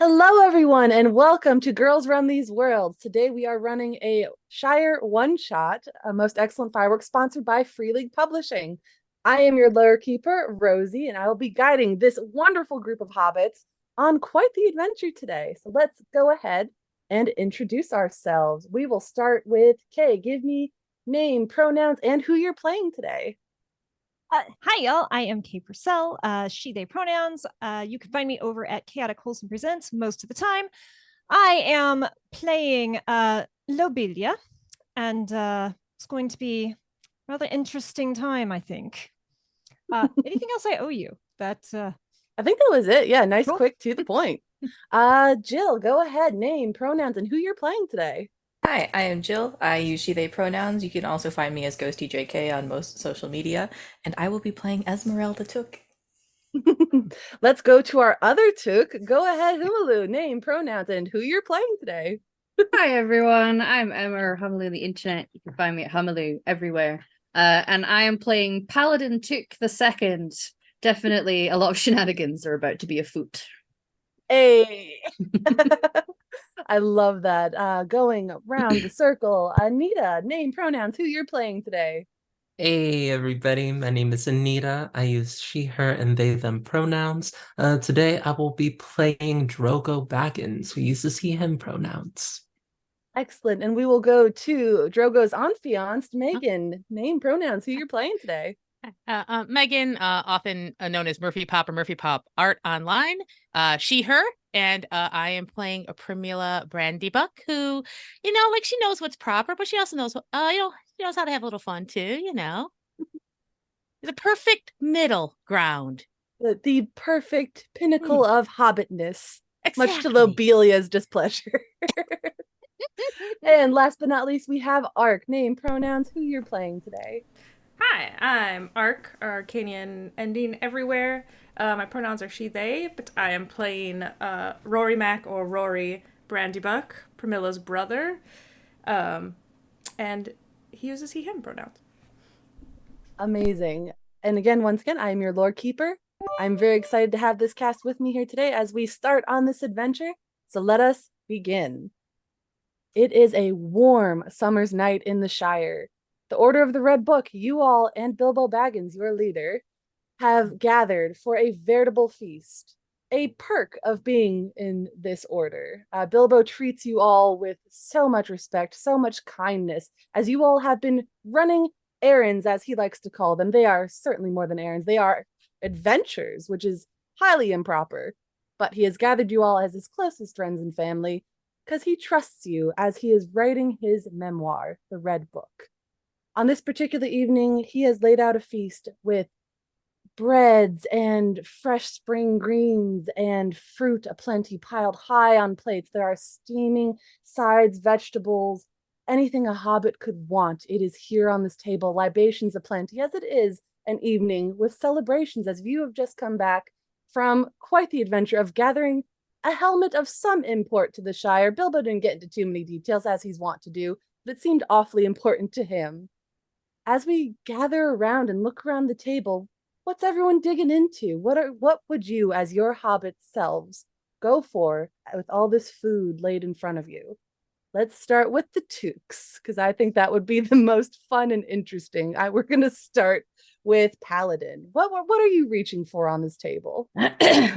Hello, everyone, and welcome to Girls Run These Worlds. Today we are running a Shire one-shot, a most excellent fireworks sponsored by Free League Publishing. I am your lore keeper, Rosie, and I will be guiding this wonderful group of hobbits on quite the adventure today. So let's go ahead and introduce ourselves. We will start with Kay. Give me name, pronouns, and who you're playing today. Hi, y'all. I am Kay Purcell, she, they pronouns. You can find me over at Chaotic Wholesome Presents most of the time. I am playing Lobelia, and it's going to be a rather interesting time, I think. Anything else I owe you? I think that was it. Yeah, nice, Cool. quick, to the point. Jill, go ahead, name, pronouns, and who you're playing today. Hi, I am Jill. I use she, they pronouns. You can also find me as GhostieJK on most social media, and I will be playing Esmeralda Took. Let's go to our other Took. Go ahead, Humalu, name, pronouns, and who you're playing today. Hi everyone, I'm Emma or Humaloo on the internet. You can find me at Humaloo everywhere. And I am playing Paladin Took the Second. Definitely a lot of shenanigans are about to be afoot. Hey, I love that. Going around the circle, Anita, name, pronouns, who you're playing today. Hey everybody, my name is Anita. I use she, her, and they, them pronouns. Today I will be playing Drogo Baggins, who uses he, him pronouns. Excellent. And we will go to Drogo's affianced, Megan, name, pronouns, who you're playing today. Megan, often known as Murphy Pop or Murphy Pop Art online, she, her, and I am playing a Primula Brandybuck who, like she knows what's proper, but she also knows, she knows how to have a little fun too. The perfect middle ground. The perfect pinnacle of hobbitness, much to Exactly. Lobelia's displeasure. And last but not least, we have Arc, name, pronouns, who you're playing today. Hi, I'm Ark, Arcanian ending everywhere. My pronouns are she, they, but I am playing Rory Mac or Rory Brandybuck, Pramilla's brother. And he uses he, him pronouns. Amazing. And again, once again, I am your lore keeper. I'm very excited to have this cast with me here today as we start on this adventure. So let us begin. It is a warm summer's night in the Shire. The Order of the Red Book, you all, and Bilbo Baggins, your leader, have gathered for a veritable feast. A perk of being in this order. Bilbo treats you all with so much respect, so much kindness, as you all have been running errands, as he likes to call them. They are certainly more than errands, they are adventures, which is highly improper. But he has gathered you all as his closest friends and family because he trusts you as he is writing his memoir, The Red Book. On this particular evening, he has laid out a feast with breads and fresh spring greens and fruit aplenty piled high on plates. There are steaming sides, vegetables, anything a hobbit could want. It is here on this table, libations aplenty, as it is an evening with celebrations, as you have just come back from quite the adventure of gathering a helmet of some import to the Shire. Bilbo didn't get into too many details, as he's wont to do, but it seemed awfully important to him. As we gather around and look around the table, what's everyone digging into? What would you, as your hobbit selves, go for with all this food laid in front of you? Let's start with the Tooks, because I think that would be the most fun and interesting. We're going to start with Paladin. What are you reaching for on this table?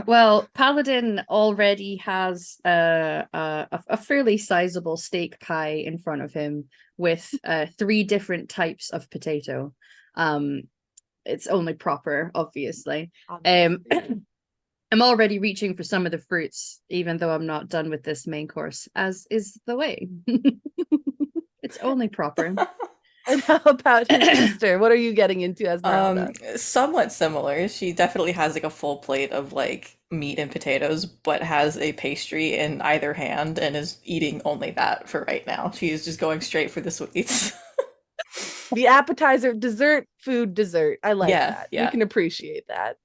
Well, Paladin already has a fairly sizable steak pie in front of him with three different types of potato. It's only proper, obviously. I'm already reaching for some of the fruits, even though I'm not done with this main course, as is the way. It's only proper. And how about his sister? What are you getting into, Esmeralda? Somewhat similar. She definitely has like a full plate of like meat and potatoes, but has a pastry in either hand and is eating only that for right now. She is just going straight for the sweets. The appetizer, dessert, food, dessert. I like Yeah, that. We yeah. can appreciate that.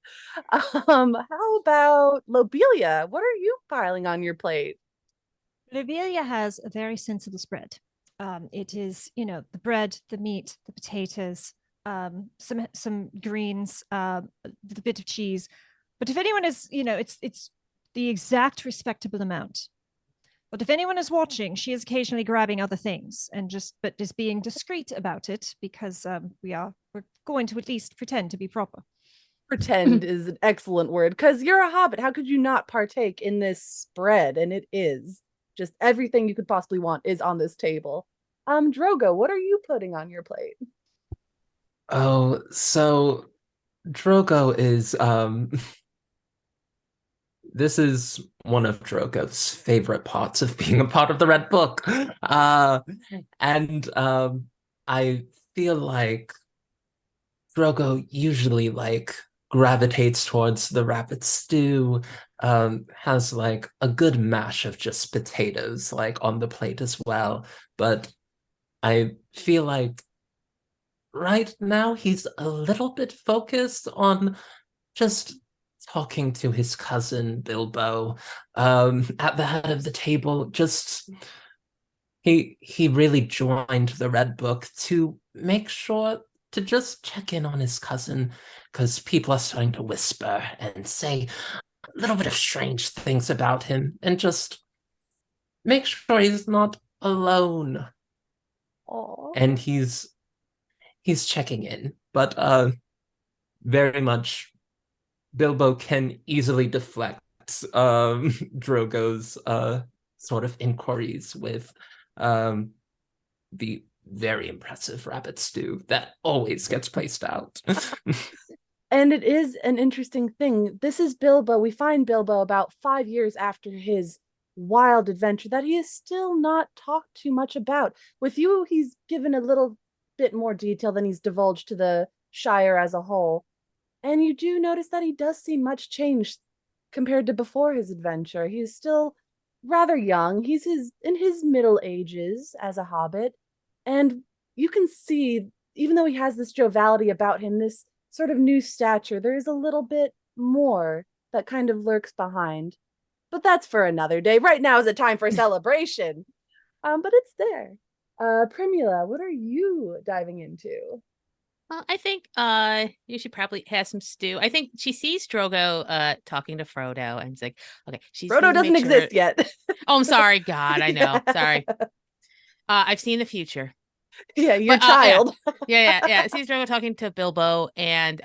How about Lobelia? What are you piling on your plate? Lobelia has a very sensible spread. It is, the bread, the meat, the potatoes, some greens, the bit of cheese. But if anyone is, it's the exact respectable amount. But if anyone is watching, she is occasionally grabbing other things and just being discreet about it, because we're going to at least pretend to be proper. Pretend is an excellent word, because you're a hobbit. How could you not partake in this spread? And it is just everything you could possibly want is on this table. Drogo, what are you putting on your plate? Oh, so Drogo is this is one of Drogo's favorite parts of being a part of the Red Book. And I feel like Drogo usually like gravitates towards the rabbit stew, has like a good mash of just potatoes like on the plate as well. But I feel like right now he's a little bit focused on just talking to his cousin Bilbo at the head of the table. Just he really joined the Red Book to make sure to just check in on his cousin, because people are starting to whisper and say a little bit of strange things about him, and just make sure he's not alone. Aww. And he's checking in, but very much Bilbo can easily deflect Drogo's sort of inquiries with the very impressive rabbit stew that always gets placed out. And it is an interesting thing. This is Bilbo. We find Bilbo about 5 years after his wild adventure that he is still not talked too much about. With you, he's given a little bit more detail than he's divulged to the Shire as a whole. And you do notice that he does seem much changed compared to before his adventure. He's still rather young. He's in his middle ages as a hobbit. And you can see, even though he has this joviality about him, this sort of new stature, there is a little bit more that kind of lurks behind. But that's for another day. Right now is a time for celebration. But it's there. Primula, what are you diving into? Well, I think you should probably have some stew. I think she sees Drogo talking to Frodo, and it's like, okay, she's Frodo doesn't exist yet. Oh, I'm sorry, God, I know. Sorry. I've seen the future. Yeah, your But, child. Yeah. Sees Drogo talking to Bilbo, and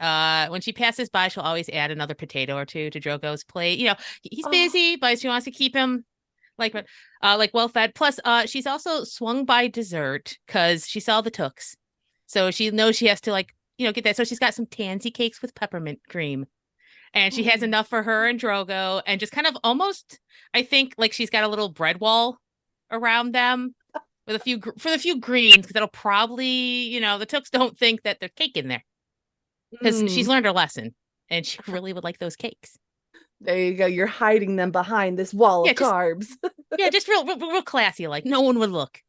when she passes by, she'll always add another potato or two to Drogo's plate. You know, he's busy, but she wants to keep him like well fed. Plus, she's also swung by dessert because she saw the tooks. So she knows she has to get that. So she's got some tansy cakes with peppermint cream. And she has enough for her and Drogo, and just kind of almost, I think, like she's got a little bread wall around them with a few greens, because that'll probably, the Tooks don't think that there's cake in there, because she's learned her lesson and she really would like those cakes. There you go. You're hiding them behind this wall of carbs. Just real classy, like no one would look.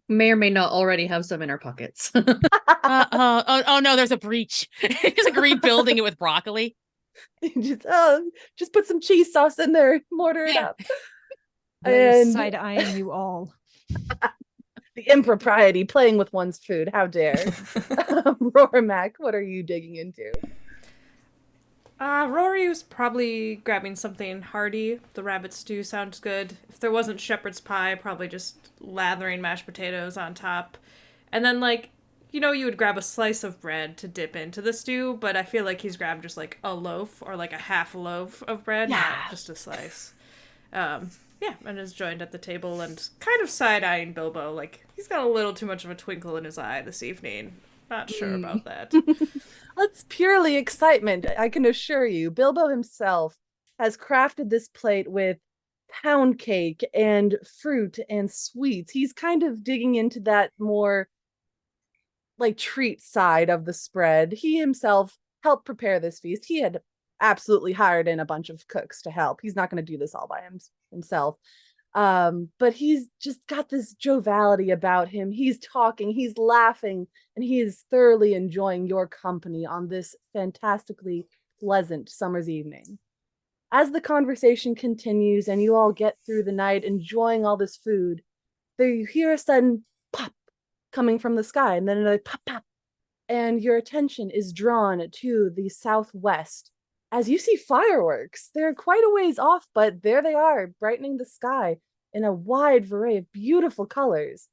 May or may not already have some in her pockets. Oh no, there's a breach. Just like rebuilding it with broccoli. Just put some cheese sauce in there, mortar it up. And side-eyeing you all. The impropriety, playing with one's food. How dare. Rormac, what are you digging into? Rory was probably grabbing something hearty. The rabbit stew sounds good. If there wasn't shepherd's pie, probably just lathering mashed potatoes on top. And then, you would grab a slice of bread to dip into the stew, but I feel like he's grabbed just, a loaf or, a half loaf of bread, not just a slice. And is joined at the table and kind of side-eyeing Bilbo. He's got a little too much of a twinkle in his eye this evening. Not sure about that. That's purely excitement, I can assure you. Bilbo himself has crafted this plate with pound cake and fruit and sweets. He's kind of digging into that more treat side of the spread. He himself helped prepare this feast. He had absolutely hired in a bunch of cooks to help. He's not going to do this all by himself. But he's just got this joviality about him. He's talking, he's laughing, and he is thoroughly enjoying your company on this fantastically pleasant summer's evening. As the conversation continues and you all get through the night enjoying all this food, there you hear a sudden pop coming from the sky, and then another pop, pop, and your attention is drawn to the southwest as you see fireworks. They're quite a ways off, but there they are, brightening the sky in a wide array of beautiful colors.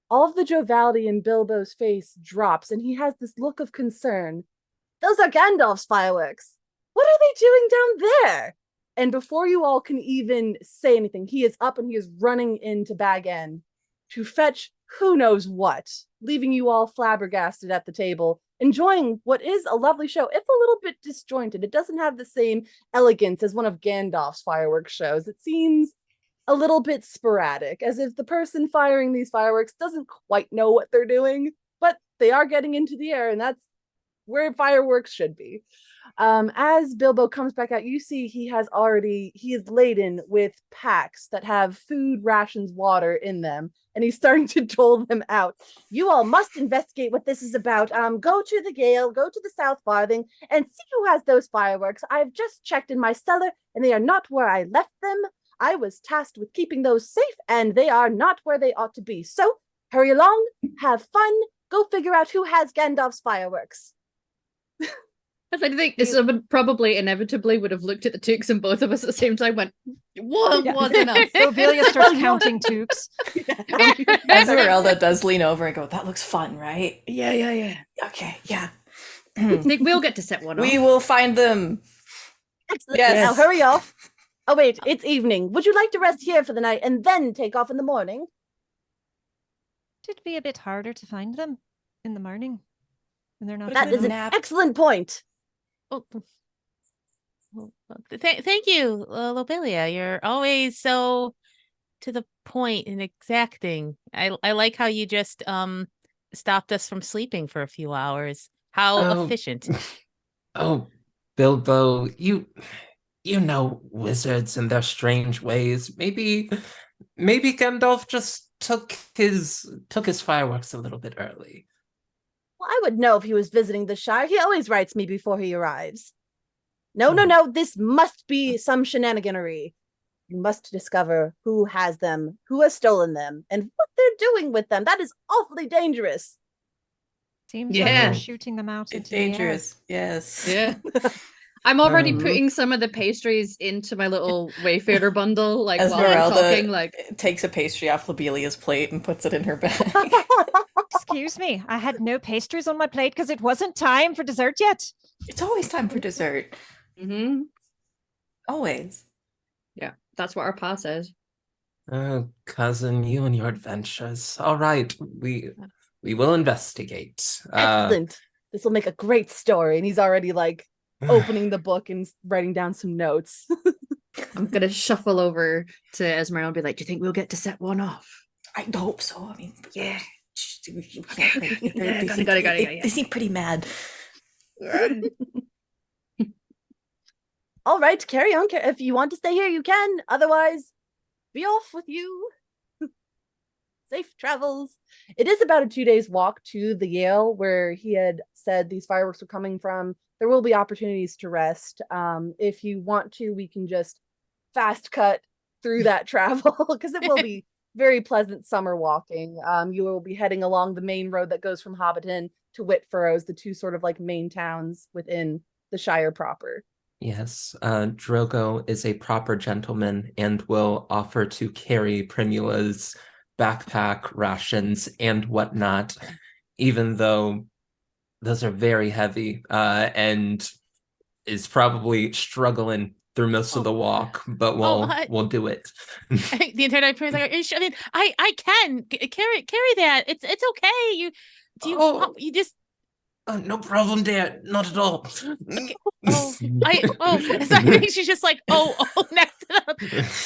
All of the joviality in Bilbo's face drops, and he has this look of concern. Those are Gandalf's fireworks. What are they doing down there? And before you all can even say anything, he is up and he is running into Bag End to fetch who knows what, leaving you all flabbergasted at the table, enjoying what is a lovely show, if a little bit disjointed. It doesn't have the same elegance as one of Gandalf's fireworks shows. It seems a little bit sporadic, as if the person firing these fireworks doesn't quite know what they're doing, but they are getting into the air, and that's where fireworks should be. As Bilbo comes back out, you see he is laden with packs that have food, rations, water in them, and he's starting to dole them out. You all must investigate what this is about. Go to the Gale, go to the South Farthing, and see who has those fireworks. I've just checked in my cellar, and they are not where I left them. I was tasked with keeping those safe, and they are not where they ought to be. So, hurry along, have fun, go figure out who has Gandalf's fireworks. I think someone probably inevitably would have looked at the Tooks and both of us at the same time went, one was enough. Lobelia starts counting Tooks. Esmeralda does lean over and go, that looks fun, right? Yeah. Okay, yeah. I think we'll get to set one We off. will find them. Excellent. Yes. Now hurry off. Oh wait, it's evening. Would you like to rest here for the night and then take off in the morning? It'd be a bit harder to find them in the morning when they're not. That is an excellent point. Oh, well, thank you, Lobelia. You're always so to the point and exacting. I like how you just stopped us from sleeping for a few hours. How efficient. Oh, Bilbo, you know wizards and their strange ways. Maybe Gandalf just took his fireworks a little bit early. Well, I would know if he was visiting the Shire. He always writes me before he arrives. No, this must be some shenaniganery. You must discover who has them, who has stolen them, and what they're doing with them. That is awfully dangerous. Seems like Yeah. they're shooting them out It's into the air. dangerous. Yes. Yeah. I'm already Um, putting some of the pastries into my little Wayfarer bundle, like while we're Esmeralda talking, like takes a pastry off Lobelia's plate and puts it in her bag. Excuse me, I had no pastries on my plate because it wasn't time for dessert yet. It's always time for dessert. mm-hmm. Always. Yeah, that's what our pa says. Oh, cousin, you and your adventures. All right, we will investigate. Excellent. This will make a great story. And he's already like opening the book and writing down some notes. I'm gonna shuffle over to Esmeralda and be like, do you think we'll get to set one off? I hope so. I mean, Yeah. They seem pretty mad. All right, carry on. If you want to stay here, you can. Otherwise, be off with you. Safe travels. It is about a 2 days walk to the Yale where he had said these fireworks were coming from. There will be opportunities to rest. If you want to, we can just fast cut through that travel because it will be very pleasant summer walking. You will be heading along the main road that goes from Hobbiton to Whitfurrows, the two sort of like main towns within the Shire proper. Yes, Drogo is a proper gentleman and will offer to carry Primula's backpack, rations, and whatnot, even though those are very heavy, and is probably struggling through most of the walk, but we'll do it. The entire night, I mean, I can carry that. It's okay. You just. No problem, dear. Not at all. Okay. Sorry. She's just like, next up.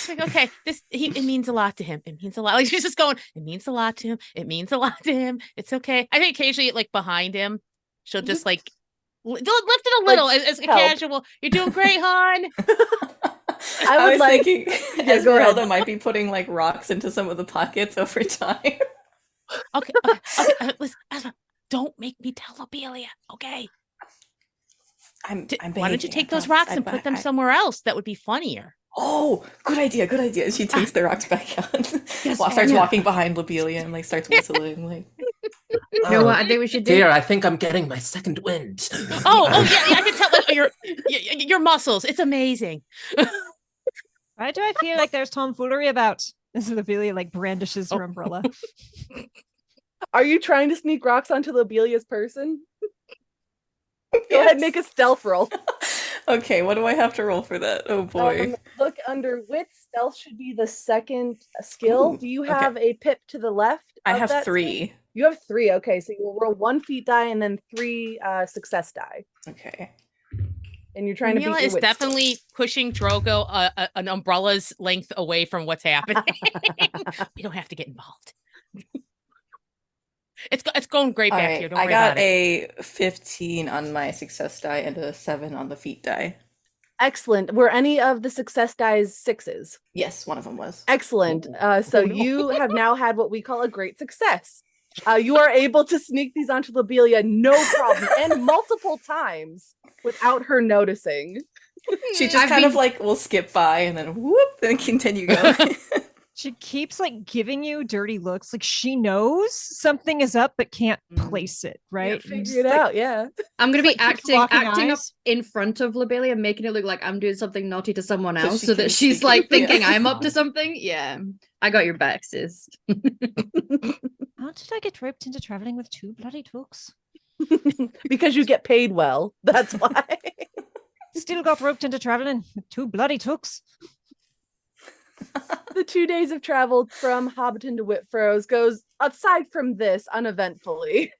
Like, okay, it means a lot to him. It means a lot. Like she's just going, it means a lot to him. It means a lot to him. It's okay. I think occasionally, like behind him, she'll just like lift it a little as a casual. You're doing great, hon. I was like thinking Esmeralda might be putting like rocks into some of the pockets over time. Okay. Listen, don't make me tell Lobelia, okay? Why don't you take those rocks and put them somewhere else? That would be funnier. Oh, good idea. She takes the rocks back out. Starts walking behind Lobelia and like starts whistling. Like You know what I think we should do? Dear, I think I'm getting my second wind. Oh, yeah, I can tell your muscles. It's amazing. Why do I feel like there's tomfoolery about? As Lobelia like brandishes her umbrella. Are you trying to sneak rocks onto Lobelia's person? Go ahead, make a stealth roll. Okay, what do I have to roll for that? Oh boy. Look under wit. Stealth should be the second skill. Ooh, Do you have a pip to the left? I of have that 3. skill? You have 3. Okay, so you'll roll 1 feat die and then 3 success die. Okay. And you're trying to beat Mila your is wit definitely pushing Drogo an umbrella's length away from what's happening. We don't have to get involved. It's going great back here. Don't I worry got about it. a 15 on my success die and a 7 on the feat die. Excellent. Were any of the success dies 6s? Yes, one of them was. Excellent. So you have now had what we call a great success. You are able to sneak these onto Lobelia, no problem, and multiple times without her noticing. She just kind of like will skip by and then whoop, then continue going. She keeps like giving you dirty looks, like she knows something is up but can't place it, right? Figure it out, yeah. I'm gonna be like keeps acting locking up eyes. in front of Lobelia, making it look like I'm doing something naughty to someone So else, she so that can she's sneak like it, yeah. thinking I'm up to something. Yeah, I got your back, sis. How did I get roped into traveling with 2 bloody tooks? Because you get paid well. That's why. Still got roped into traveling with 2 bloody tooks. The 2 days of travel from Hobbiton to Whitfurrows goes, aside from this, uneventfully.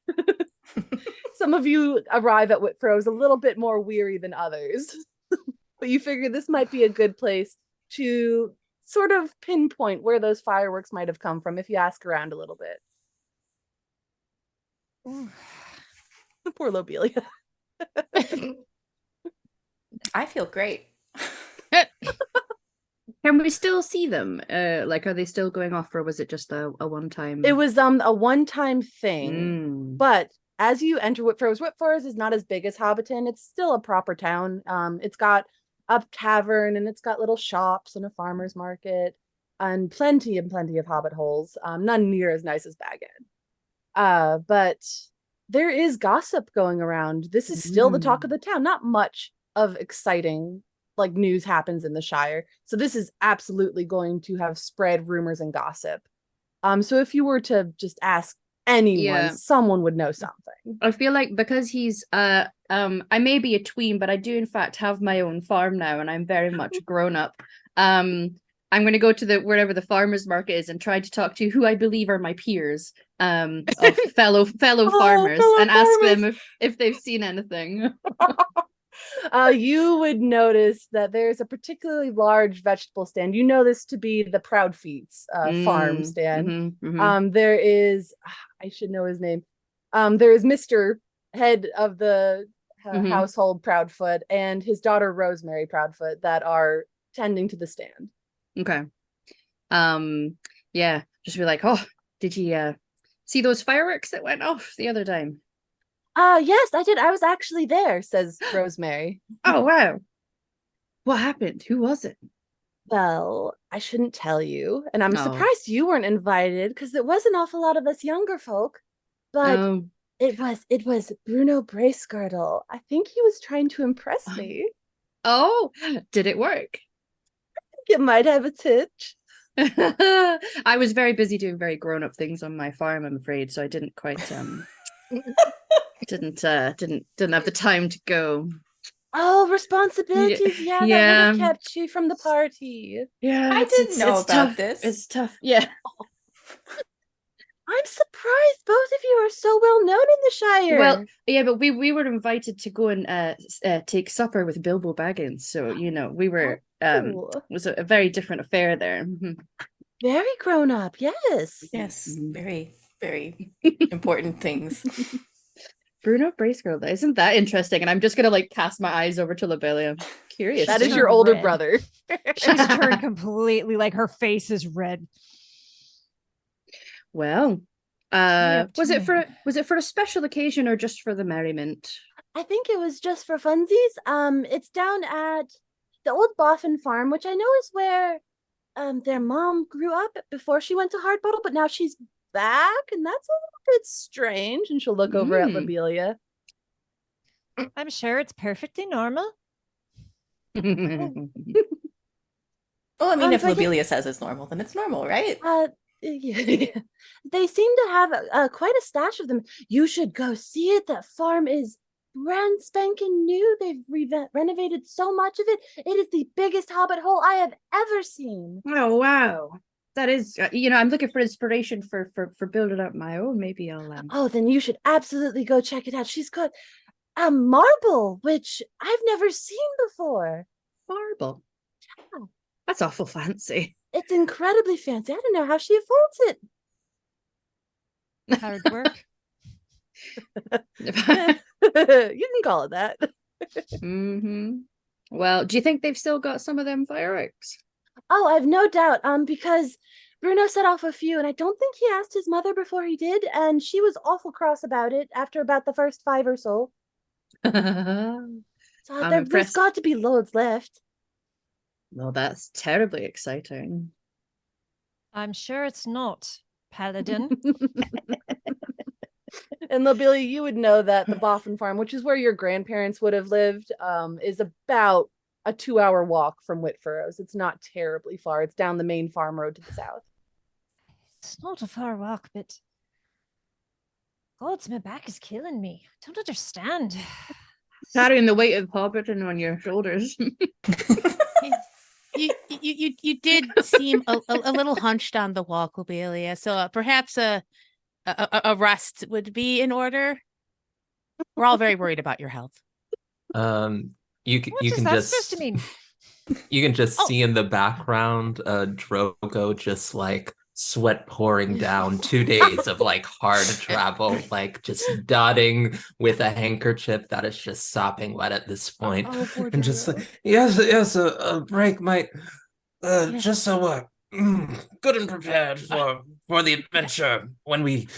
Some of you arrive at Whitfurrows a little bit more weary than others. But you figure this might be a good place to sort of pinpoint where those fireworks might have come from if you ask around a little bit. Poor Lobelia. I feel great. Can we still see them? Like, are they still going off, or was it just a one-time? It was a one-time thing, but as you enter Whitfurrows is not as big as Hobbiton. It's still a proper town. It's got a tavern and it's got little shops and a farmer's market and plenty of hobbit holes. None near as nice as Bag End. But there is gossip going around. This is still the talk of the town. Not much of exciting like news happens in the Shire. So this is absolutely going to have spread rumors and gossip. So if you were to just ask anyone, someone would know something. I feel like because he's I may be a tween, but I do in fact have my own farm now, and I'm very much grown up. I'm going to go to wherever the farmers market is and try to talk to who I believe are my peers, of fellow farmers, and ask them if they've seen anything. You would notice that there's a particularly large vegetable stand. You know this to be the Proudfeet's farm stand. There is, I should know his name. There is Mr. Head of the household Proudfoot and his daughter Rosemary Proudfoot that are tending to the stand. Okay. Yeah, just be like, oh, did you see those fireworks that went off the other time? Yes, I did. I was actually there, says Rosemary. Oh, wow. What happened? Who was it? Well, I shouldn't tell you. And I'm surprised you weren't invited because it was an awful lot of us younger folk. But it was Bruno Bracegirdle. I think he was trying to impress me. Oh, did it work? I think it might have a titch. I was very busy doing very grown-up things on my farm, I'm afraid, so I didn't quite didn't have the time to go. Oh, responsibilities. Yeah, that would have kept you from the party. Yeah, I didn't know about tough. this. It's tough. Yeah. I'm surprised both of you are so well known in the Shire. Well, yeah, but we were invited to go and take supper with Bilbo Baggins, so you know we were it was a very different affair there. Very grown up, yes. Yes, very, very important things. Bruno Bracegirdle, isn't that interesting? And I'm just gonna like cast my eyes over to Lobelia. Curious. That is your older brother. She's turned completely, like her face is red. Well, was it for a special occasion or just for the merriment? I think it was just for funsies. It's down at the old Boffin farm, which I know is where their mom grew up before she went to Hardbottle, but now she's back, and that's a little bit strange. And she'll look over at Lobelia. I'm sure it's perfectly normal. Well, I mean, if so Lobelia says it's normal, then it's normal, right? Yeah. They seem to have quite a stash of them. You should go see it. That farm is brand spanking new. They've renovated so much of it. It is the biggest hobbit hole I have ever seen. Oh wow, that is. I'm looking for inspiration for building up my own. Maybe I'll. Oh, then you should absolutely go check it out. She's got a marble, which I've never seen before. Marble. Yeah. That's awful fancy. It's incredibly fancy. I don't know how she affords it. Hard work. You can call it that. Well, do you think they've still got some of them fireworks? Oh, I've no doubt. Because Bruno set off a few, and I don't think he asked his mother before he did, and she was awful cross about it after about the first 5 or so. So there's got to be loads left. Well, that's terribly exciting. I'm sure it's not, Paladin. And Lobelia, you would know that the Boffin Farm, which is where your grandparents would have lived, is about a 2-hour walk from Whitfurrows. It's not terribly far. It's down the main farm road to the south. It's not a far walk, but God, my back is killing me. I don't understand. Carrying the weight of Hobbiton on your shoulders. You did seem a little hunched on the walk, Lobelia. So perhaps a rest would be in order. We're all very worried about your health. You can that just supposed to mean? You can just see in the background Drogo just like sweat pouring down. 2 days of like hard travel, like just dotting with a handkerchief that is just sopping wet at this point. And just like, yes, a break might just so good and prepared for the adventure when we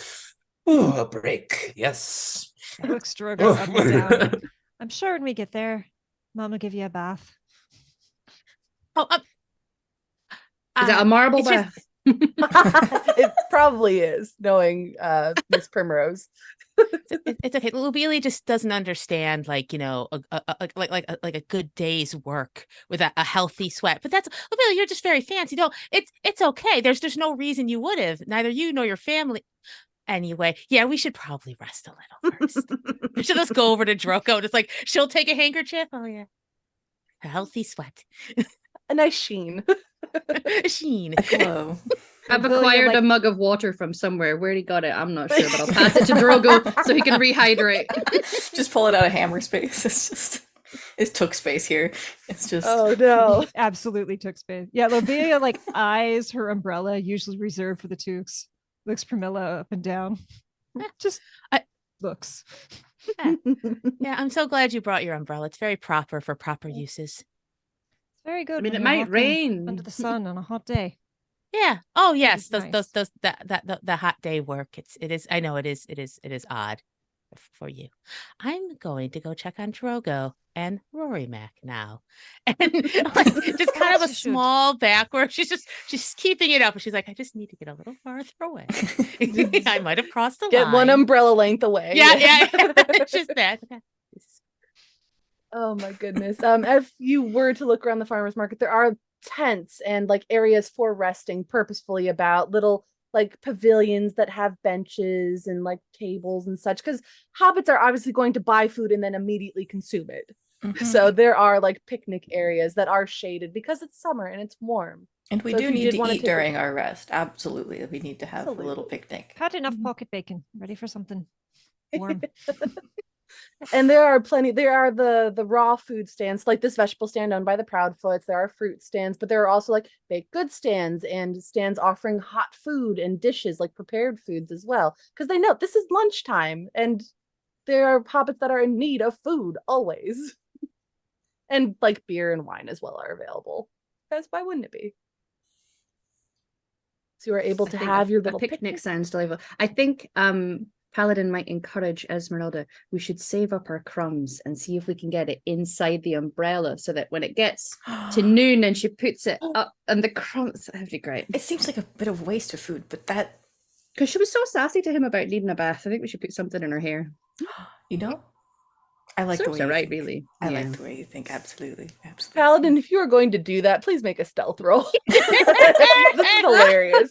a break. Yes. Looks Drogo up and down. I'm sure when we get there, Mom will give you a bath. Oh, is that a marble bath? It probably is, knowing Miss Primrose. It's okay. Lobelia just doesn't understand, like, like a good day's work with a healthy sweat. But that's Lobelia, you're just very fancy. No, it's okay. There's no reason you would have. Neither you nor your family. Anyway, yeah, we should probably rest a little first. We should just go over to Drogo. And it's like she'll take a handkerchief. Oh yeah, a healthy sweat, a nice sheen. Sheen. A glow. I've acquired a mug of water from somewhere. Where he got it, I'm not sure, but I'll pass it to Drogo so he can rehydrate. Just pull it out of hammer space. It took space here. It's just oh no. Absolutely took space. Yeah, Lobelia like eyes her umbrella, usually reserved for the Tukes. Looks Pramila up and down. Just looks. Yeah, I'm so glad you brought your umbrella. It's very proper for proper uses. It's very good. I mean, it might rain under the sun on a hot day. Yeah. Oh yes, those nice. the hot day work. It is. I know it is odd for you. I'm going to go check on Drogo and Rory Mac now, and like just kind of a small backward. She's keeping it up, and she's like, I just need to get a little farther away. I might have crossed the line. Get one umbrella length away. Yeah. It's just that. Oh my goodness. If you were to look around the farmers market, there are tents and like areas for resting purposefully about, little like pavilions that have benches and like tables and such, because hobbits are obviously going to buy food and then immediately consume it. Mm-hmm. So there are like picnic areas that are shaded because it's summer and it's warm. And we do need to eat during our rest. Absolutely. We need to have a little picnic. Had enough pocket bacon. Ready for something warm. And there are the raw food stands, like this vegetable stand owned by the Proudfoots. There are fruit stands, but there are also like baked goods stands and stands offering hot food and dishes, like prepared foods as well, because they know this is lunchtime and there are hobbits that are in need of food always. And like beer and wine as well are available, because why wouldn't it be? So you are able to have your little picnic sounds delightful. I think Paladin might encourage Esmeralda, we should save up our crumbs and see if we can get it inside the umbrella so that when it gets to noon and she puts it up and the crumbs, that'd be great. It seems like a bit of waste of food, but that Because she was so sassy to him about needing a bath. I think we should put something in her hair. You know, I like the Serves way her you right, think. really. I Yeah. like the way you think. Absolutely, absolutely. Paladin, if you are going to do that, please make a stealth roll. This is hilarious.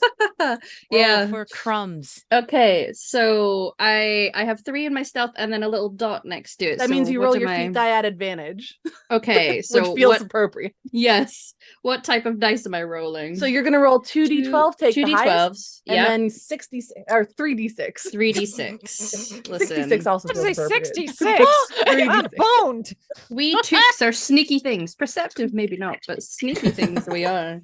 Yeah. Roll for crumbs. Okay, so I have 3 in my stealth and then a little dot next to it. That so means you what roll am your I- feet die at advantage, Okay, so which feels what? appropriate. Yes. What type of dice am I rolling? So you're gonna roll 2d12, take the highest, 2d12s. and Yeah. then 66 or 3d6. 3d6. Listen, 66 also What did feels I say? appropriate. 66. I'm 3d6. boned. we tooks are sneaky things. Perceptive, maybe not, but sneaky things we are.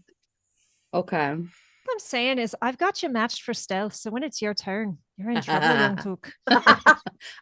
Okay. What I'm saying is, I've got you matched for stealth, so when it's your turn, you're in trouble, young took.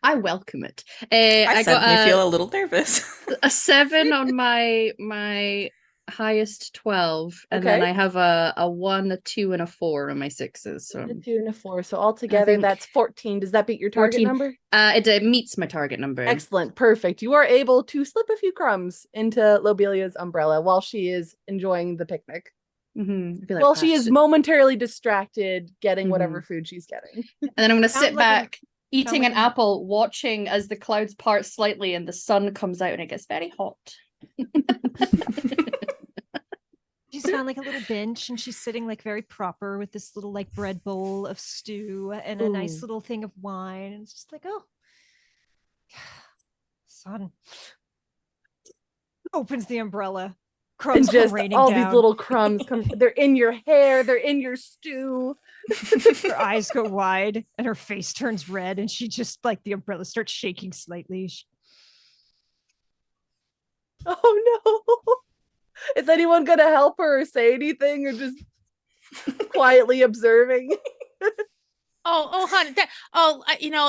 I welcome it. I I suddenly got feel a little nervous. a 7 on my highest 12, and then Okay. I have a 1, a 2, and a 4 on my 6s. So A 2 and a 4. So altogether, think- that's 14. Does that beat your target 14. number? it meets my target number. Excellent. Perfect. You are able to slip a few crumbs into Lobelia's umbrella while she is enjoying the picnic. Mm-hmm. Well, she is momentarily distracted getting whatever food she's getting. And then I'm going to Sound sit like an- back, eating like an an- apple, watching as the clouds part slightly and the sun comes out and it gets very hot. She's found like a little bench and she's sitting like very proper with this little like bread bowl of stew and a nice Ooh. little thing of wine. And it's just like, oh, sun. Opens the umbrella. Crumbs And just come raining all down. these little crumbs come. They're in your hair. They're in your stew. Her eyes go wide and her face turns red and she just like the umbrella starts shaking slightly. Oh no. Is anyone gonna help her or say anything or just quietly observing? Honey.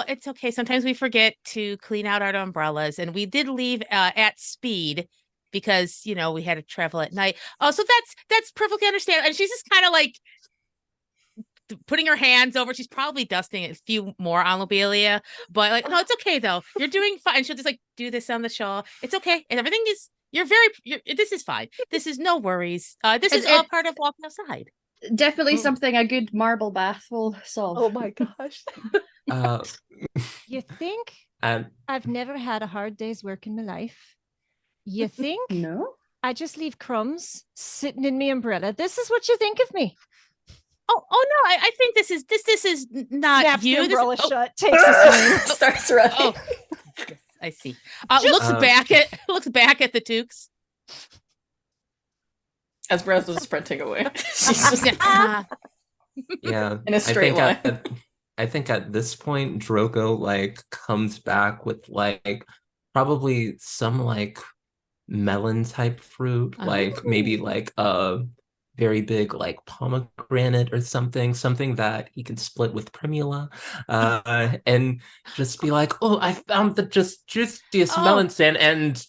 It's okay. Sometimes we forget to clean out our umbrellas, and we did leave at speed because we had to travel at night. Oh, so that's perfectly understandable. And she's just kind of like putting her hands over. She's probably dusting a few more on Lobelia, but like, no, it's okay though. You're doing fine. And she'll just like do this on the shawl. It's okay, and everything is. This is fine. This is no worries. This is all part of walking outside. Definitely something a good marble bath will solve. Oh my gosh. You think And I've never had a hard day's work in my life? You think No? I just leave crumbs sitting in my umbrella? This is what you think of me? Oh no! I think this is not Snaps you. the This umbrella is, oh, shut, takes a swing. Starts running. oh, yes, I see. Looks back at the Tukes. As Rose was sprinting away. She's just yeah, in a straight line. I think at this point, Drogo like comes back with like probably some like melon type fruit, like maybe like a very big like pomegranate or something that he can split with Primula, and just be like, oh, I found the just juiciest melon stand, and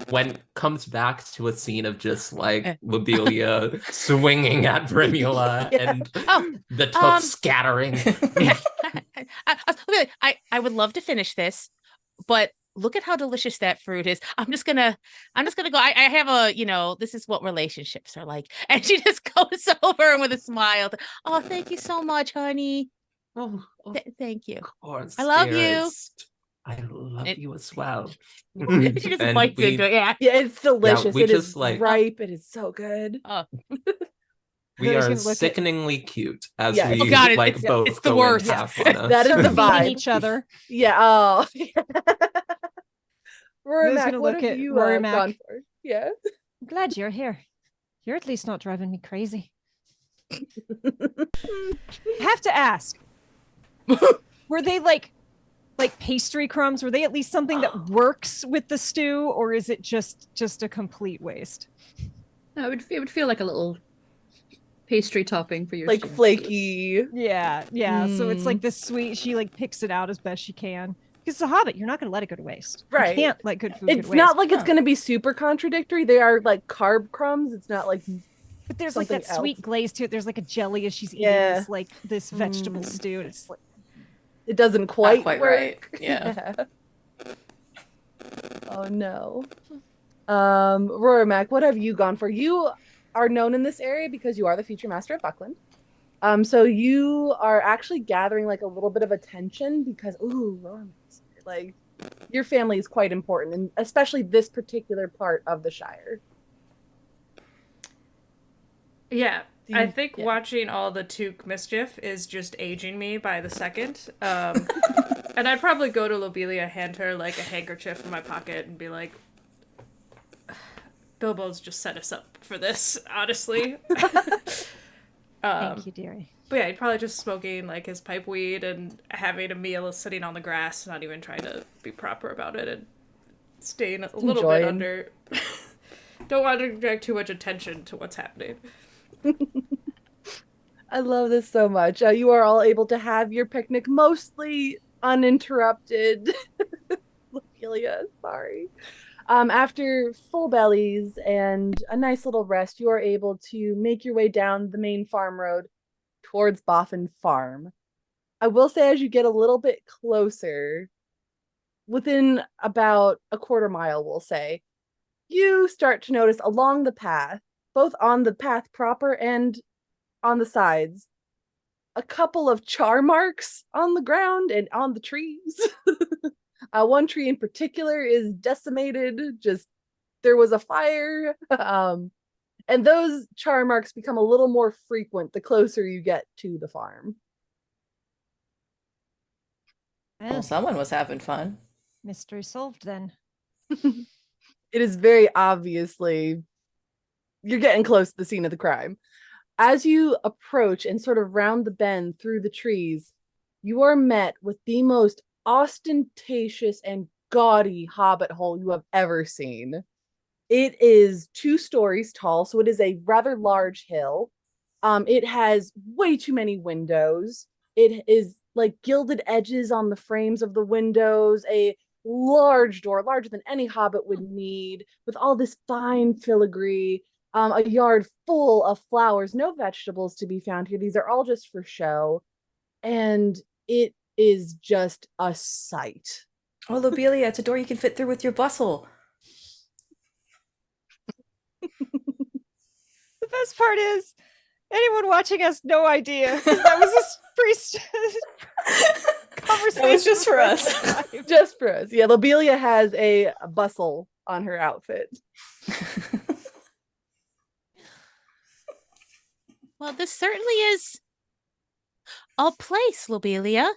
when comes back to a scene of just like Lobelia swinging at Primula and the took scattering. I would love to finish this, but look at how delicious that fruit is. I'm just gonna go. I have a, this is what relationships are like. And she just goes over and with a smile. Oh, thank you so much, honey. Thank you. Of course, I love dearest. I love you as well. She just bites into it. Yeah, it's delicious. we It just, is like- ripe. It is so good. We Lily's are gonna look at- sickeningly cute as Yeah. we Oh, God, like it's both the go worst. in half on a- That is Start the feeding vibe. each other. Yeah. Oh. Rory Lily's Mac, gonna what look have at you Rory Mac. gone for? Yeah. I'm glad you're here. You're at least not driving me crazy. Have to ask. Were they like pastry crumbs? Were they at least something that works with the stew, or is it just a complete waste? No, it would feel like a little pastry topping for your Like stew. flaky. Yeah. So it's like this sweet. She like picks it out as best she can. Because it's a hobbit, you're not going to let it go to waste. Right. You can't let good food go to It's waste. not like it's going to be super contradictory. They are like carb crumbs. It's not like But there's like that something sweet else. glaze to it. There's like a jelly as she's eating Yeah. this like this vegetable stew. And it's like it doesn't quite quite work. right. Yeah. Oh no. Rory Mac, what have you gone for? You are known in this area because you are the future master of Buckland. So you are actually gathering like a little bit of attention because like your family is quite important, and especially this particular part of the Shire. Yeah, I See, think yeah. watching all the Took mischief is just aging me by the second. And I'd probably go to Lobelia, hand her like a handkerchief in my pocket, and be like, "Bilbo's just set us up for this, honestly." Thank you, dearie. But yeah, he'd probably just smoking like his pipe weed and having a meal sitting on the grass, not even trying to be proper about it, and staying a little bit enjoying. under. Don't want to direct too much attention to what's happening. I love this so much. You are all able to have your picnic mostly uninterrupted. Lopelia, sorry. After full bellies and a nice little rest, you are able to make your way down the main farm road towards Boffin Farm. I will say, as you get a little bit closer, within about a quarter mile, we'll say, you start to notice along the path, both on the path proper and on the sides, a couple of char marks on the ground and on the trees. One tree in particular is decimated, just there was a fire. And those char marks become a little more frequent the closer you get to the farm. Well, someone was having fun. Mystery solved then. It is very obviously you're getting close to the scene of the crime. As you approach and sort of round the bend through the trees, you are met with the most ostentatious and gaudy hobbit hole you have ever seen. It is 2 stories tall, so it is a rather large hill. It has way too many windows. It is like gilded edges on the frames of the windows, a large door, larger than any hobbit would need, with all this fine filigree, a yard full of flowers, no vegetables to be found here. These are all just for show. And it is just a sight. Oh, Lobelia, it's a door you can fit through with your bustle. The best part is anyone watching has no idea. That was a priest conversation. That was just for us. Just for us. Yeah, Lobelia has a bustle on her outfit. Well, this certainly is a place, Lobelia.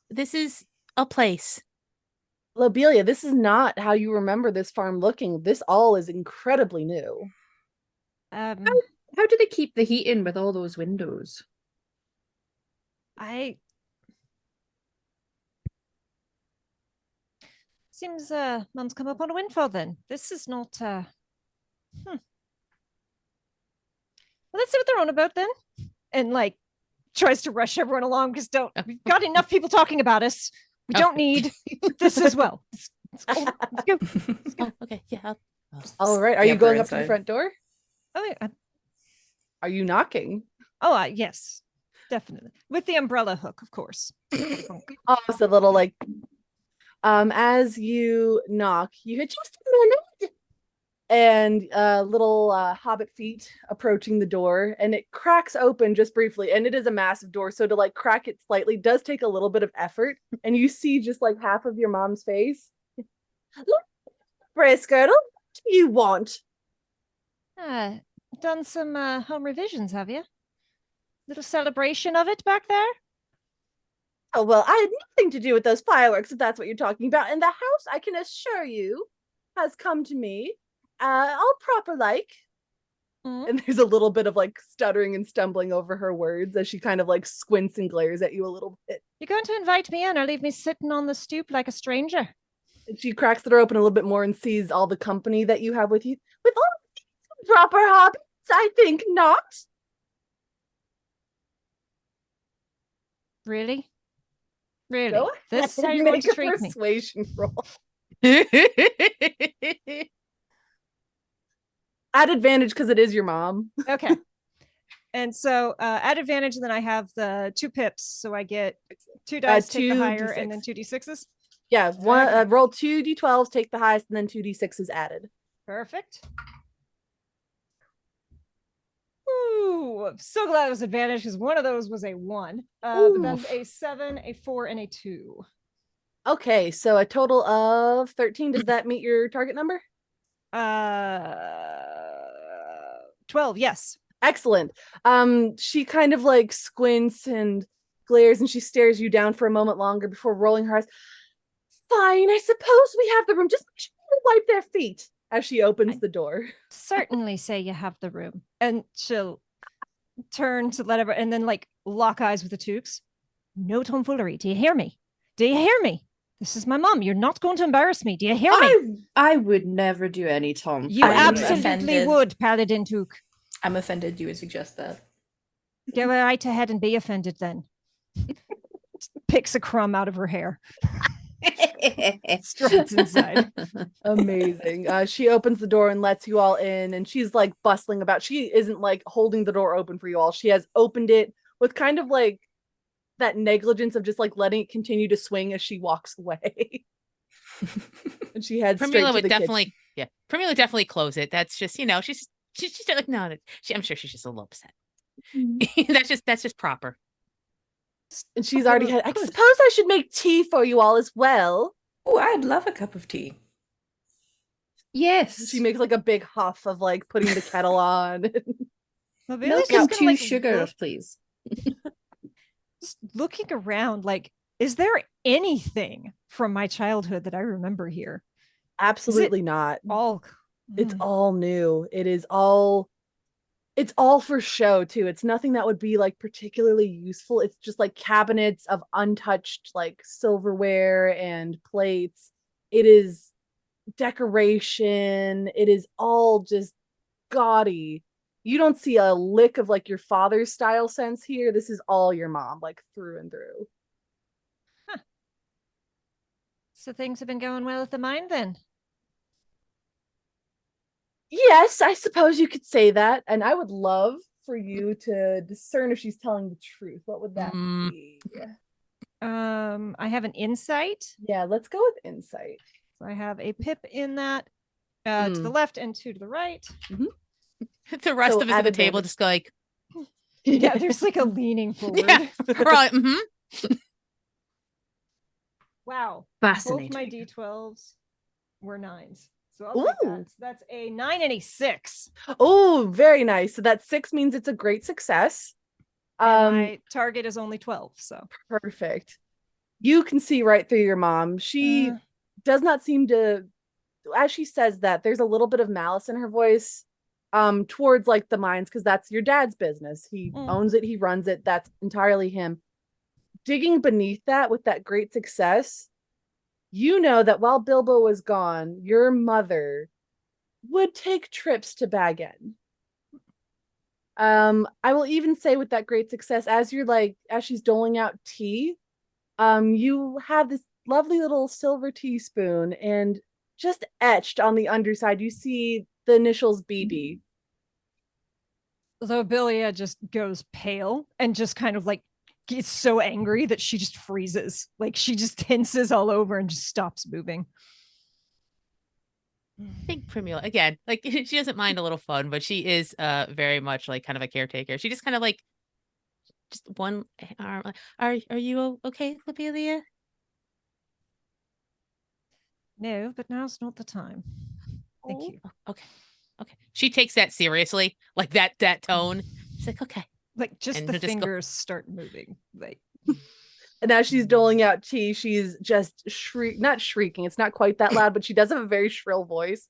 This is a place. Lobelia, this is not how you remember this farm looking. This all is incredibly new. How do they keep the heat in with all those windows? Seems Mum's come up on a windfall then. This is not Well, let's see what they're on about then. And like tries to rush everyone along because we've got enough people talking about us. We don't need this as well. Let's go. Oh, okay, yeah. All right. Are you going up to the front door? Oh, yeah. Are you knocking? Oh, yes, definitely. With the umbrella hook, of course. Oh, it's a little like, as you knock, you hear just a minute, and little hobbit feet approaching the door, and it cracks open just briefly, and it is a massive door, so to like crack it slightly does take a little bit of effort, and you see just like half of your mom's face. Look, Bracegirdle, what do you want? Done some home revisions, have you? Little celebration of it back there? Oh, well, I had nothing to do with those fireworks, if that's what you're talking about. And the house, I can assure you, has come to me all proper like. Mm-hmm. And there's a little bit of like stuttering and stumbling over her words as she kind of like squints and glares at you a little bit. You're going to invite me in or leave me sitting on the stoop like a stranger? And she cracks the door open a little bit more and sees all the company that you have with you. With all these proper hobbits, I think not. Really? Really? Go This is how ahead, you're going make to a treat me? persuasion roll. At advantage because it is your mom. Okay. And so at advantage, and then I have the 2 pips. So I get 2 dice, take the higher, 2d6. and then 2d6s. Yeah, one Okay. roll 2 d12s, take the highest, and then 2 d6s added. Perfect. Ooh, I'm so glad it was advantage because one of those was a 1. But that's a 7, a 4, and a 2. Okay, so a total of 13. Does that meet your target number? 12, yes. Excellent. She kind of like squints and glares and she stares you down for a moment longer before rolling her eyes. Fine, I suppose we have the room. Just make sure they wipe their feet as she opens the door. Certainly say you have the room. And she'll turn to let everyone and then like lock eyes with the Tukes. No tomfoolery. Do you hear me? Do you hear me? This is my mom. You're not going to embarrass me. Do you hear me? I would never do any tomfoolery. You I'm absolutely offended. would, Paladin Tuke. I'm offended you would suggest that. Go right ahead and be offended then. Picks a crumb out of her hair. Strides inside. Amazing. She opens the door and lets you all in, and she's like bustling about. She isn't like holding the door open for you all. She has opened it with kind of like that negligence of just like letting it continue to swing as she walks away. And she heads straight Primula to would the definitely, kitchen. yeah. Primula would definitely close it. That's just, she's like, no, I'm sure she's just a little upset. That's just proper. And she's already had. I suppose I should make tea for you all as well. Oh, I'd love a cup of tea. Yes. She makes like a big huff of like putting the kettle on. Milk and 2 sugars, please. Just looking around, like, is there anything from my childhood that I remember here? Absolutely not. All It's all new. It's all for show too. It's nothing that would be like particularly useful. It's just like cabinets of untouched like silverware and plates. It is decoration. It is all just gaudy. You don't see a lick of like your father's style sense here. This is all your mom, like through and through. So things have been going well at the mine then? Yes, I suppose you could say that. And I would love for you to discern if she's telling the truth. What would that be? I have an insight. Yeah, let's go with insight. So I have a pip in that to the left and 2 to the right. The rest So of us at the add table advantage. just go like, Yeah, there's like a leaning forward. yeah. We're all like, Wow. Fascinating. Both my D12s were 9s. So I'll take that. So that's a 9 and a 6. Oh, very nice. So that 6 means it's a great success. And my target is only 12. So perfect. You can see right through your mom. She does not seem to, as she says that, there's a little bit of malice in her voice towards like the mines, because that's your dad's business. He owns it, he runs it, that's entirely him. Digging beneath that with that great success, you know that while Bilbo was gone, your mother would take trips to Bag End. I will even say with that great success, as she's doling out tea, you have this lovely little silver teaspoon, and just etched on the underside, you see the initials BB. Lobelia just goes pale and just kind of like gets so angry that she just freezes. Like she just tenses all over and just stops moving. I think Primula, again, like she doesn't mind a little fun, but she is very much like kind of a caretaker. She just kind of like just one arm. Are you okay, Lobelia? No, but now's not the time. Thank you. Okay. She takes that seriously, like that tone. She's like, okay. Like just and the fingers start moving. Like and as she's doling out tea, she's just not shrieking. It's not quite that loud, but she does have a very shrill voice.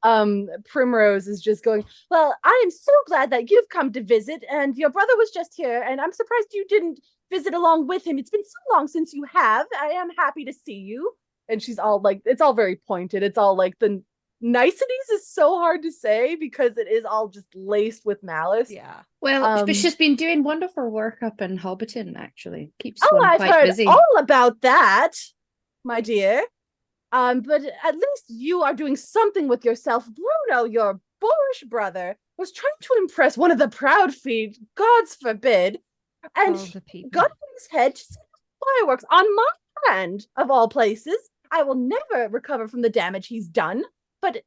Primrose is just going, well, I am so glad that you've come to visit, and your brother was just here, and I'm surprised you didn't visit along with him. It's been so long since you have. I am happy to see you. And she's all like, it's all very pointed. It's all like the niceties is so hard to say because it is all just laced with malice. Yeah. Well, but she's been doing wonderful work up in Hobbiton, actually. Keeps Oh, one I've quite heard busy. all about that, my dear. But at least you are doing something with yourself. Bruno, your boorish brother, was trying to impress one of the proud feet, gods forbid, and got in his head to see fireworks on my hand, of all places. I will never recover from the damage he's done, but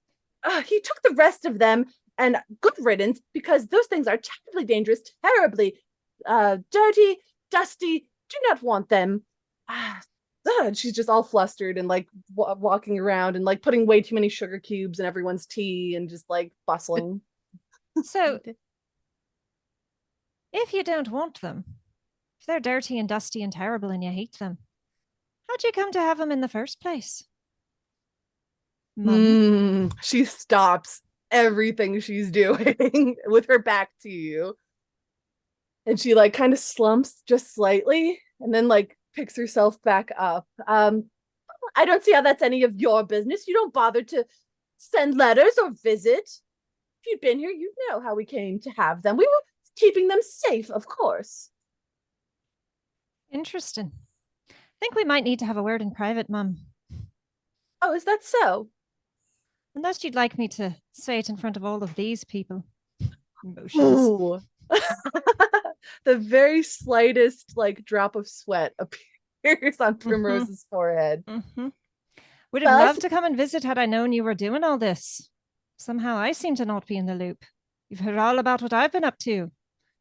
he took the rest of them And good riddance, because those things are terribly dangerous, terribly dirty, dusty. Do not want them. She's just all flustered and like walking around and like putting way too many sugar cubes in everyone's tea and just like bustling. So, if you don't want them, if they're dirty and dusty and terrible and you hate them, how'd you come to have them in the first place? Mum? She stops everything she's doing with her back to you. And she like kind of slumps just slightly and then like picks herself back up. I don't see how that's any of your business. You don't bother to send letters or visit. If you'd been here, you'd know how we came to have them. We were keeping them safe, of course. Interesting. I think we might need to have a word in private, Mum. Oh, is that so? Unless you'd like me to say it in front of all of these people. Emotions. Ooh. The very slightest like drop of sweat appears on Primrose's forehead. Would have loved to come and visit had I known you were doing all this. Somehow I seem to not be in the loop. You've heard all about what I've been up to,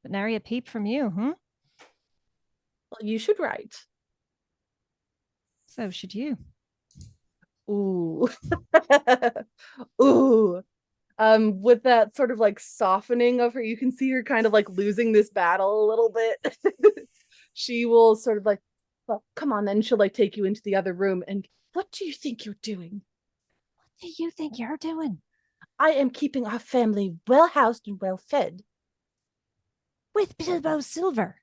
but nary a peep from you, Well, you should write. So should you. Ooh. Ooh. With that sort of like softening of her, you can see her kind of like losing this battle a little bit. She will sort of like, well, come on then. She'll like take you into the other room. And what do you think you're doing? What do you think you're doing? I am keeping our family well housed and well fed. With Bilbo Silver.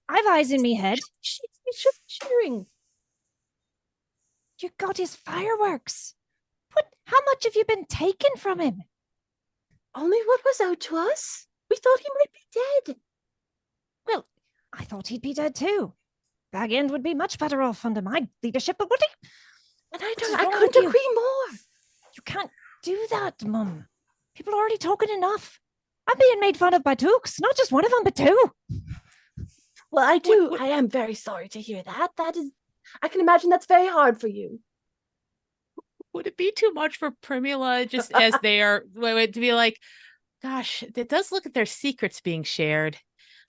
I've eyes in me head. She should be cheering. You got his fireworks. How much have you been taken from him? Only what was owed to us. We thought he might be dead. Well, I thought he'd be dead too. Bag End would be much better off under my leadership, but what do you... And I couldn't agree more. You can't do that, Mum. People are already talking enough. I'm being made fun of by Tukes, not just one of them, but two. Well, I am very sorry to hear that. I can imagine that's very hard for you. Would it be too much for Primula just as they are to be like, gosh, it does look at their secrets being shared.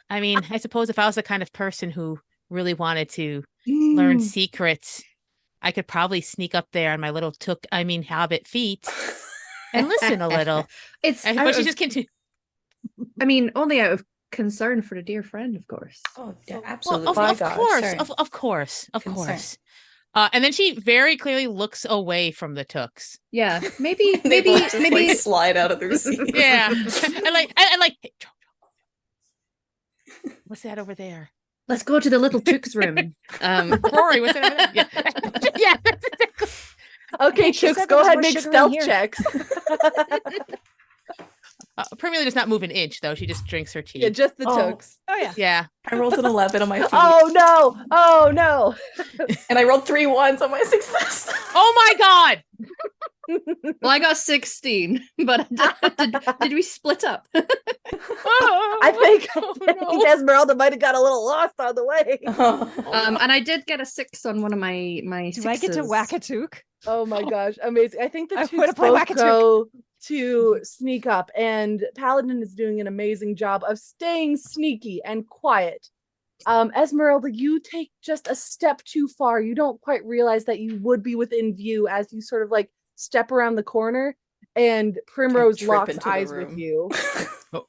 I mean, I suppose if I was the kind of person who really wanted to learn secrets, I could probably sneak up there on my little hobbit feet and listen a little. But she just continue. I mean, only out of concern for the dear friend, of course. Oh, yeah, absolutely. Well, of course. And then she very clearly looks away from the Tooks. Yeah, maybe like, slide out of their seats. Yeah, and like, hey, what's that over there? Let's go to the little Took's room. Rory, what's that over there? Yeah, yeah. That's exactly. Okay, Tooks, go ahead and make stealth checks. Primula does not move an inch, though. She just drinks her tea. Yeah, just the Tooks. Oh, yeah. Yeah. I rolled an 11 on my feet. Oh no. And I rolled 3 1s on my success. Oh my god! Well, I got 16, but did we split up? I think Esmeralda might have got a little lost on the way. And I did get a 6 on one of my Do I get to whack a Took? Oh my gosh, amazing. I think the I two would have played both Whack-A-Took. go to sneak up, and Paladin is doing an amazing job of staying sneaky and quiet. Esmeralda, you take just a step too far. You don't quite realize that you would be within view as you sort of like step around the corner, and Primrose locks eyes with you. What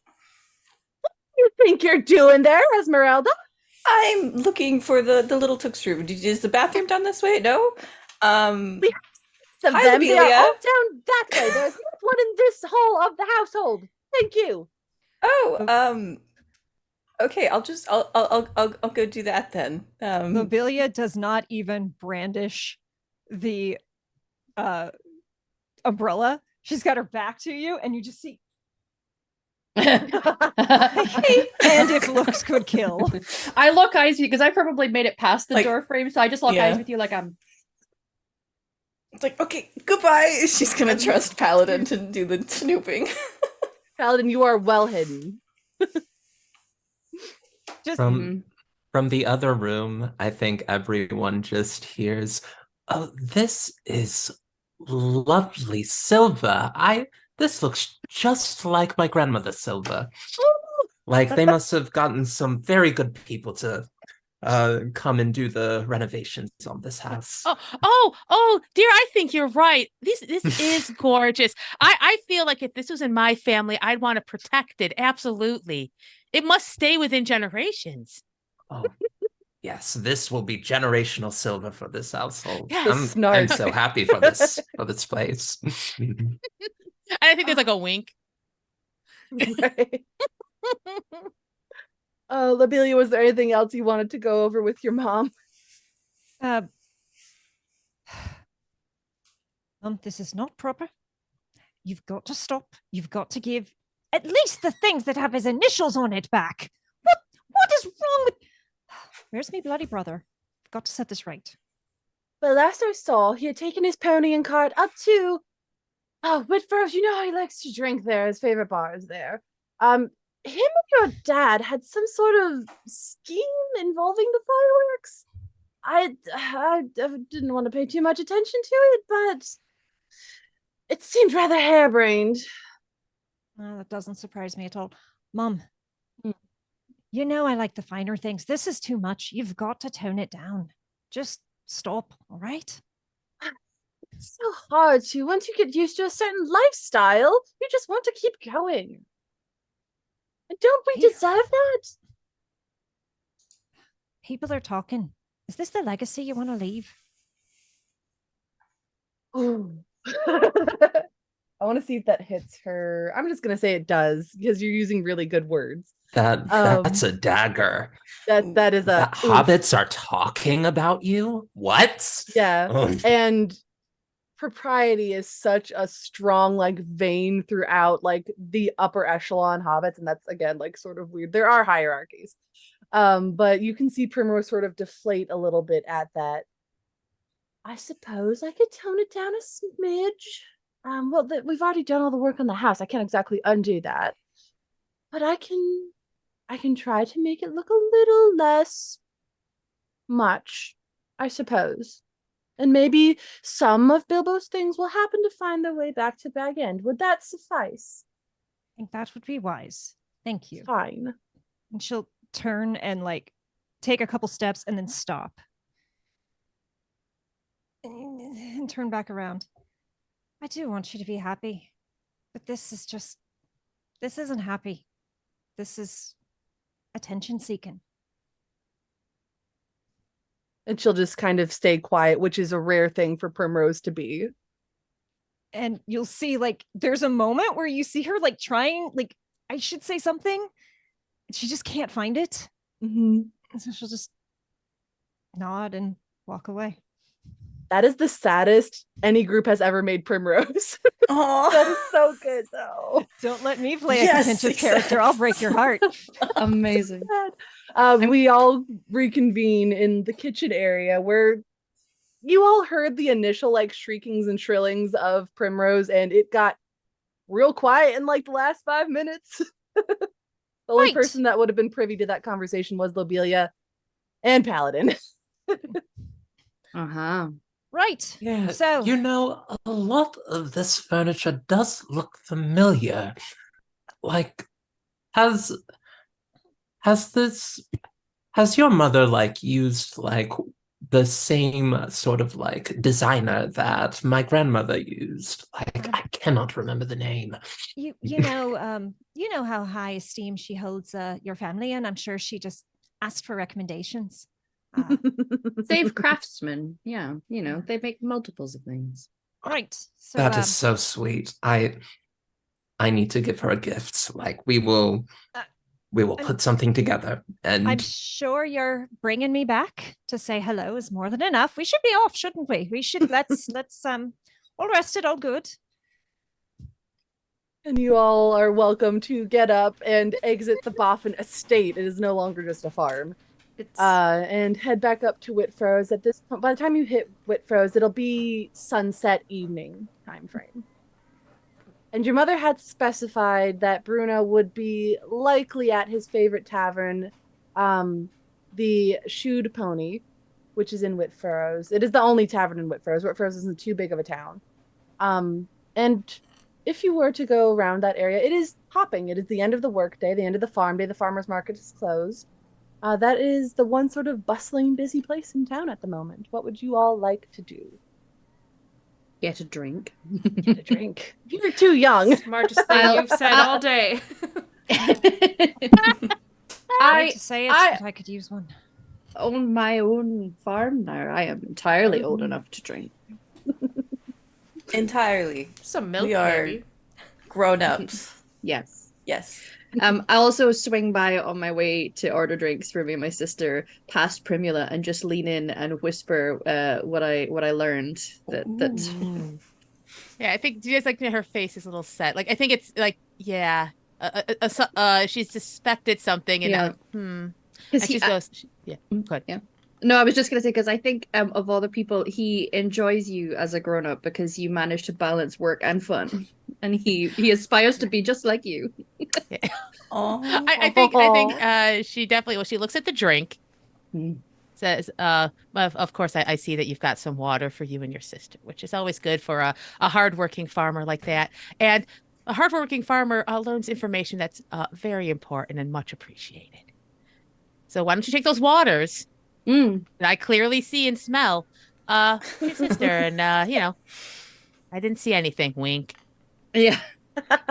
do you think you're doing there, Esmeralda? I'm looking for the little Took's room. Is the bathroom down this way? No? We have 6 of Hi, them. They are Lobelia. all down that way. There's not one in this hall of the household. Thank you. Oh, okay, I'll go do that then. Lobelia does not even brandish the umbrella. She's got her back to you, and you just see. And if looks could kill. I lock eyes with you because I probably made it past the door frame, so I just lock eyes with you like I'm. It's like, okay, goodbye. She's gonna trust Paladin to do the snooping. Paladin, you are well hidden. Just From the other room, I think everyone just hears, "Oh, this is lovely silver. I this looks just like my grandmother's silver. Like they must have gotten some very good people to come and do the renovations on this house. Oh, dear, I think you're right. This is gorgeous. I feel like if this was in my family, I'd want to protect it. Absolutely. It must stay within generations. Oh, yes, this will be generational silver for this household. Yes. I'm so happy for this place. And I think there's like a wink. Right. Lobelia, was there anything else you wanted to go over with your mom? This is not proper. You've got to stop. You've got to give at least the things that have his initials on it back. What is wrong with... Where's me bloody brother? I've got to set this right. Well, last I saw, he had taken his pony and cart up to Whitford's. You know how he likes to drink there. His favorite bar is there. Him and your dad had some sort of scheme involving the fireworks. I didn't want to pay too much attention to it, but it seemed rather harebrained. That doesn't surprise me at all. Mom, you know I like the finer things. This is too much. You've got to tone it down. Just stop, all right? It's so hard to. Once you get used to a certain lifestyle, you just want to keep going. And don't we deserve that? People are talking. Is this the legacy you want to leave? Ooh. I want to see if that hits her. I'm just gonna say it does because you're using really good words. That's a dagger. That is a hobbits are talking about you? What? Yeah. And propriety is such a strong like vein throughout like the upper echelon hobbits, and that's again like sort of weird. There are hierarchies. But you can see Primrose sort of deflate a little bit at that. I suppose I could tone it down a smidge. Well, we've already done all the work on the house. I can't exactly undo that. But I can try to make it look a little less much, I suppose. And maybe some of Bilbo's things will happen to find their way back to Bag End. Would that suffice? I think that would be wise. Thank you. Fine. And she'll turn and like take a couple steps and then stop. And turn back around. I do want you to be happy. But this isn't happy. This is attention seeking. And she'll just kind of stay quiet, which is a rare thing for Primrose to be. And you'll see like there's a moment where you see her like trying, like I should say something. She just can't find it. Mm-hmm. And so she'll just nod and walk away. That is the saddest any group has ever made Primrose. Oh, that is so good, though. Don't let me play a contentious character. I'll break your heart. Amazing. We all reconvene in the kitchen area where you all heard the initial like shriekings and shrillings of Primrose, and it got real quiet in like the last 5 minutes. The only person that would have been privy to that conversation was Lobelia and Paladin. Uh-huh. Right. Yeah. So you know, a lot of this furniture does look familiar. Like, has your mother like used like the same sort of like designer that my grandmother used? Like, I cannot remember the name. you know how high esteem she holds your family, and I'm sure she just asked for recommendations. Save craftsmen. Yeah, you know, they make multiples of things. Right. So That is so sweet. I need to give her a gift. Like we will put something together. And I'm sure you're bringing me back to say hello is more than enough. We should be off, shouldn't we? We should let's all rested, all good. And you all are welcome to get up and exit the Boffin estate. It is no longer just a farm. And head back up to Whitfrose. At this point, by the time you hit Whitfrose, it'll be sunset evening time frame. And your mother had specified that Bruno would be likely at his favorite tavern, the Shoed Pony, which is in Whitfrose. It is the only tavern in Whitfrose. Whitfrose isn't too big of a town. And if you were to go around that area, it is hopping. It is the end of the workday, the end of the farm day. The farmer's market is closed. That is the one sort of bustling, busy place in town at the moment. What would you all like to do? Get a drink. Get a drink. You're too young. Smartest thing you've said all day. I hate to say it, I- but I could use one. own my own farm now. I am entirely old enough to drink. Entirely. Some milk, We are maybe. grown-ups. Yes. Yes. I also swing by on my way to order drinks for me and my sister past Primula and just lean in and whisper what I learned that Ooh. Yeah, I think, do you guys like her face is a little set? Like, I think it's like, yeah, she's suspected something, and Yeah. and because she goes, yeah, good. Yeah. No, I was just gonna say because I think of all the people, he enjoys you as a grown up because you manage to balance work and fun, and he aspires to be just like you. Oh. I think she definitely, well, she looks at the drink, Mm. says, of course, I see that you've got some water for you and your sister, which is always good for a hardworking farmer like that. And a hardworking farmer learns information that's very important and much appreciated. So why don't you take those waters Mm. that I clearly see and smell to your sister? And, I didn't see anything. Wink. Yeah.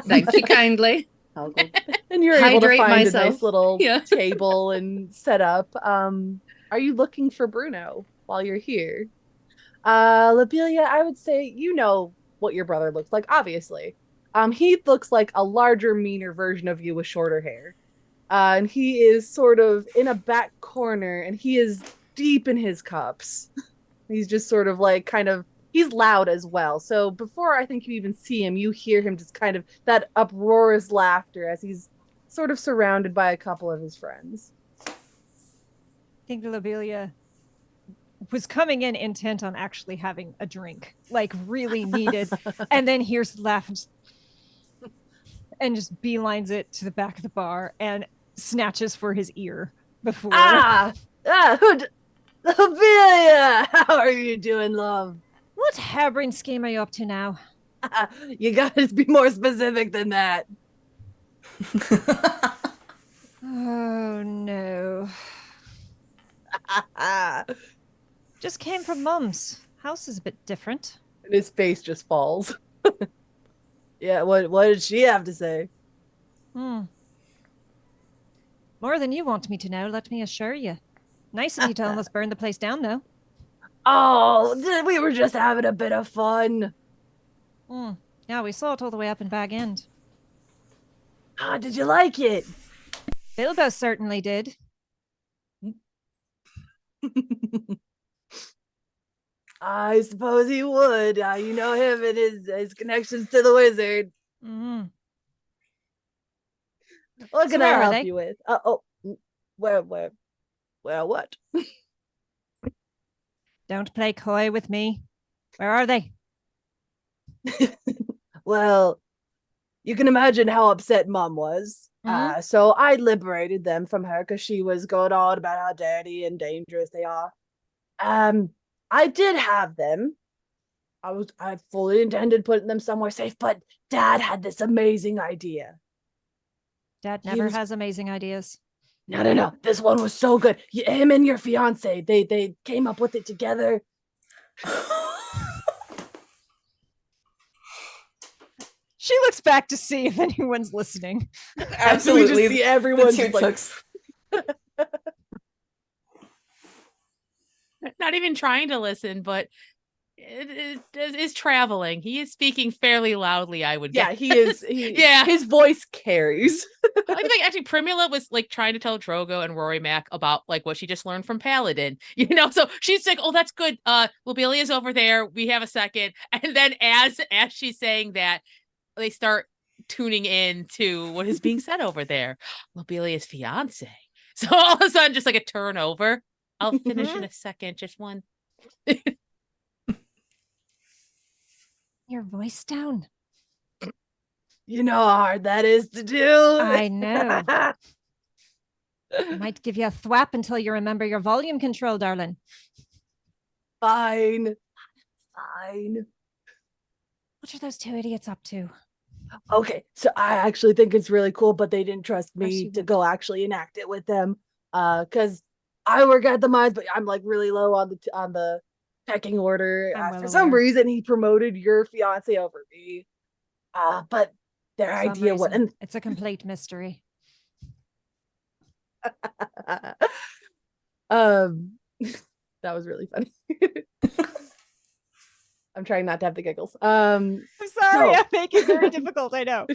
Thank you kindly. I'll go. And you're able to Hydrate find a myself. nice little Yeah. table and set up. Are you looking for Bruno while you're here? Lobelia, I would say you know what your brother looks like, obviously. He looks like a larger, meaner version of you with shorter hair. And he is sort of in a back corner and he is deep in his cups. He's just sort of like he's loud as well. So before I think you even see him, you hear him just kind of that uproarious laughter as he's sort of surrounded by a couple of his friends. I think Lobelia was coming in intent on actually having a drink, like really needed, and then hears the laugh and just beelines it to the back of the bar and snatches for his ear before. Lobelia, how are you doing, love? What harebrained scheme are you up to now? You gotta be more specific than that. Oh no. Just came from Mum's. House is a bit different. And his face just falls. Yeah, what did she have to say? More than you want me to know, let me assure you. Nice of you to almost burn the place down, though. Oh, we were just having a bit of fun. Yeah, we saw it all the way up in Bag End. Did you like it? Bilbo certainly did. I suppose he would. You know him and his connections to the wizard. What can I help you with? Where, what? Don't play coy with me. Where are they? Well, you can imagine how upset Mom was. So I liberated them from her because she was going on about how dirty and dangerous they are. I did have them. I fully intended putting them somewhere safe, but Dad had this amazing idea. Dad never has amazing ideas. No. This one was so good. Him and your fiance, they came up with it together. She looks back to see if anyone's listening. Absolutely. We just see everyone just like... Not even trying to listen, but it is traveling. He is speaking fairly loudly, I would guess. Yeah, he is. Yeah, his voice carries. I think actually Primula was like trying to tell Drogo and Rory Mac about like what she just learned from Paladin, so she's like, oh, that's good. Lobelia's over there. We have a second. And then as she's saying that, they start tuning in to what is being said over there. Lobelia's fiance. So all of a sudden, just like a turnover. I'll finish in a second. Just one. Your voice down. You know how hard that is to do. I know. I might give you a thwap until you remember your volume control, darling. Fine. What are those two idiots up to? Okay, so I actually think it's really cool, but they didn't trust course me you to would. go actually enact it with them. Because I work at the mines, but I'm like really low on the pecking order. I'm well For some aware. reason, he promoted your fiance over me. But their For some idea what reason, it's a complete mystery. um that was really funny. I'm trying not to have the giggles. I'm sorry, So- I make it very difficult. I know.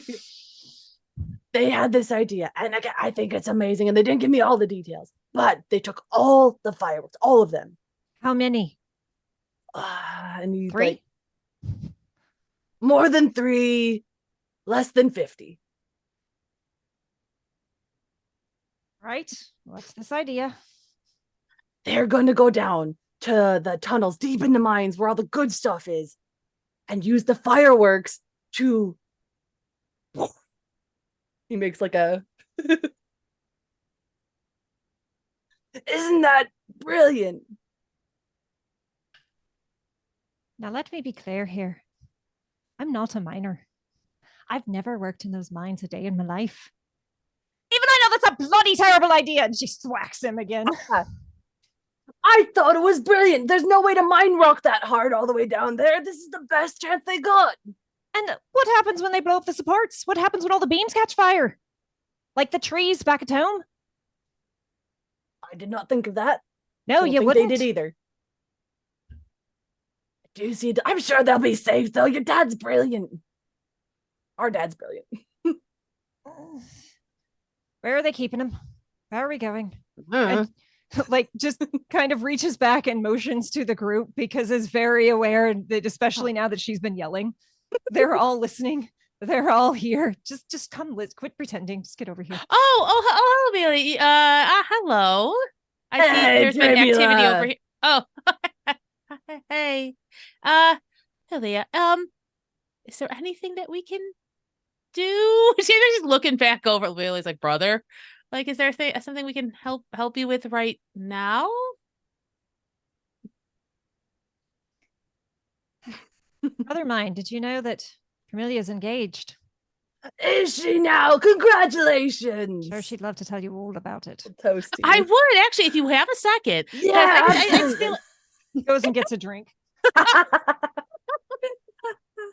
They had this idea, and I think it's amazing. And they didn't give me all the details, but they took all the fireworks, all of them. How many? And he's 3? like, more than 3, less than 50. Right. What's this idea? They're going to go down to the tunnels deep in the mines where all the good stuff is and use the fireworks to. He makes like a. Isn't that brilliant? Now, let me be clear here. I'm not a miner. I've never worked in those mines a day in my life. Even I know that's a bloody terrible idea. And she swacks him again. I thought it was brilliant. There's no way to mine rock that hard all the way down there. This is the best chance they got. And what happens when they blow up the supports? What happens when all the beams catch fire? Like the trees back at home? I did not think of that. No, Don't you think wouldn't. They did either. Do you see? I'm sure they'll be safe though. Your dad's brilliant. Our dad's brilliant. Where are they keeping him? How are we going? Uh, And, like just kind of reaches back and motions to the group because is very aware that especially now that she's been yelling, they're all listening. They're all here. Just come, Liz. Quit pretending. Just get over here. Oh, Billy. Hello. I see Hey, there's been activity Tribula. over here. Oh, hey. Lilia. Is there anything that we can do? She's just looking back over. Lily's like, brother. Like, is there something we can help you with right now? Other mind, did you know that Camilia's engaged? Is she now? Congratulations. Sure, she'd love to tell you all about it. Toasty. I would actually, if you have a second. 'Cause Yeah, I absolutely. feel Goes and gets a drink.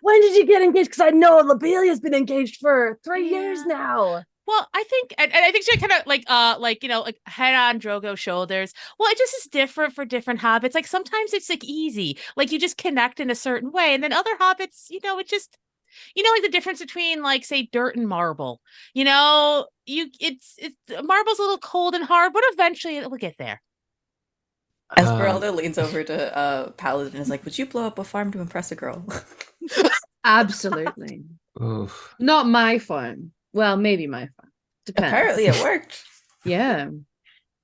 When did you get engaged? Because I know Lobelia's been engaged for 3 years Yeah. now. Well, I think, and I think she kind of like head on Drogo's shoulders. Well, it just is different for different hobbits. Like sometimes it's like easy, like you just connect in a certain way, and then other hobbits, it just, like the difference between like say dirt and marble. It's marble's a little cold and hard, but eventually it will get there. Esmeralda leans over to Paladin and is like, would you blow up a farm to impress a girl? Absolutely. Oof. Not my farm. Well, maybe my farm. Depends. Apparently it worked. Yeah.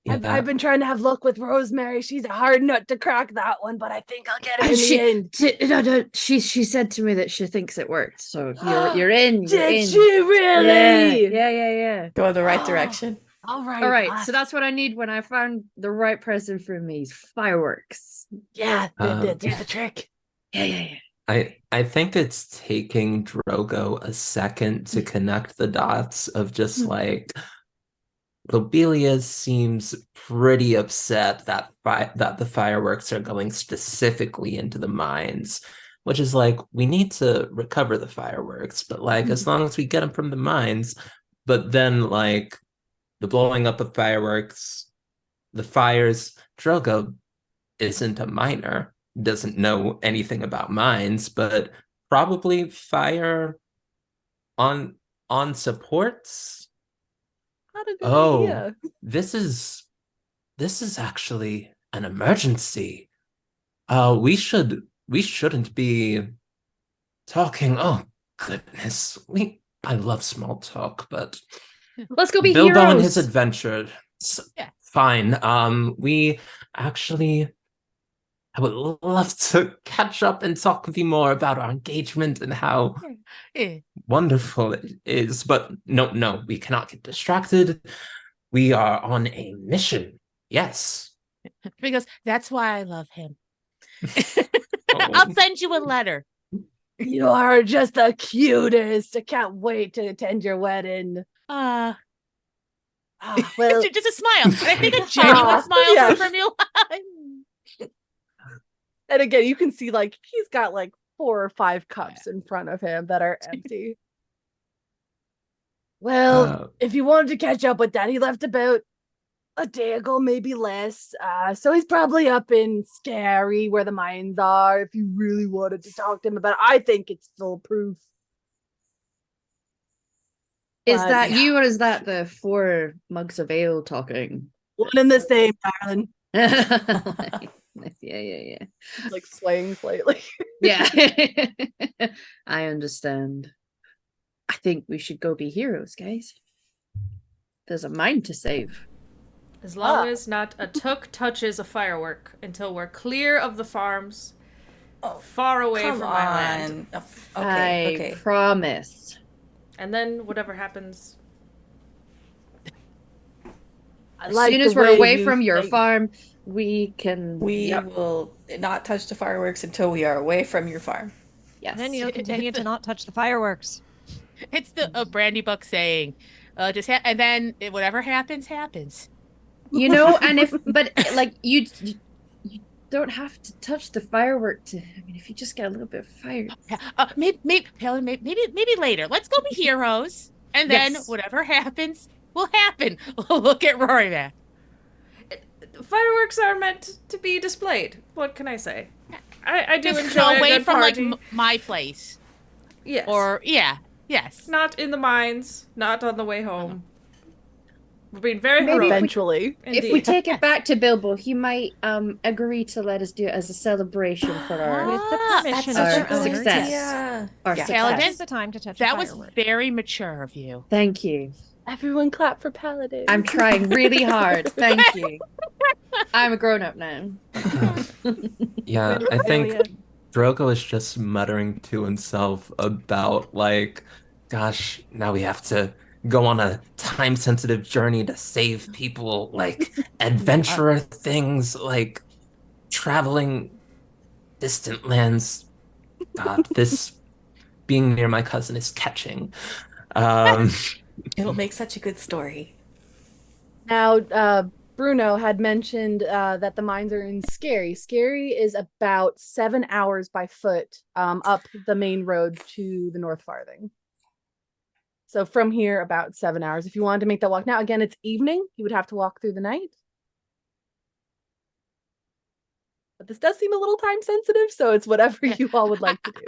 Yeah, I've been trying to have luck with Rosemary. She's a hard nut to crack, that one, but I think I'll get it And in she, the end. no, she said to me that she thinks it worked. So you're in. You're Did in. she really? Yeah. Go in the right direction. All right. All right. So that's what I need when I found the right present for me. Fireworks. Yeah, Um, do the trick. Yeah. I think it's taking Drogo a second to connect the dots of just like Lobelia seems pretty upset that that the fireworks are going specifically into the mines, which is like we need to recover the fireworks, but like as long as we get them from the mines, but then like the blowing up of fireworks, the fires, Drogo isn't a miner, doesn't know anything about mines, but probably fire on supports. Not a good Oh, idea. this is actually an emergency. We shouldn't be talking. Oh goodness. I love small talk, but Let's go be Bilbo heroes. and his adventure. Yeah. Fine. We actually, I would love to catch up and talk with you more about our engagement and how wonderful it is. But no, we cannot get distracted. We are on a mission. Yes. Because that's why I love him. I'll send you a letter. You are just the cutest. I can't wait to attend your wedding. Uh, Well, just a smile. And I think a genuine smile yeah. from Premiula. And again, you can see like he's got like 4 or 5 cups in front of him that are empty. Well, if you wanted to catch up with that, he left about a day ago, maybe less. So he's probably up in Scary where the mines are. If you really wanted to talk to him about it, I think it's foolproof. Is But that yeah, you or is that the 4 mugs of ale talking? one and the same, darling. Yeah. Like swaying slightly. Yeah. I understand. I think we should go be heroes, guys. There's a mine to save. As long as not a took touches a firework until we're clear of the farms, far away Come from my land. on. I Okay. promise. And then whatever happens. As soon as we're away from your farm, we can. We will not touch the fireworks until we are away from your farm. Yes. And then you'll continue to not touch the fireworks. It's the Brandy Buck saying, and then whatever happens, happens. You know, and like you don't have to touch the firework to. I mean, if you just get a little bit of fire. Maybe later. Let's go be heroes, and then whatever happens will happen. Look at Rory there. Fireworks are meant to be displayed. What can I say? I do Just enjoy away a good from party. like my place. Yes. Or yes. Not in the mines. Not on the way home. We're being very heroic. Eventually. If we take it back to Bilbo, he might agree to let us do it as a celebration for our With the permission our of your owners. success. Yeah. Our Yeah. success. Paladin, That's the time to touch That a was firework. very mature of you. Thank you. Everyone clap for Paladin. I'm trying really hard. Thank you. I'm a grown up now. Yeah, I think Drogo is just muttering to himself about like, gosh, now we have to go on a time-sensitive journey to save people, like adventurer things, like traveling distant lands. God, this being near my cousin is catching. It'll make such a good story. Now, Bruno had mentioned that the mines are in Scary. Scary is about 7 hours by foot up the main road to the North Farthing. So from here, about 7 hours. If you wanted to make that walk. Now, again, it's evening. You would have to walk through the night. But this does seem a little time sensitive, so it's whatever you all would like to do.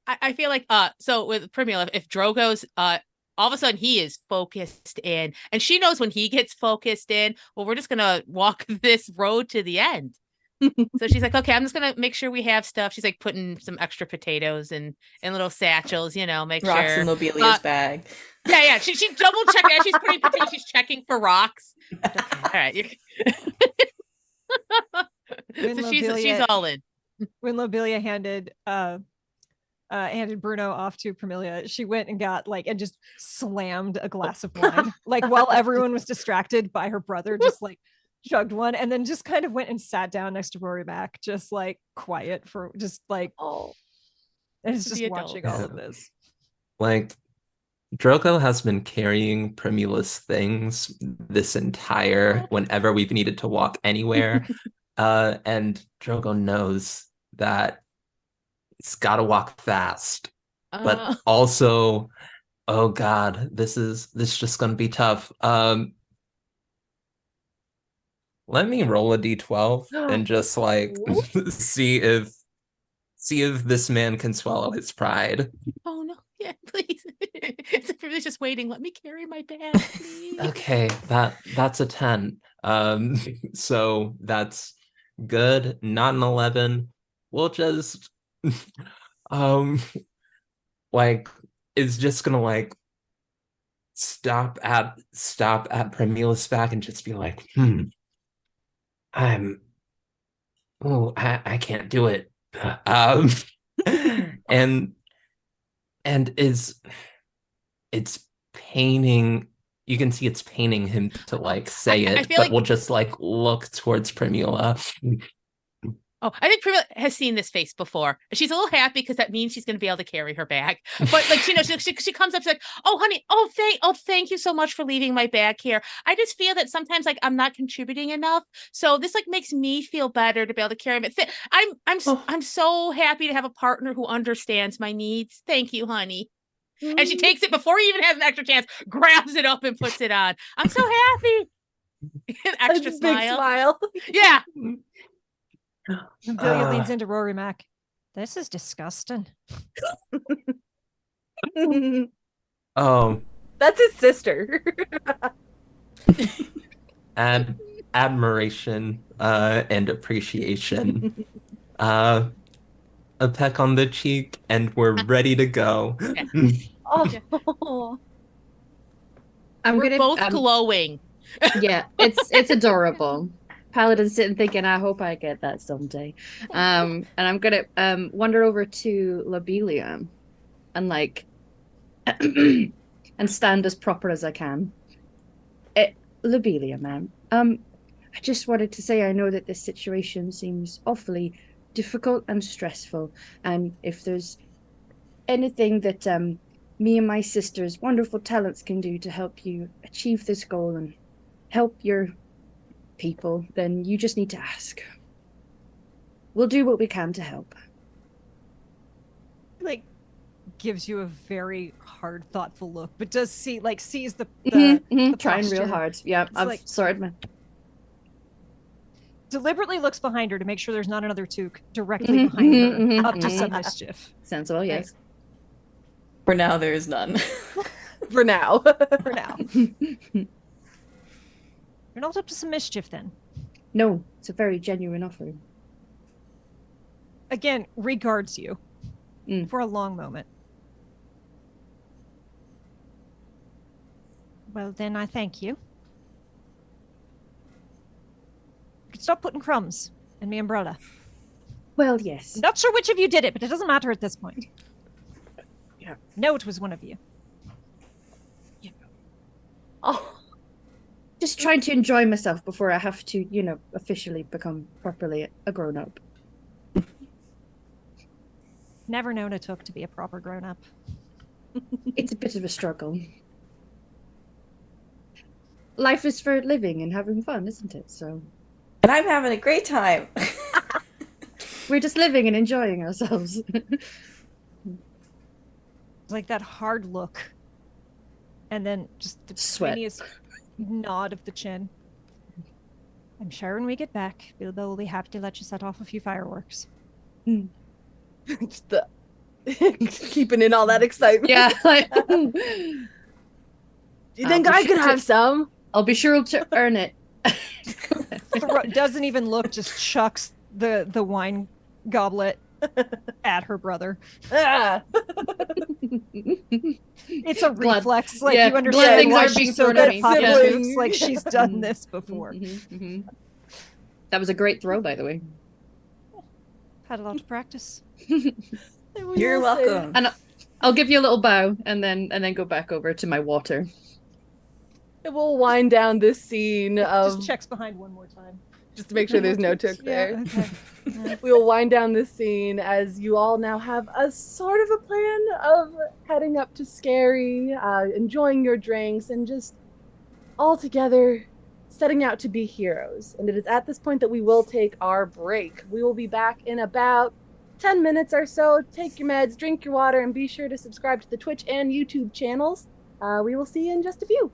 I feel like so with Primula, if Drogo's all of a sudden he is focused in, and she knows when he gets focused in, well, we're just gonna walk this road to the end. So she's like, okay, I'm just gonna make sure we have stuff. She's like putting some extra potatoes in little satchels, make Rocks sure. in Lobelia's bag. Yeah. She double checked as she's putting potatoes. She's checking for rocks. Okay, all right. So she's all in. When Lobelia handed Bruno off to Premilia, she went and got and just slammed a glass of wine, while everyone was distracted by her brother, just chugged one, and then just kind of went and sat down next to Rory Mac, just quiet for just and it's just watching all of this. Drogo has been carrying Primula's things this entire whenever we've needed to walk anywhere. And Drogo knows that it's got to walk fast, but also, oh God, this is just going to be tough. Let me roll a d12 and just see if this man can swallow his pride. Oh no, yeah, please. It's a privilege just waiting. Let me carry my bag, please. Okay, that's a 10. So that's good. Not an 11. We'll just is just gonna stop at Premila's back and just be like, I can't do it. And it's paining. You can see it's paining him to say it, but we'll just look towards Primula. Oh, I think Prima has seen this face before. She's a little happy because that means she's going to be able to carry her bag. But like, she knows she comes up, she's like, "Oh, honey, thank you so much for leaving my bag here. I just feel that sometimes like I'm not contributing enough, so this like makes me feel better to be able to carry it. I'm so happy to have a partner who understands my needs. Thank you, honey." And she takes it before he even has an extra chance, grabs it up and puts it on. I'm so happy. An extra Big smile. smile. Yeah. Amelia leans into Rory Mac. This is disgusting. Oh, That's his sister. and admiration and appreciation. A peck on the cheek, and we're ready to go. Oh. I'm We're gonna both glowing. yeah, it's adorable. Paladin's sitting thinking, I hope I get that someday. And I'm gonna wander over to Lobelia and like and stand as proper as I can. Lobelia, ma'am. I just wanted to say I know that this situation seems awfully difficult and stressful, and if there's anything that me and my sister's wonderful talents can do to help you achieve this goal and help your people, then you just need to ask. We'll do what we can to help. Like, gives you a very hard, thoughtful look, but does sees the trying real posture. hard. Yeah, It's I've like- sorted my Deliberately looks behind her to make sure there's not another Took directly behind her, up to some mischief. sensible, yes. For now, there is none. For now. For now. You're not up to some mischief then. No, it's a very genuine offer. Again, regards you Mm. for a long moment. Well, then I thank you. You can stop putting crumbs in my umbrella. Well, yes. Not sure which of you did it, but it doesn't matter at this point. Yeah. No, it was one of you. Oh. Just trying to enjoy myself before I have to, officially become properly a grown-up. Never known it took to be a proper grown-up. It's a bit of a struggle. Life is for living and having fun, isn't it? So And I'm having a great time. we're just living and enjoying ourselves. It's like that hard look. And then just the Sweat. tiniest nod of the chin. I'm sure when we get back, Bilbo will be happy to let you set off a few fireworks. Just the keeping in all that excitement. Yeah, like You think I could have some? I'll be sure to earn it. Doesn't even look, just chucks the wine goblet at her brother. Ah. It's a Glad- reflex. Like, yeah, you glad understand things why aren't she's being so thrown good at at me. popping Yeah. jokes. Like, she's done this before. That was a great throw, by the way. Had a lot of practice. You're welcome. And I'll give you a little bow and then go back over to my water. We'll wind down this scene of Just checks behind one more time. just to make sure there's no took there. Yeah, okay. We will wind down this scene as you all now have a sort of a plan of heading up to Scary, enjoying your drinks, and just all together setting out to be heroes. And it is at this point that we will take our break. We will be back in about 10 minutes or so. Take your meds, drink your water, and be sure to subscribe to the Twitch and YouTube channels. We will see you in just a few.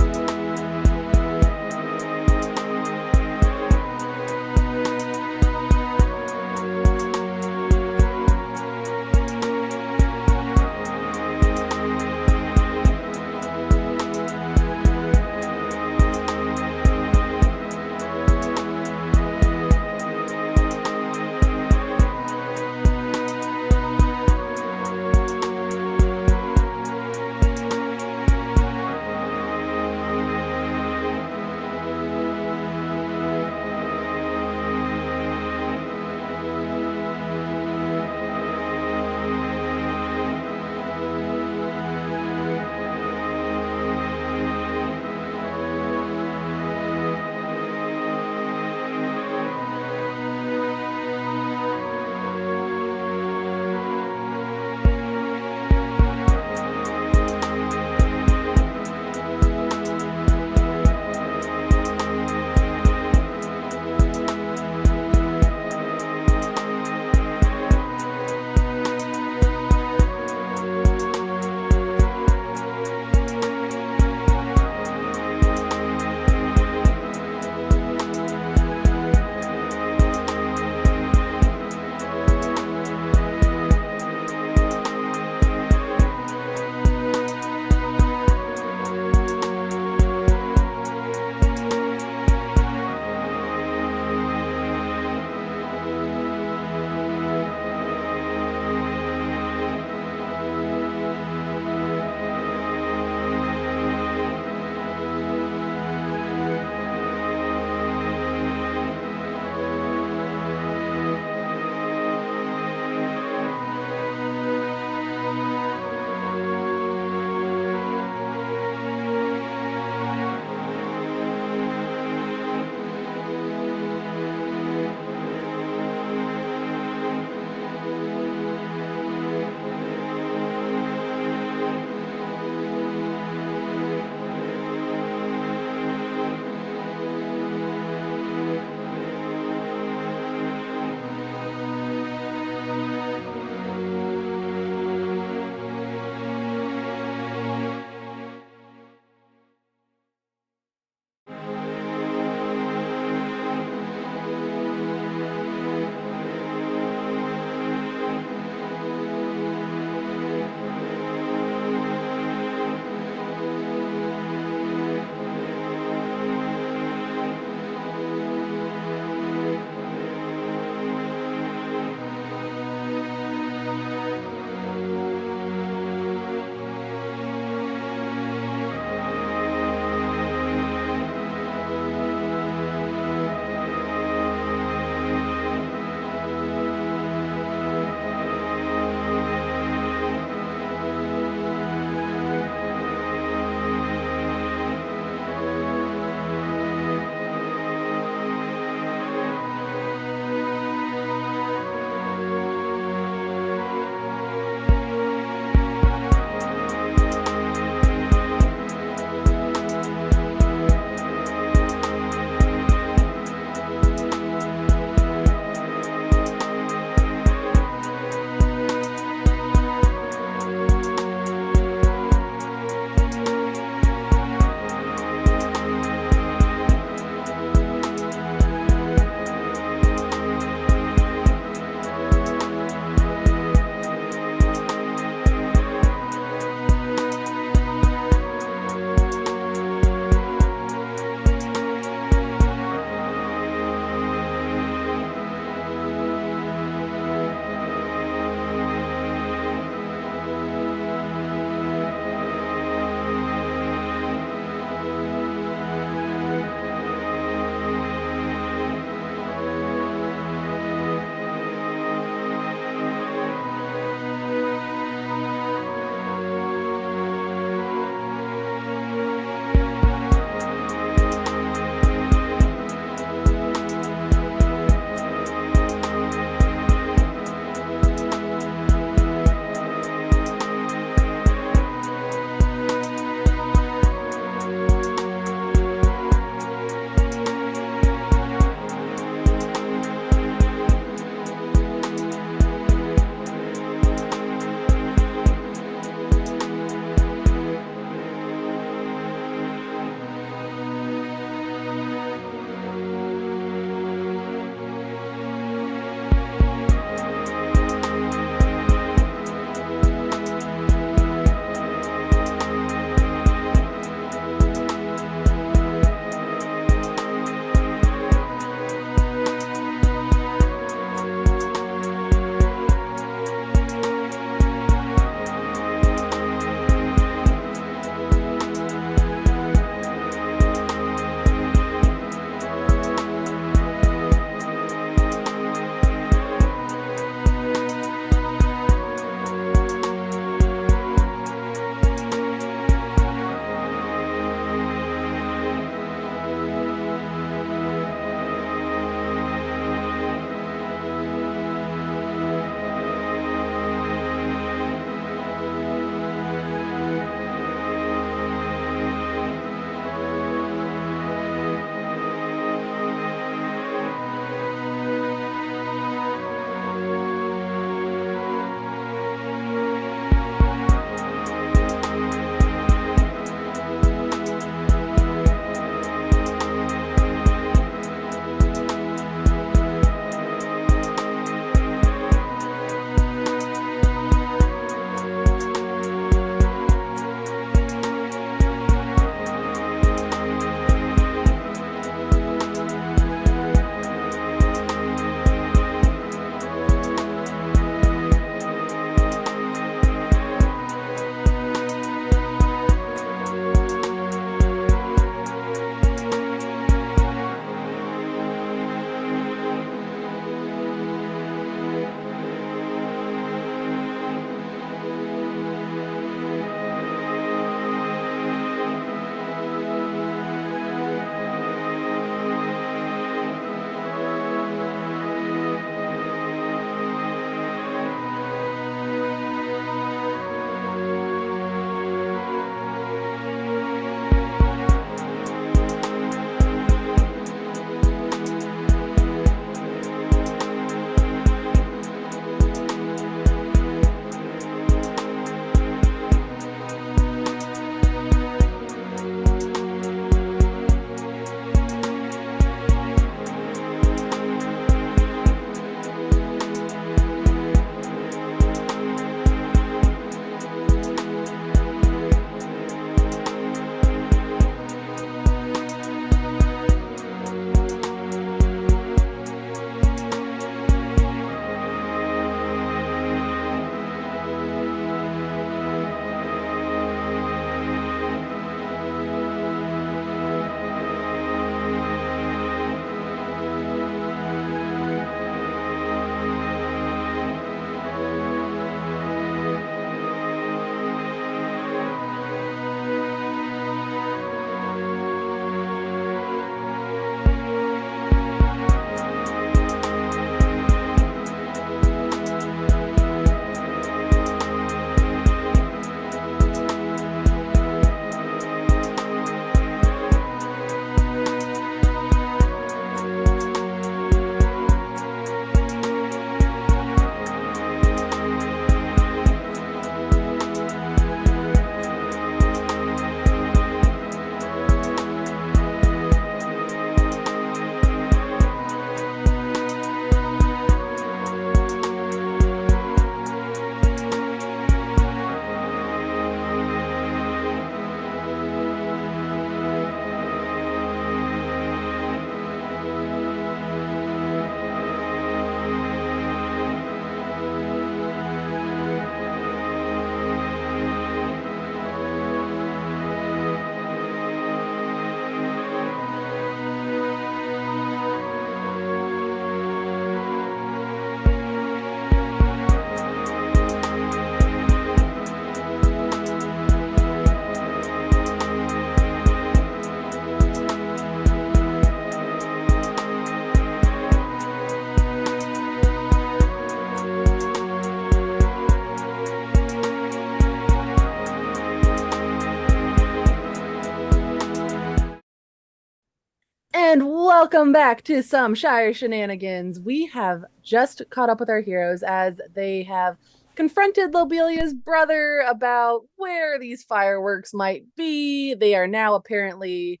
Welcome back to some Shire shenanigans. We have just caught up with our heroes as they have confronted Lobelia's brother about where these fireworks might be. They are now apparently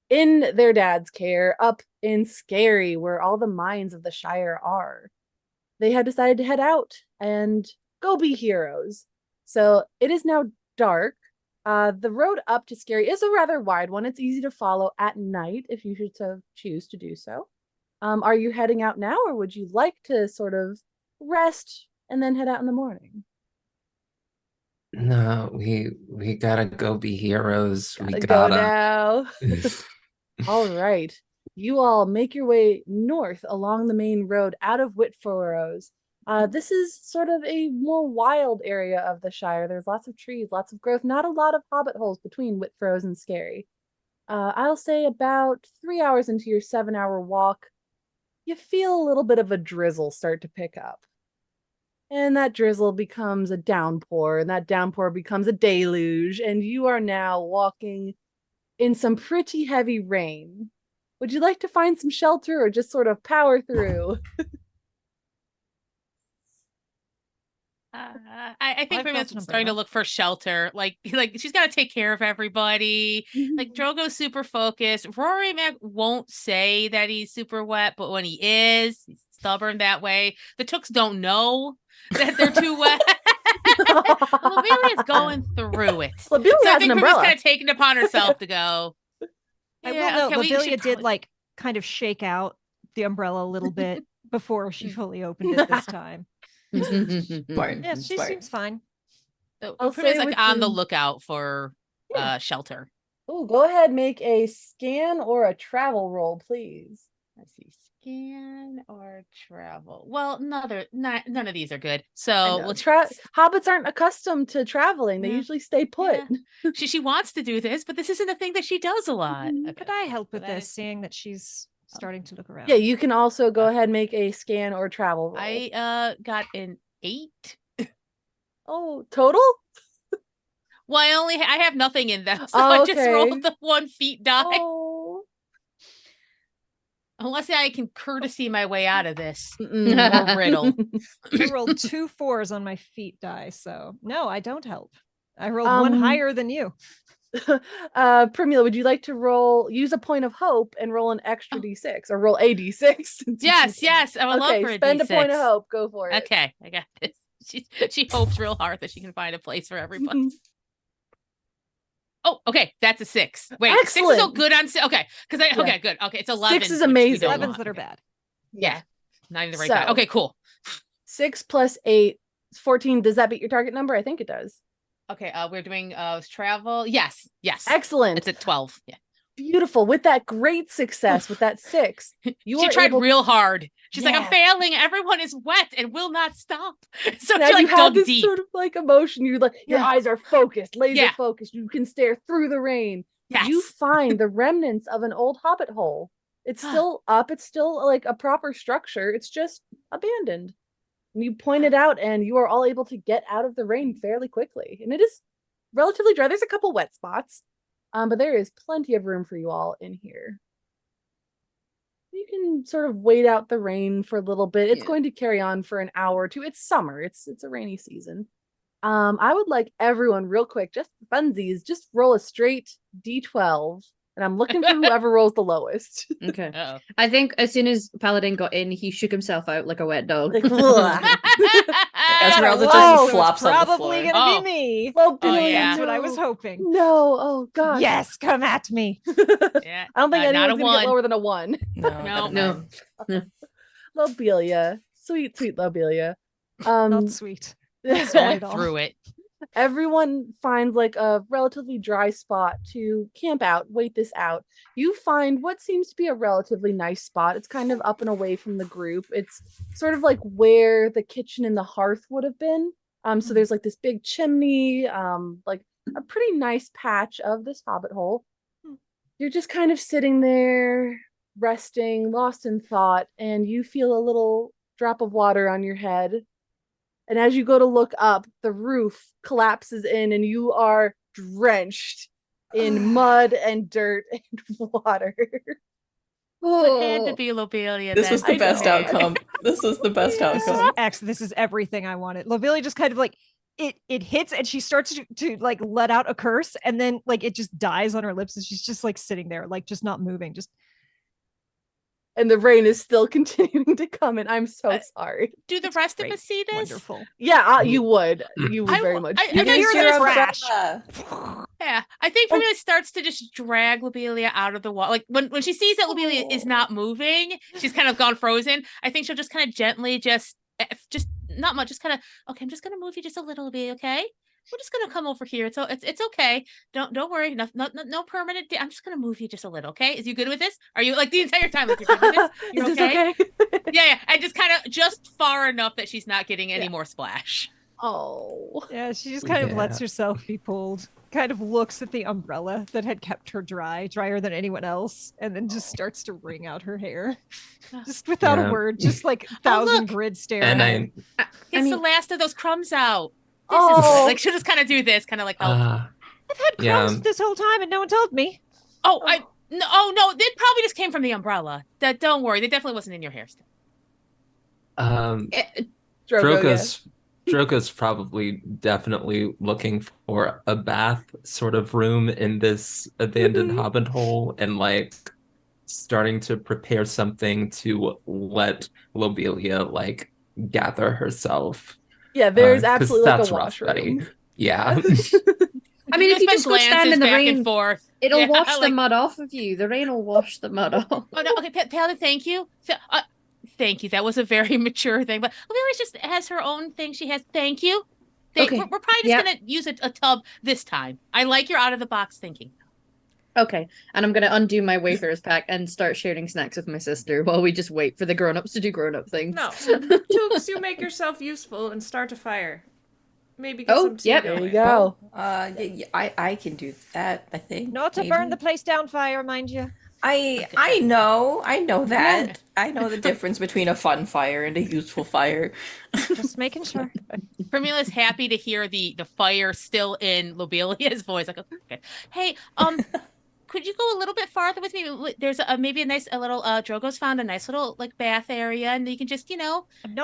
in their dad's care, up in Scary, where all the mines of the Shire are. They have decided to head out and go be heroes. So it is now dark. The road up to Scary is a rather wide one. It's easy to follow at night if you should choose to do so. Are you heading out now, or would you like to sort of rest and then head out in the morning? No, we gotta go be heroes. We Go gotta. now. All right. You all make your way north along the main road out of Whitfurrows. This is sort of a more wild area of the Shire. There's lots of trees, lots of growth, not a lot of hobbit holes between Whitfurrows and Scary. I'll say about 3 hours into your 7-hour walk, you feel a little bit of a drizzle start to pick up. And that drizzle becomes a downpour, and that downpour becomes a deluge, and you are now walking in some pretty heavy rain. Would you like to find some shelter or just sort of power through? I think I've Vivian's built an starting to umbrella. look for shelter. Like she's got to take care of everybody. Like Drogo's super focused. Rory Mac won't say that he's super wet, but when he is, he's stubborn that way. The Tooks don't know that they're too wet. Lobelia's going through it. Lobelia So I has think an Vivian's umbrella. kind of taking it upon herself to go. I Yeah, will note, okay, we Lobelia should did probably- like kind of shake out the umbrella a little bit before she fully opened it this time. Smart. Yeah, she smart. seems fine. So I'll Vivian's say like with on the the- lookout for Yeah. shelter. Oh, go ahead, make a scan or a travel roll, please. Let's see, scan or travel. Well, none of these are good. So I know. we'll Hobbits aren't accustomed to traveling. They Yeah. usually stay put. Yeah. She wants to do this, but this isn't a thing that she does a lot. Mhm. Okay. Could I help with So that this, is- seeing that she's starting to look around? Yeah, you can also go ahead and make a scan or travel roll. I got an 8. Oh, total? Well, I have nothing in them, so Oh, I just okay. rolled the 1 feet die. Oh. Unless I can courtesy my way out of this. Mm-mm. Or riddle. I rolled 2 4s on my feet die, so no, I don't help. I rolled one higher than you. Primula, would you like to use a point of hope and roll an extra d6 or roll a d6? since you Yes, can- yes. I would love Okay, for a spend a point of D6. hope. Go for it. Okay, I got this. She hopes real hard that she can find a place for everybody. Oh, okay, that's a 6. Wait, 6 is so Excellent. good on okay, because Yeah. okay, good. Okay, it's 11. is which we amazing. don't 11s want. that are Okay. bad. Yeah, not in the right So- time. Okay, cool. 6 plus 8 is 14. Does that beat your target number? I think it does. Okay, we're doing travel. Yes. Excellent. It's at 12. Yeah. Beautiful. With that great success, with that 6, you She are tried able real hard. She's like, I'm Yeah. failing. Everyone is wet and will not stop. So now she you like have dug this deep. sort of like emotion. Your Yeah. eyes are focused, laser Yeah. focused. You can stare through the rain. Yes. You find the remnants of an old hobbit hole. It's still up. It's still like a proper structure. It's just abandoned. And you point it out, and you are all able to get out of the rain fairly quickly. And it is relatively dry. There's a couple wet spots, but there is plenty of room for you all in here. You can sort of wait out the rain for a little bit. It's Yeah. going to carry on for an hour or two. It's summer. It's a rainy season. I would like everyone real quick, just funsies, just roll a straight D12, and I'm looking for whoever rolls the lowest. Okay. Uh-oh. I think as soon as Paladin got in, he shook himself out like a wet dog. Like, "Ugh." Esmeralda Whoa. just So flops on the Probably floor. gonna Oh. be me. Well, Oh, Billy, yeah. That's what I was no. hoping. No, oh gosh. Yes, come at me. Yeah. I don't think not anyone's a gonna 1. get lower than a 1. No. No. Lobelia. Sweet Lobelia. Not sweet. Not sweet at all. Through it. Everyone finds like a relatively dry spot to camp out, wait this out. You find what seems to be a relatively nice spot. It's kind of up and away from the group. It's sort of like where the kitchen and the hearth would have been. So there's like this big chimney, like a pretty nice patch of this hobbit hole. You're just kind of sitting there, resting, lost in thought, and you feel a little drop of water on your head. And as you go to look up, the roof collapses in and you are drenched in mud and dirt and water. It had to be Lobelia. This was the I best know. outcome. This was the best outcome. This is everything I wanted. Lobelia just kind of like it hits and she starts to like let out a curse and then like it just dies on her lips and she's just like sitting there like just not moving, just And the rain is still continuing to come, and I'm so sorry. Do the rest of great. us see this? Wonderful. Yeah, you would. You would I very w- much. I- You I can hear hear this a crash. Yeah, I think Vermilla starts to just drag Lobelia out of the wall. Like when she sees that Lobelia is not moving, she's kind of gone frozen. I think she'll just kind of gently just not much, just kind of, okay, I'm just gonna move you just a little bit, okay? We're just gonna come over here. It's okay. Don't worry. No permanent. I'm just gonna move you just a little, okay? Is you good with this? Are you like the entire time like you're good with this? You're Is this okay? Yeah. And just kind of just far enough that she's not getting any more splash. Oh. Yeah, she just kind of lets Yeah. herself be pulled, kind of looks at the umbrella that had kept her drier than anyone else, and then just starts to wring out her hair. Just without a Yeah. word, just like thousand look. grid stare. And at her. Gets the last of those crumbs out. This Oh. is like she'll just kind of do this, kind of like help. I've had crumbs yeah. this whole time and no one told me. No, it probably just came from the umbrella. Don't worry, that definitely wasn't in your hairstyle. Drogo, Drogo's probably definitely looking for a bath sort of room in this abandoned hobbit hole and like starting to prepare something to let Lobelia like gather herself. Yeah, there's 'Cause absolutely like that's a rough, Betty. washroom. Yeah. I mean, if you just go stand in the back and rain, forth, it'll Yeah, wash the like- mud off of you. The rain will wash the mud off. Oh no, okay, Paladin, thank you. So, thank you. That was a very mature thing. But Lobelia just has her own thing. She has. Thank you. Okay. We're probably just gonna use a tub this time. I like your out of the box thinking. Okay, and I'm gonna undo my Wayfarer's pack and start sharing snacks with my sister while we just wait for the grown-ups to do grown-up things. No. Tooks, you make yourself useful and start a fire. Maybe get some tea yep. There you going. go. I can do that, I think. Not to maybe. burn the place down fire, mind you. I know that. I know the difference between a fun fire and a useful fire. Just making sure. Vermila's happy to hear the fire still in Lobelia's voice. Like, okay, hey, could you go a little bit farther with me? There's maybe a little Drogo's found a nice little like bath area, and you can just I'm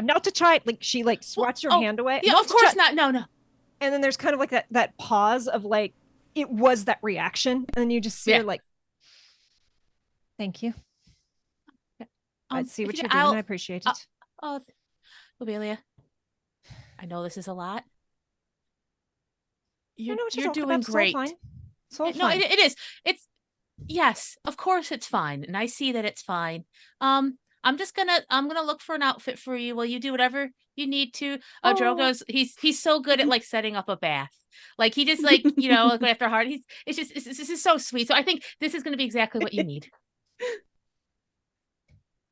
not to try it. Like she like swats her hand away. Yeah, Not of to course try- not. No. And then there's kind of like that pause of like it was that reaction, and then you just see her like, thank you. I see what you're doing. I appreciate it. Lobelia, I know this is a lot. I know what You're talking doing about. great. It's all fine. It's all No, fine. it is. It's yes, of course it's fine, and I see that it's fine. I'm gonna look for an outfit for you while you do whatever you need to. Drogo's he's so good at like setting up a bath. Like he just like like after hard. This is so sweet. So I think this is gonna be exactly what you need.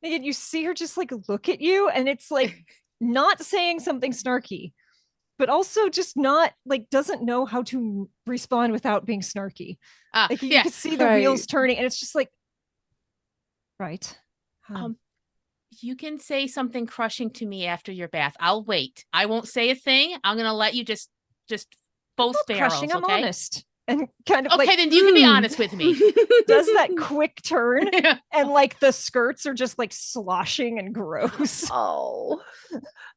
And you see her just like look at you, and it's like not saying something snarky, but also just not like doesn't know how to respond without being snarky. Like you can see the wheels turning, and it's just like, right. You can say something crushing to me after your bath. I'll wait. I won't say a thing. I'm gonna let you just both barrels. Crushing, okay? I'm honest. And kind of okay, like, then you can be honest with me. Does that quick turn, and like the skirts are just like sloshing and gross. Oh,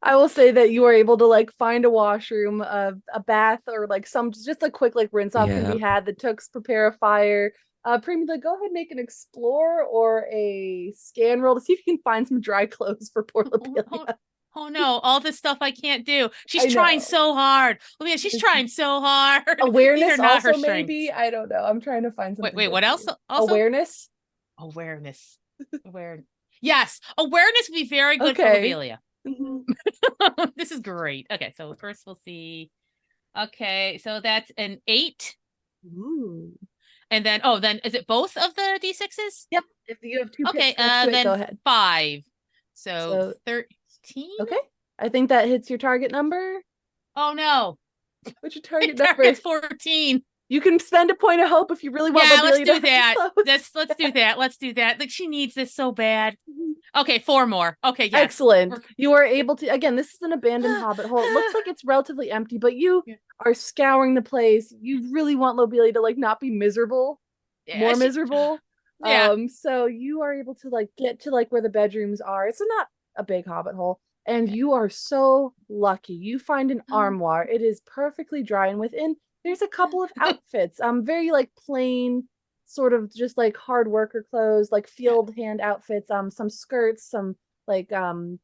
I will say that you are able to like find a washroom, a bath, or like just a quick like rinse off can be had. The Tooks prepare a fire. Primula, go ahead and make an explore or a scan roll to see if you can find some dry clothes for poor Lobelia. Oh no, all this stuff I can't do. She's trying so hard. Lobelia, she's trying so hard. Awareness also maybe. I don't know. I'm trying to find something. Wait, what else? Also? Awareness. Yes, awareness would be very good for Lobelia. Mm-hmm. This is great. Okay, so first we'll see. Okay, so that's an 8. Ooh. And then then is it both of the d6s? Yep. If you have 2 okay, then go ahead. 5. So 13. Okay. I think that hits your target number. Oh no. What's your target number? number? 14. You can spend a point of hope if you really want. Yeah, let's Lobelia do to that. close. Let's do that. Let's do that. Like she needs this so bad. Okay, 4 more. Okay, yes. Excellent. You are able to. Again, this is an abandoned hobbit hole. It looks like it's relatively empty, but you are scouring the place. You really want Lobelia to like not be miserable, more miserable. Yeah. So you are able to like get to like where the bedrooms are. It's not a big hobbit hole. And you are so lucky. You find an armoire. It is perfectly dry, and within there's a couple of outfits. Very like plain, sort of just like hard worker clothes, like field hand outfits. Some skirts, some like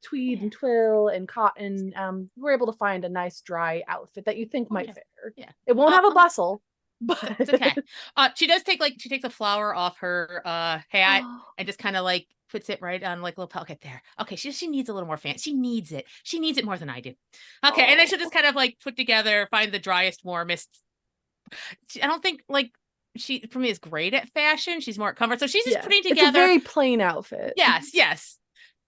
tweed and twill and cotton. You were able to find a nice dry outfit that you think might fit her. Yeah. It won't have a bustle, but It's okay. She does take she takes a flower off her hat and just kind of like puts it right on like a little pocket there. Okay, she needs a little more fan. She needs it more than I do. Okay, and then she'll just kind of like put together, find the driest, warmest. I don't think like she for me is great at fashion. She's more at comfort. So she's just putting together it's a very plain outfit. Yes.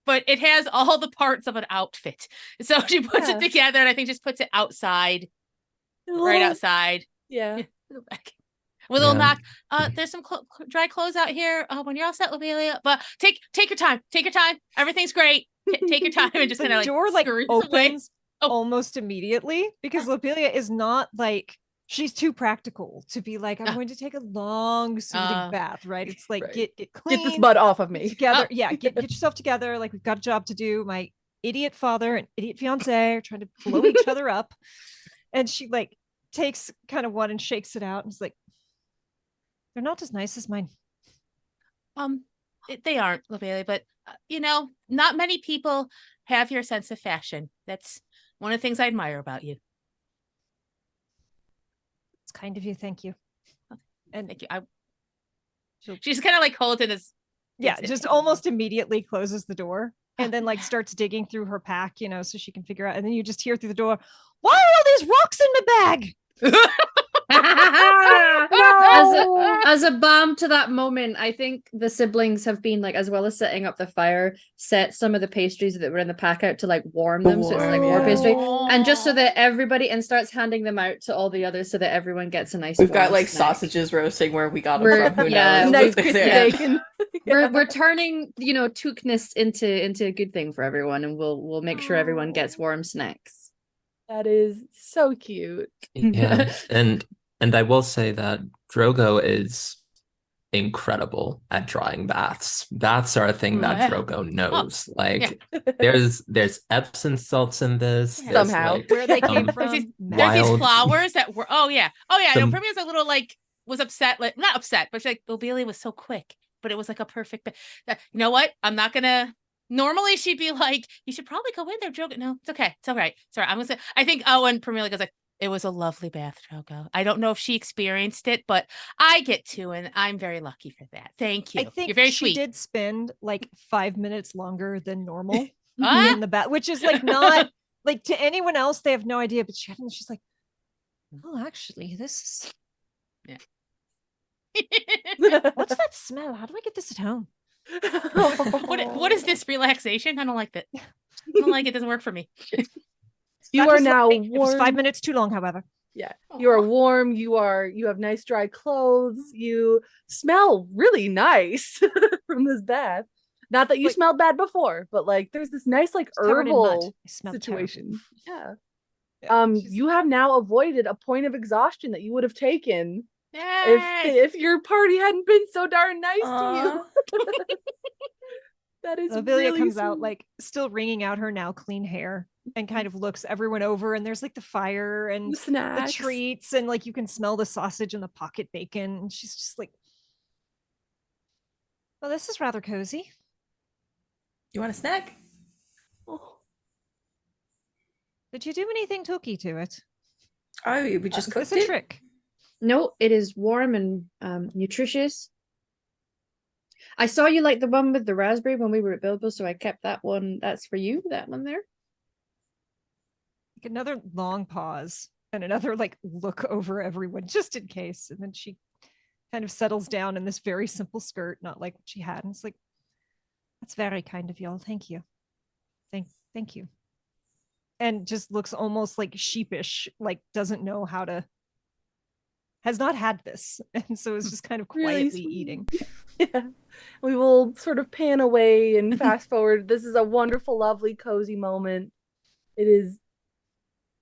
But it has all the parts of an outfit. So she puts it together and I think just puts it outside. Right outside. Yeah. With a little knock. There's some dry clothes out here. When you're all set, Lobelia. But take your time. Take your time. Everything's great. Take your time and just kind of like door like opens away. almost immediately because Lobelia is not like she's too practical to be like, I'm going to take a long soothing bath, right? It's like get clean. Get this mud off of me. Together. Yeah, get yourself together. Like we've got a job to do. My idiot father and idiot fiance are trying to blow each other up. And she like takes kind of one and shakes it out and is like, they're not as nice as mine. They aren't, Lobelia, but not many people have your sense of fashion. That's one of the things I admire about you. It's kind of you, thank you. And thank you. She's kind of like holds it as just almost immediately closes the door and then like starts digging through her pack, so she can figure out. And then you just hear through the door, why are all these rocks in my bag? As a balm to that moment, I think the siblings have been like, as well as setting up the fire, set some of the pastries that were in the pack out to like warm them, so it's like more pastry, and just so that everybody and starts handing them out to all the others so that everyone gets a nice. We've got like snack. Sausages roasting where we got them from. Who knows? Nice bacon. We're turning tookness into a good thing for everyone, and we'll make sure everyone gets warm snacks. That is so cute. Yeah, and I will say that Drogo is incredible at drawing baths. Baths are a thing that Drogo knows. There's Epsom salts in this. Somehow. Where they came from. There's these flowers that were Premier's a little like was upset, like not upset, but she's like, Lobelia was so quick, but it was like a perfect you know what? I'm not gonna. Normally she'd be like, you should probably go in there, Drogo. No, it's okay. It's all right. Sorry, I'm gonna say. I think. Oh, and Premier goes like, it was a lovely bath, Drogo. I don't know if she experienced it, but I get to, and I'm very lucky for that. Thank you. I think you're very she sweet. Did spend like 5 minutes longer than normal in the bath, which is like not like to anyone else. They have no idea, but she's like, oh, actually, this is. Yeah. What's that smell? How do I get this at home? What is this relaxation? I don't like that. I don't like it. Doesn't work for me. You are now warm. It was 5 minutes too long, however. Yeah, you are warm. You have nice dry clothes. You smell really nice from this bath. Not that you smelled bad before, but like there's this nice like herbal situation. Yeah. You have now avoided a point of exhaustion that you would have taken if your party hadn't been so darn nice to you. That is Lobelia really comes sweet. out like still wringing out her now clean hair and kind of looks everyone over, and there's like the fire and the treats, and like you can smell the sausage and the pocket bacon, and she's just like, well, this is rather cozy. You want a snack? Oh. Did you do anything tooky to it? Oh, we just cooked it. It's a trick. No, it is warm and nutritious. I saw you like the one with the raspberry when we were at Bilbo, so I kept that one. That's for you, that one there. Like another long pause and another like look over everyone just in case. And then she kind of settles down in this very simple skirt, not like what she had. And it's like, that's very kind of y'all. Thank you. Thank you. And just looks almost like sheepish, like doesn't know how to, has not had this. And so is just kind of quietly eating. Yeah. We will sort of pan away and fast forward. This is a wonderful, lovely, cozy moment. It is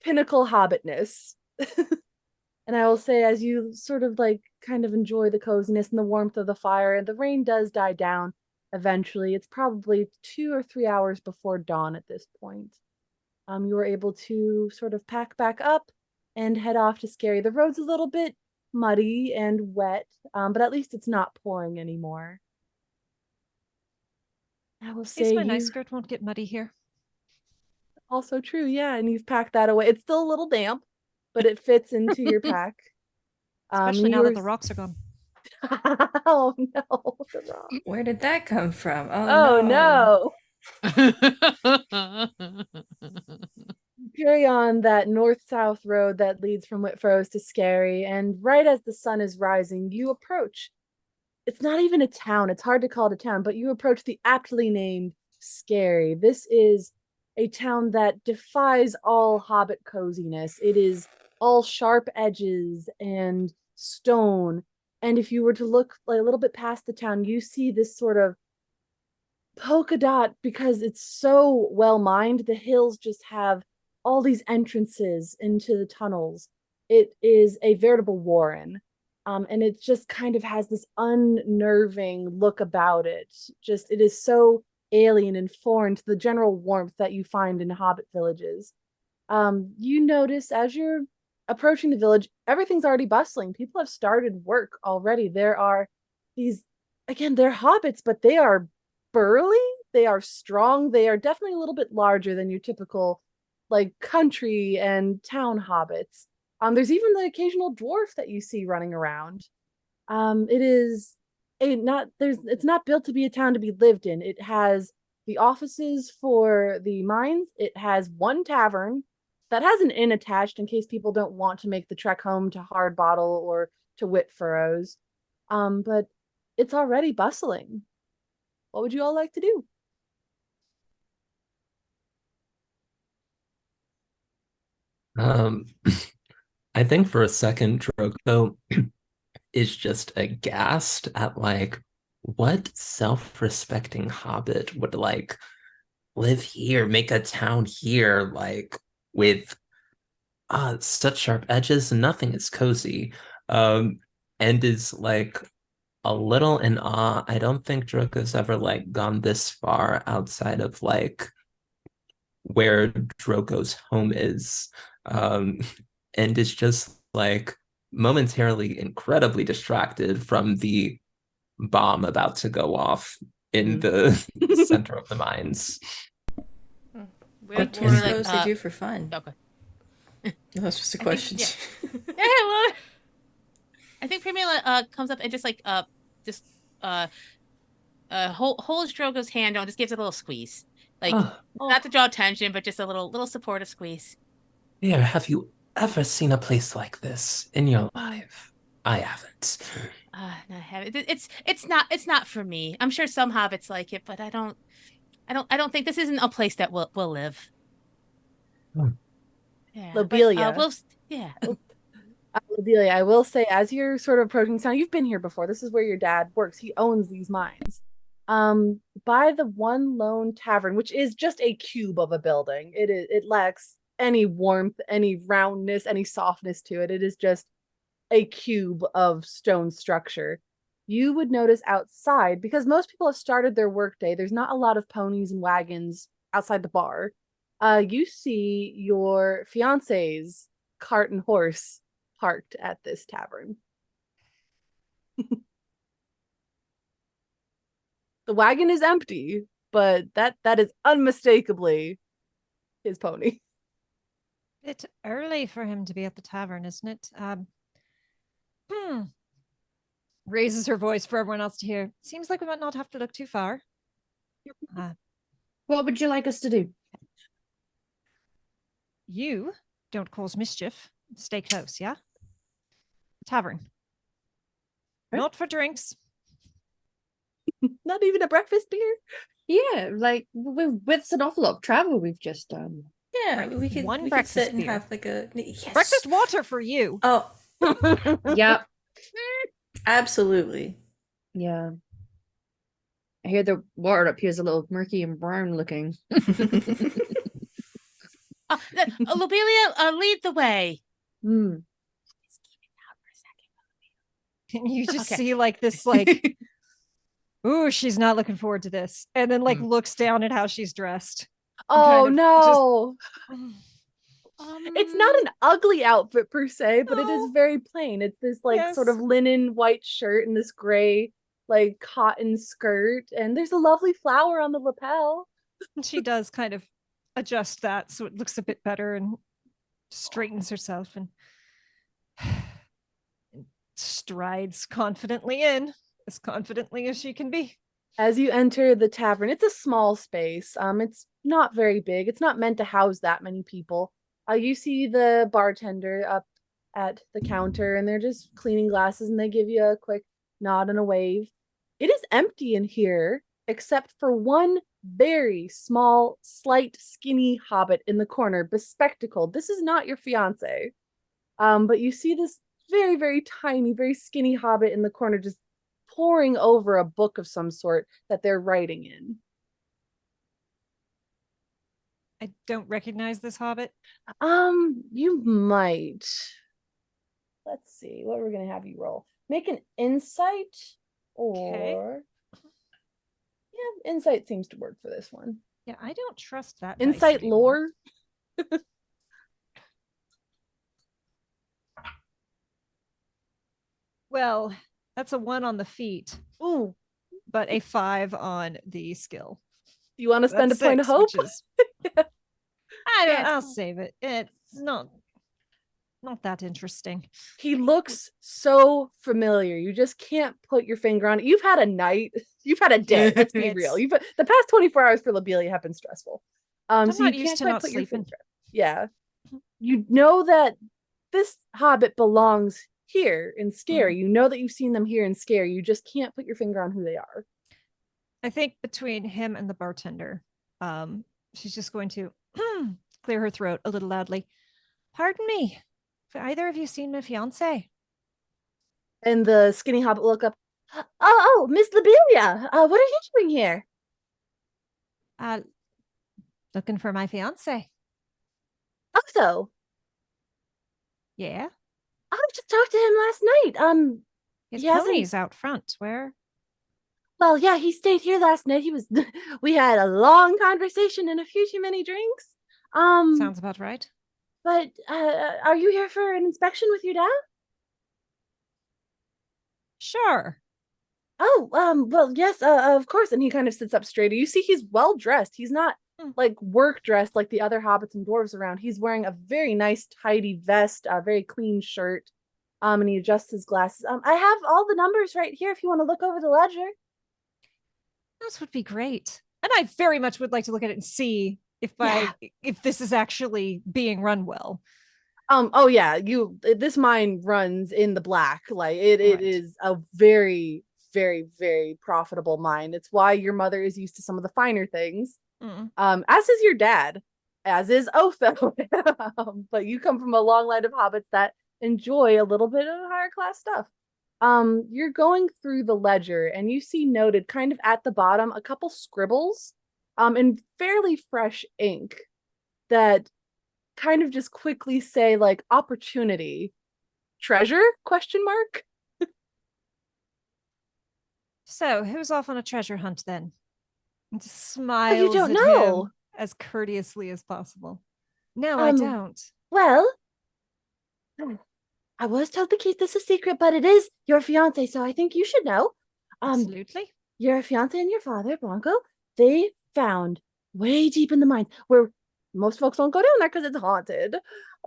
pinnacle hobbitness. And I will say, as you sort of like kind of enjoy the coziness and the warmth of the fire, and the rain does die down eventually. It's probably 2 or 3 hours before dawn at this point. You were able to sort of pack back up and head off to Scary. The road's a little bit muddy and wet, but at least it's not pouring anymore. I will At say least my nice you skirt won't get muddy here. also true, yeah, and you've packed that away. It's still a little damp, but it fits into your pack. Especially now you that were the rocks are gone. oh no, the rock. Where did that come from? Oh no. Carry on that north-south road that leads from Whitfrose to Scary, and right as the sun is rising, you approach. It's not even a town. It's hard to call it a town, but you approach the aptly named Scary. This is a town that defies all hobbit coziness. It is all sharp edges and stone. And if you were to look like a little bit past the town, you see this sort of polka dot because it's so well mined. The hills just have all these entrances into the tunnels. It is a veritable warren. And it just kind of has this unnerving look about it. Just it is so alien and foreign to the general warmth that you find in hobbit villages. You notice as you're approaching the village, everything's already bustling. People have started work already. There are these, again, they're hobbits, but they are burly, they are strong, they are definitely a little bit larger than your typical like country and town hobbits. There's even the occasional dwarf that you see running around. It is a not there's it's not built to be a town to be lived in. It has the offices for the mines. It has one tavern that has an inn attached in case people don't want to make the trek home to Hardbottle or to Whitfurrows. But it's already bustling. What would you all like to do? Um, I think for a second, Drogo is just aghast at like what self-respecting hobbit would like live here, make a town here, like with such sharp edges, nothing is cozy. And is like a little in awe. I don't think Drogo's ever like gone this far outside of like where Drogo's home is. Um, and is just like momentarily incredibly distracted from the bomb about to go off in the center of the mines. What We're does like, Rosie do for fun? Okay. That's just a I question. think, yeah. Well, I think Primula comes up and just like just uh holds Drogo's hand and just gives it a little squeeze. Like not to draw attention, but just a little supportive squeeze. Here, have you ever seen a place like this in your life? I haven't. No, I haven't. It's not for me. I'm sure some hobbits like it, but I don't think this isn't a place that will live. Hmm. Yeah, Lobelia. but yeah. Lobelia, I will say, as you're sort of approaching town, you've been here before. This is where your dad works. He owns these mines. By the one lone tavern, which is just a cube of a building. It lacks any warmth, any roundness, any softness to it. It is just a cube of stone structure. You would notice outside, because most people have started their workday, there's not a lot of ponies and wagons outside the bar. You see your fiance's cart and horse parked at this tavern. The wagon is empty, but that is unmistakably his pony. Bit early for him to be at the tavern, isn't it? Raises her voice for everyone else to hear. Seems like we might not have to look too far. What would you like us to do? You don't cause mischief. Stay close, yeah? Tavern. Right. Not for drinks. Not even a breakfast beer? Yeah, like with an awful lot of travel we've just done. Yeah, we could One we could breakfast sit and beer. have like a yes. Breakfast water for you. Oh, Yep. absolutely. Yeah. I hear the water up here is a little murky and brown looking. Lobelia, lead the way. Hmm. And you just Okay. see like this, like, ooh, she's not looking forward to this. And then like looks down at how she's dressed. and Oh kind of no. just, It's not an ugly outfit per se, but it is No. very plain. It's this like sort of Yes. linen white shirt and this gray like cotton skirt, and there's a lovely flower on the lapel. And she does kind of adjust that so it looks a bit better and straightens herself and strides confidently in, as confidently as she can be. As you enter the tavern, it's a small space. It's not very big. It's not meant to house that many people. You see the bartender up at the counter, and they're just cleaning glasses, and they give you a quick nod and a wave. It is empty in here, except for one very small, slight, skinny hobbit in the corner, bespectacled. This is not your fiance. But you see this very, very tiny, very skinny hobbit in the corner just poring over a book of some sort that they're writing in. I don't recognize this hobbit. You might. Let's see. What we're gonna have you roll. Make an insight or yeah, insight seems to work for this one. Yeah, I don't trust that. Insight lore. Well, that's a 1 on the feat. Ooh. But a 5 on the skill. You want to spend That's a point of 6, hope? which is... I'll save it. It's not that interesting. He looks so familiar. You just can't put your finger on it. You've had a night. You've had a day. Let's be real. The past 24 hours for Lobelia have been stressful. I'm so not you used can't to quite not put your sleeping. finger. Yeah. You know that this hobbit belongs here in Scare. You know that you've seen them here in Scare. You just can't put your finger on who they are. I think between him and the bartender, she's just going to clear her throat a little loudly. Pardon me. Have either of you seen my fiance? And the skinny hobbit look up. Oh, Miss Lobelia. What are you doing here? Looking for my fiance. Oh, so. Yeah. I just talked to him last night. His he hasn't- pony's out front. Where? Well, yeah, he stayed here last night. We had a long conversation and a few too many drinks. Sounds about right. But are you here for an inspection with your dad? Sure. Oh, well, yes, of course. And he kind of sits up straighter. You see he's well dressed. He's not like work dressed like the other hobbits and dwarves around. He's wearing a very nice, tidy vest, a very clean shirt. And he adjusts his glasses. I have all the numbers right here if you want to look over the ledger. This would be great. And I very much would like to look at it and see if this is actually being run well. Oh yeah, this mine runs in the black. Like it is a very, very, very profitable mine. It's why your mother is used to some of the finer things. As is your dad, as is Otho. But you come from a long line of hobbits that enjoy a little bit of higher class stuff. You're going through the ledger and you see noted kind of at the bottom a couple scribbles in fairly fresh ink that kind of just quickly say like opportunity, treasure, question mark. So who's off on a treasure hunt then? And just smiles you don't at know. him as courteously as possible. No, I don't. Well, I was told to keep this a secret, but it is your fiance, so I think you should know. Absolutely. Your fiance and your father, Blanco, they found way deep in the mines where most folks won't go down there because it's haunted.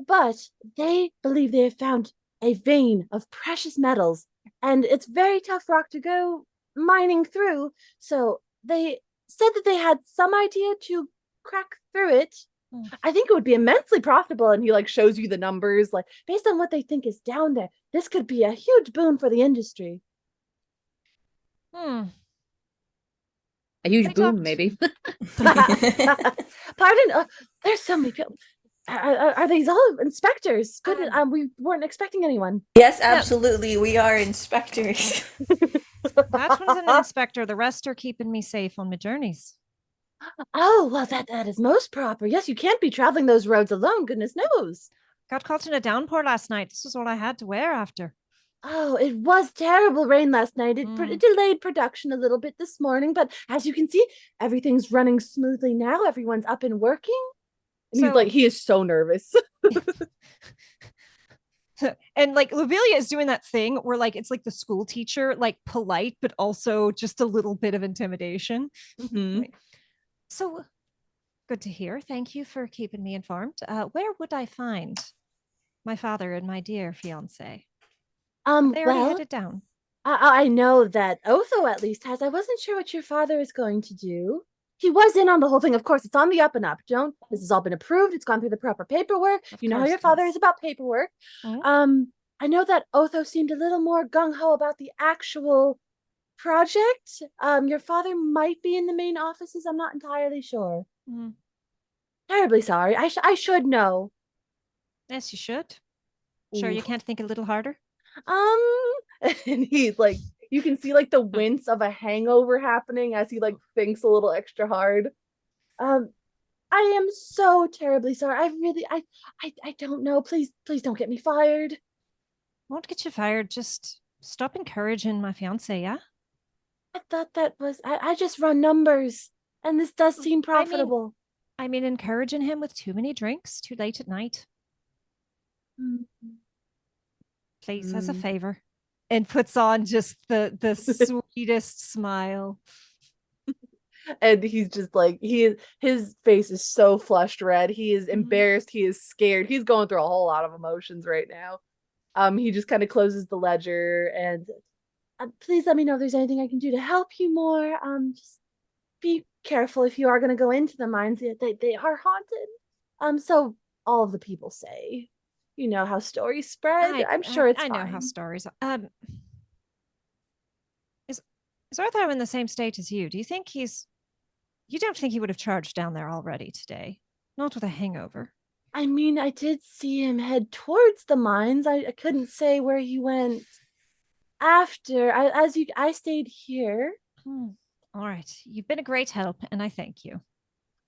But they believe they have found a vein of precious metals, and it's very tough rock to go mining through. So they said that they had some idea to crack through it. I think it would be immensely profitable. And he like shows you the numbers, like based on what they think is down there. This could be a huge boon for the industry. A huge boom, maybe. Pardon? There's so many people. Are these all inspectors? Goodness, we weren't expecting anyone. Yes, absolutely. We are inspectors. That one's an inspector. The rest are keeping me safe on my journeys. Oh, well, that is most proper. Yes, you can't be traveling those roads alone. Goodness knows. Got caught in a downpour last night. This was all I had to wear after. Oh, it was terrible rain last night. It delayed production a little bit this morning, but as you can see, everything's running smoothly now. Everyone's up and working. And So- he is so nervous. And like Lobelia is doing that thing where like it's like the school teacher, like polite, but also just a little bit of intimidation. Mhm. Right. So good to hear. Thank you for keeping me informed. Where would I find my father and my dear fiance? They already Well, headed down. I know that Otho at least has. I wasn't sure what your father is going to do. He was in on the whole thing. Of course, it's on the up and up. This has all been approved. It's gone through the proper paperwork. Of You know how course your it father has. is about paperwork. Mhm. I know that Otho seemed a little more gung-ho about the actual project. Your father might be in the main offices. I'm not entirely sure. Mhm. Terribly sorry. I should know. Yes, you should. Sure, you Oof. can't think a little harder. And he's like, you can see like the wince of a hangover happening as he like thinks a little extra hard. Um, I am so terribly sorry. I don't know. Please don't get me fired. Won't get you fired. Just stop encouraging my fiance, yeah? I thought that was I just run numbers, and this does seem profitable. I mean, encouraging him with too many drinks, too late at night. Mm. Please, as a Mm. favor. And puts on just the sweetest smile. And he's just like his face is so flushed red. He is embarrassed. He is scared. He's going through a whole lot of emotions right now. He just kind of closes the ledger and please let me know if there's anything I can do to help you more. Just be careful if you are going to go into the mines. They are haunted. So all of the people say, you know how stories spread. I'm sure it's I know fine. how stories. Is Arthur in the same state as you? Do you think he's? You don't think he would have charged down there already today? Not with a hangover. I mean, I did see him head towards the mines. I couldn't say where he went after. I stayed here. All right, you've been a great help, and I thank you.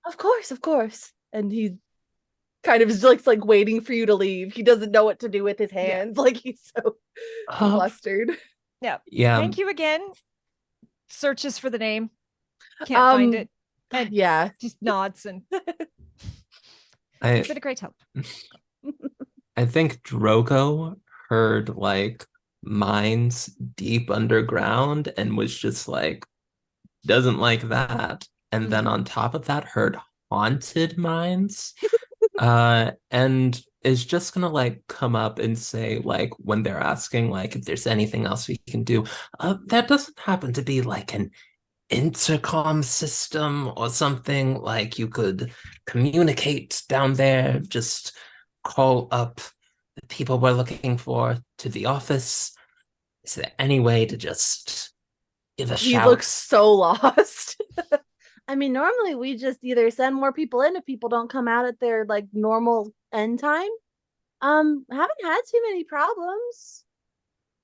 Of course, of course. And he kind of is like waiting for you to leave. He doesn't know what to do with his hands. Like he's so flustered. Yeah. Yeah. Thank you again. Searches for the name. Can't find it. And yeah. just nods and I been a great help. I think Drogo heard like mines deep underground and was just like doesn't like that. And then on top of that heard haunted mines. And is just gonna like come up and say like when they're asking like if there's anything else we can do, that doesn't happen to be like an intercom system or something like you could communicate down there, just call up the people we're looking for to the office. Is there any way to just give a He shout? looks so lost. I mean, normally we just either send more people in if people don't come out at their like normal end time. Haven't had too many problems.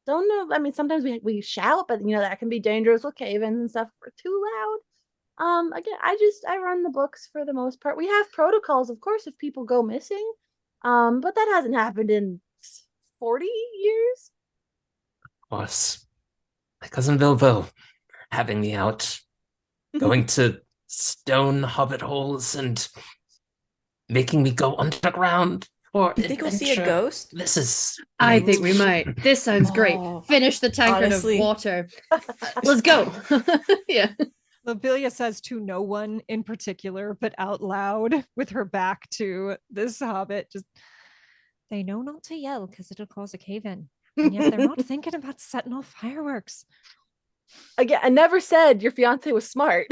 Don't know. I mean, sometimes we shout, but you know that can be dangerous with cave-ins and stuff. We're too loud. Again, I run the books for the most part. We have protocols, of course, if people go missing. But that hasn't happened in 40 years. Of course, my cousin Bilbo having me out, going to stone hobbit holes and making me go underground for You think we'll see a adventure. ghost? This is I great. think we might. This sounds great. Oh, Finish the tankard honestly. of water. Let's go. Yeah. Lobelia says to no one in particular, but out loud with her back to this hobbit, just they know not to yell because it'll cause a cave-in. And yet they're not thinking about setting off fireworks. Again, I never said your fiance was smart.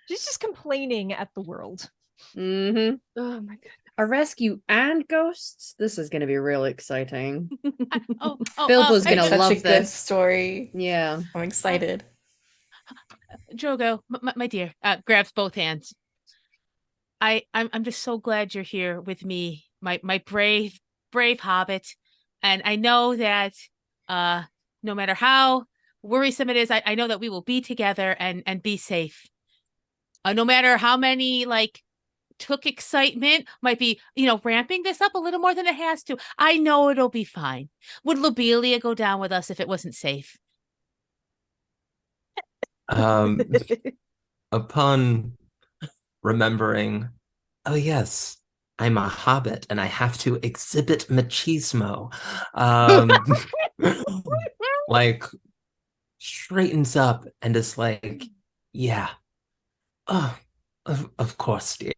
She's just complaining at the world. Mm-hmm. Oh my god. A rescue and ghosts. This is going to be really exciting. Bilbo's Bilbo's gonna Such love a good this. story. Yeah. I'm excited. Drogo, my dear, grabs both hands. I'm just so glad you're here with me, my brave hobbit, and I know that no matter how worrisome it is, I know that we will be together and be safe. No matter how many like took excitement, might be, ramping this up a little more than it has to. I know it'll be fine. Would Lobelia go down with us if it wasn't safe? Upon remembering, oh yes, I'm a hobbit and I have to exhibit machismo. Like straightens up and is like, yeah, oh, of course, dear.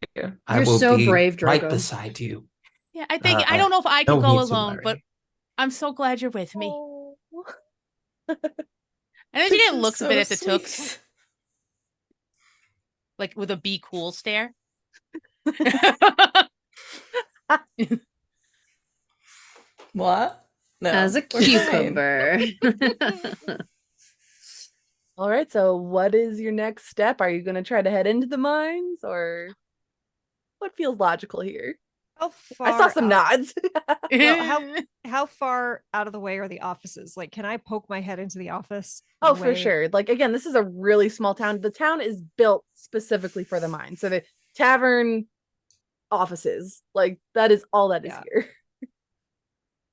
I You're will so be brave, right Drogo. beside you. Yeah, I think I don't know if I No can go need to alone, but worry. I'm so glad you're with me. Oh. And then she This kind of is looks a so bit at the sweet. Tooks, like with a be cool stare. What? No. As a we're fine. cucumber. All right, so what is your next step? Are you going to try to head into the mines, or what feels logical here? How far I saw some out- nods. Well, how far out of the way are the offices? Like, can I poke my head into the office? Oh, for sure. Like, again, this is a really small town. The town is built specifically for the mine. So the tavern, offices, like that is all that is Yeah. here.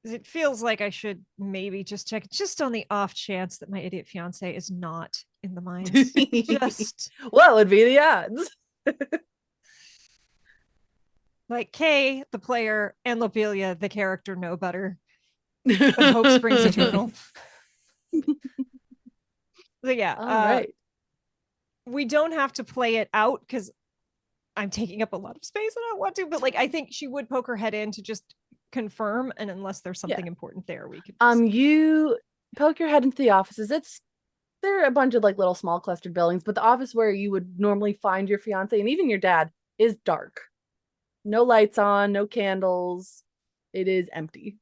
It feels like I should maybe just check, just on the off chance that my idiot fiance is not in the mines. Just What would be the odds? like Kay, the player, and Lobelia, the character, know better. But hope springs eternal. So yeah, All right. we don't have to play it out because I'm taking up a lot of space. I don't want to, but like I think she would poke her head in to just confirm, and unless there's something important there, we could. You poke your head into the offices. They're a bunch of like little small clustered buildings, but the office where you would normally find your fiance and even your dad is dark. No lights on, no candles. It is empty.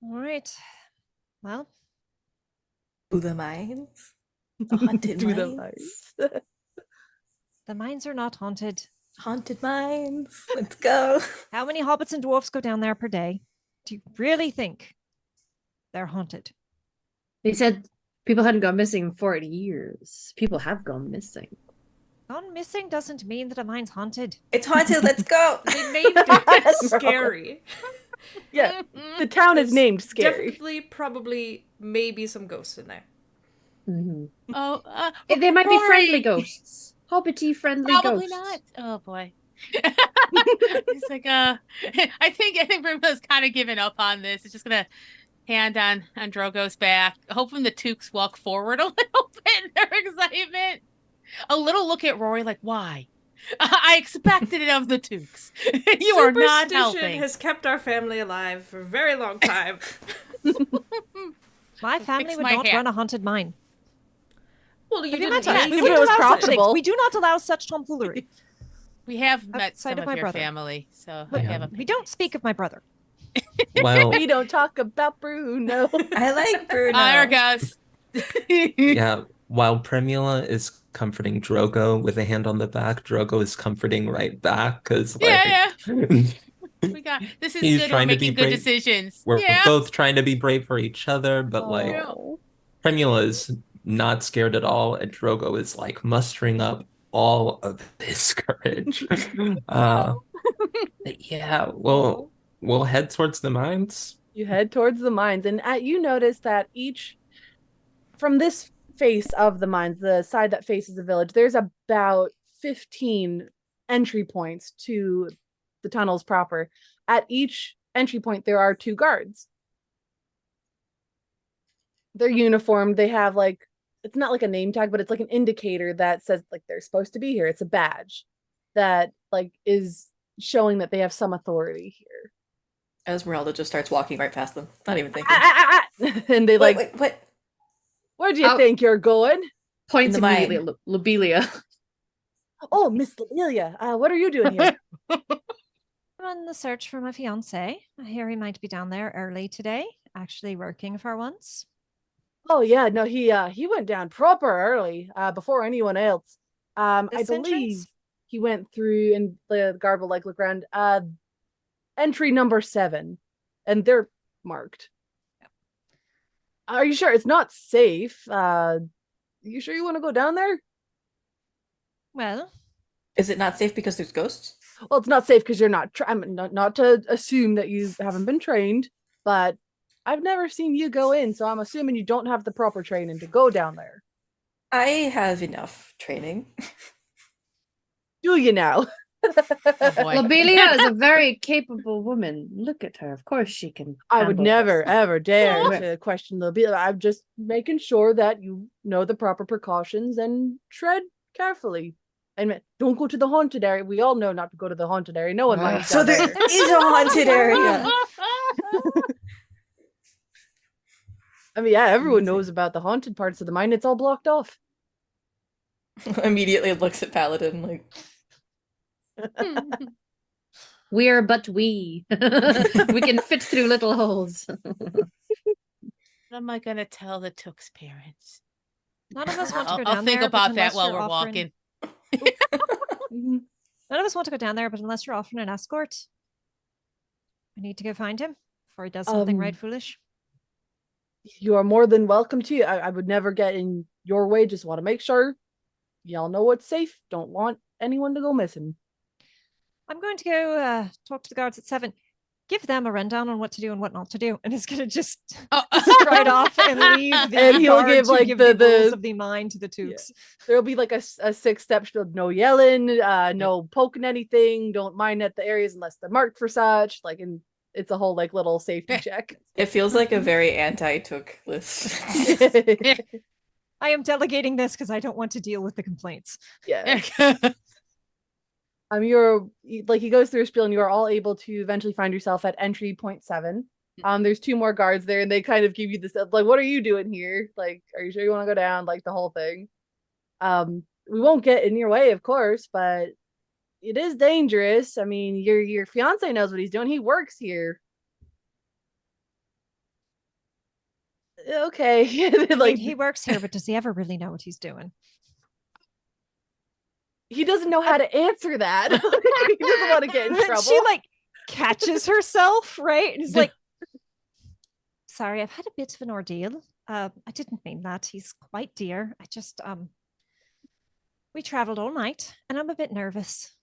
All right. Well, To the mines? The haunted Do the mines? lights. the mines are not haunted. Haunted mines. Let's go. How many hobbits and dwarfs go down there per day? Do you really think they're haunted? They said people hadn't gone missing in 40 years. People have gone missing. Gone missing doesn't mean that a mine's haunted. It's haunted. Let's go. They named it scary. Yeah, the town is There's named Scary. Definitely, probably, maybe some ghosts in there. Mhm. Oh, They might be friendly Rory. ghosts. Hobbity friendly Probably ghosts. not. Oh boy. It's like I think Rima's kind of given up on this. It's just gonna hand on Drogo's back, hoping the Tooks walk forward a little bit in their excitement. A little look at Rory, like, why? I expected it of the Tooks. You are not Superstition helping. has kept our family alive for a very long time. My family Fix would my not hat. run a haunted mine. Well, you Have you didn't met us? eat We If it don't was allow such things. profitable. We do not allow such tomfoolery. We have met Outside some of of my your brother. family, so But I have a we don't speak of my brother. Well, We don't talk about Bruno. I like Bruno. there it goes. yeah, while Primula is comforting Drogo with a hand on the back, Drogo is comforting right back because Yeah, like We got this is He's good. We're trying to be making good brave. decisions. we're Yeah. both trying to be brave for each other, but like Oh. Primula is not scared at all, and Drogo is like mustering up all of his courage. Yeah, we'll head towards the mines. You head towards the mines, and you notice that from this face of the mines, the side that faces the village, there's about 15 entry points to the tunnels proper. At each entry point, there are 2 guards. They're uniformed. They have like, it's not like a name tag, but it's like an indicator that says like they're supposed to be here. It's a badge that like is showing that they have some authority here. Esmeralda just starts walking right past them, not even thinking. And they like, Wait, what? where do you Oh. think you're going? Points In the immediately at Lobelia. Oh, Miss Lilia, what are you doing here? I'm on the search for my fiance. I hear he might be down there early today, actually working for once. Oh yeah, no, he went down proper early, before anyone else. I This believe entrance? he went through, and the guard will like look around, entry number 7, and they're marked. Are you sure it's not safe? You sure you want to go down there? Well, Is it not safe because there's ghosts? Well, it's not safe because you're not. I'm not to assume that you haven't been trained, but I've never seen you go in, so I'm assuming you don't have the proper training to go down there. I have enough training. Do you now? Oh boy. Lobelia is a very capable woman. Look at her. Of course she can. I would handle never, this. ever dare Well- to question the. I'm just making sure that you know the proper precautions and tread carefully. And don't go to the haunted area. We all know not to go to the haunted area. No one likes So down there there. is a haunted area. I mean, yeah, everyone Amazing. knows about the haunted parts of the mine. It's all blocked off. Immediately looks at Paladin like, We're but we. We can fit through little holes. What am I gonna tell the Took's parents? None of us want to I'll, go I'll down think there. but about that unless while you're we're offering- walking. Mhm. None of us want to go down there, but unless you're offering an escort, I need to go find him before he does something right foolish. You are more than welcome to. I would never get in your way. Just want to make sure y'all know what's safe. Don't want anyone to go missing. I'm going to go talk to the guards at 7. Give them a rundown on what to do and what not to do, and it's going to just Oh. stride off and leave the And he'll guard give, to like, give the- the rules the- of the mine to the Tooks. There'll be like a 6-step spiel. No yelling. No poking anything. Don't mine at the areas unless they're marked for such. Like, and it's a whole like little safety check. it feels like a very anti-Took list. I am delegating this because I don't want to deal with the complaints. Yeah. You're like, he goes through a spiel, and you are all able to eventually find yourself at entry point 7. There's 2 more guards there, and they kind of give you this like, what are you doing here? Like, are you sure you want to go down? Like the whole thing. We won't get in your way, of course, but it is dangerous. I mean, your fiance knows what he's doing. He works here. Okay. I Like, mean, he works here, but does he ever really know what he's doing? he doesn't know how to answer that. He doesn't want to get in And trouble. she like catches herself, right? And he's like, sorry, I've had a bit of an ordeal. I didn't mean that. He's quite dear. I just we traveled all night and I'm a bit nervous.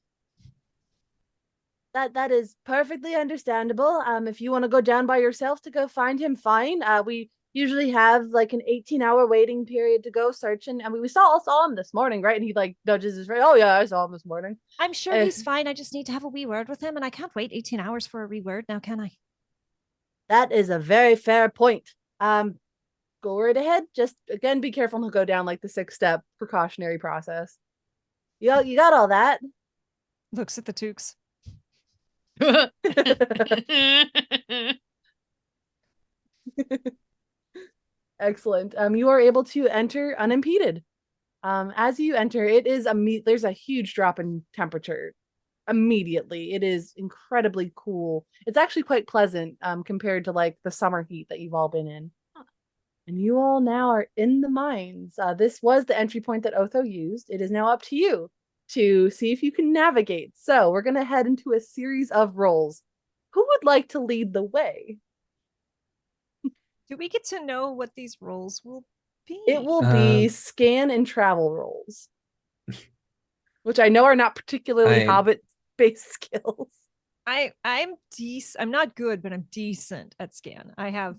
That is perfectly understandable. If you want to go down by yourself to go find him, fine. We usually have like an 18-hour waiting period to go searching, and we saw him this morning, right? And he like nudges his friend. Oh yeah, I saw him this morning. I'm sure he's fine. I just need to have a wee word with him, and I can't wait 18 hours for a wee word now, can I? That is a very fair point. Go right ahead. Just again, be careful to go down like the 6-step precautionary process. You got all that. Looks at the Tooks. Excellent. You are able to enter unimpeded. As you enter, it is there's a huge drop in temperature immediately. It is incredibly cool. It's actually quite pleasant compared to like the summer heat that you've all been in. And you all now are in the mines. This was the entry point that Otho used. It is now up to you to see if you can navigate. So we're going to head into a series of rolls. Who would like to lead the way? Do we get to know what these roles will be? It will be scan and travel rolls, which I know are not particularly hobbit-based skills. I'm decent. I'm not good, but I'm decent at scan. I have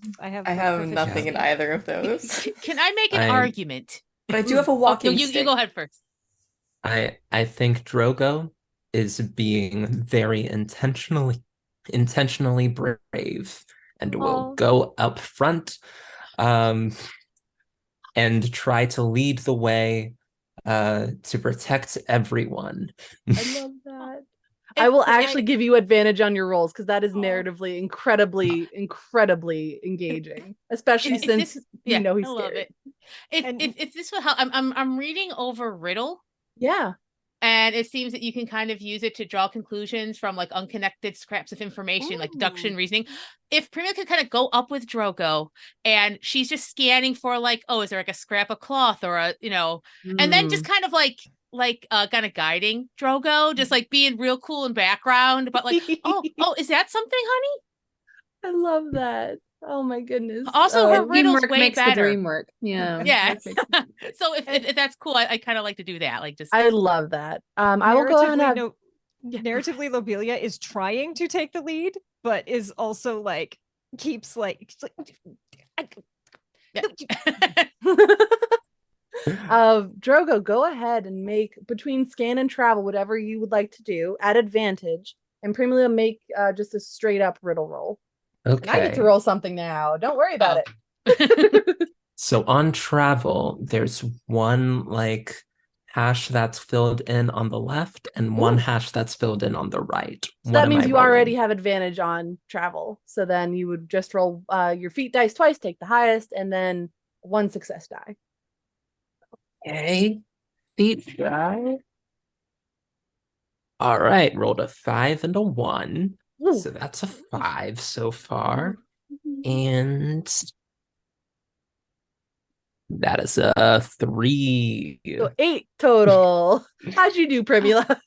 nothing in either of those. Can I make an argument? But I do have a walking you stick. go ahead first. I think Drogo is being very intentionally brave and will go up front and try to lead the way to protect everyone. I love that. I will actually give you advantage on your rolls because that is narratively incredibly engaging, especially since you know he's I love scared. it. If this will help, I'm reading over Riddle. Yeah. And it seems that you can kind of use it to draw conclusions from like unconnected scraps of information, like deduction, reasoning. If Primula could kind of go up with Drogo and she's just scanning for like, oh, is there like a scrap of cloth or a, and then just kind of like kind of guiding Drogo, just like being real cool in background, but like, oh, is that something, honey? I love that. Oh my goodness. Also, her riddle's Teamwork way makes the better. dream work. Yeah. Yeah. Teamwork makes So if that's cool, I kind of like to do that. Like just I love that. I will go ahead and have Narratively, Lobelia is trying to take the lead, but is also like keeps like Drogo, go ahead and make between scan and travel whatever you would like to do at advantage, and Primula make just a straight up riddle roll. And I get to Okay. roll something now. Don't worry about Oh. it. So on travel, there's one like hash that's filled in on the left and one Ooh. hash that's filled in on the right. So What that am means I you already rolling? have advantage on travel. So then you would just roll your feat dice twice, take the highest, and then one success die. Okay. Feet die. All right, rolled a 5 and a 1. Ooh. So that's a 5 so far. And that is a 3. So 8 total. How'd you do, Primula?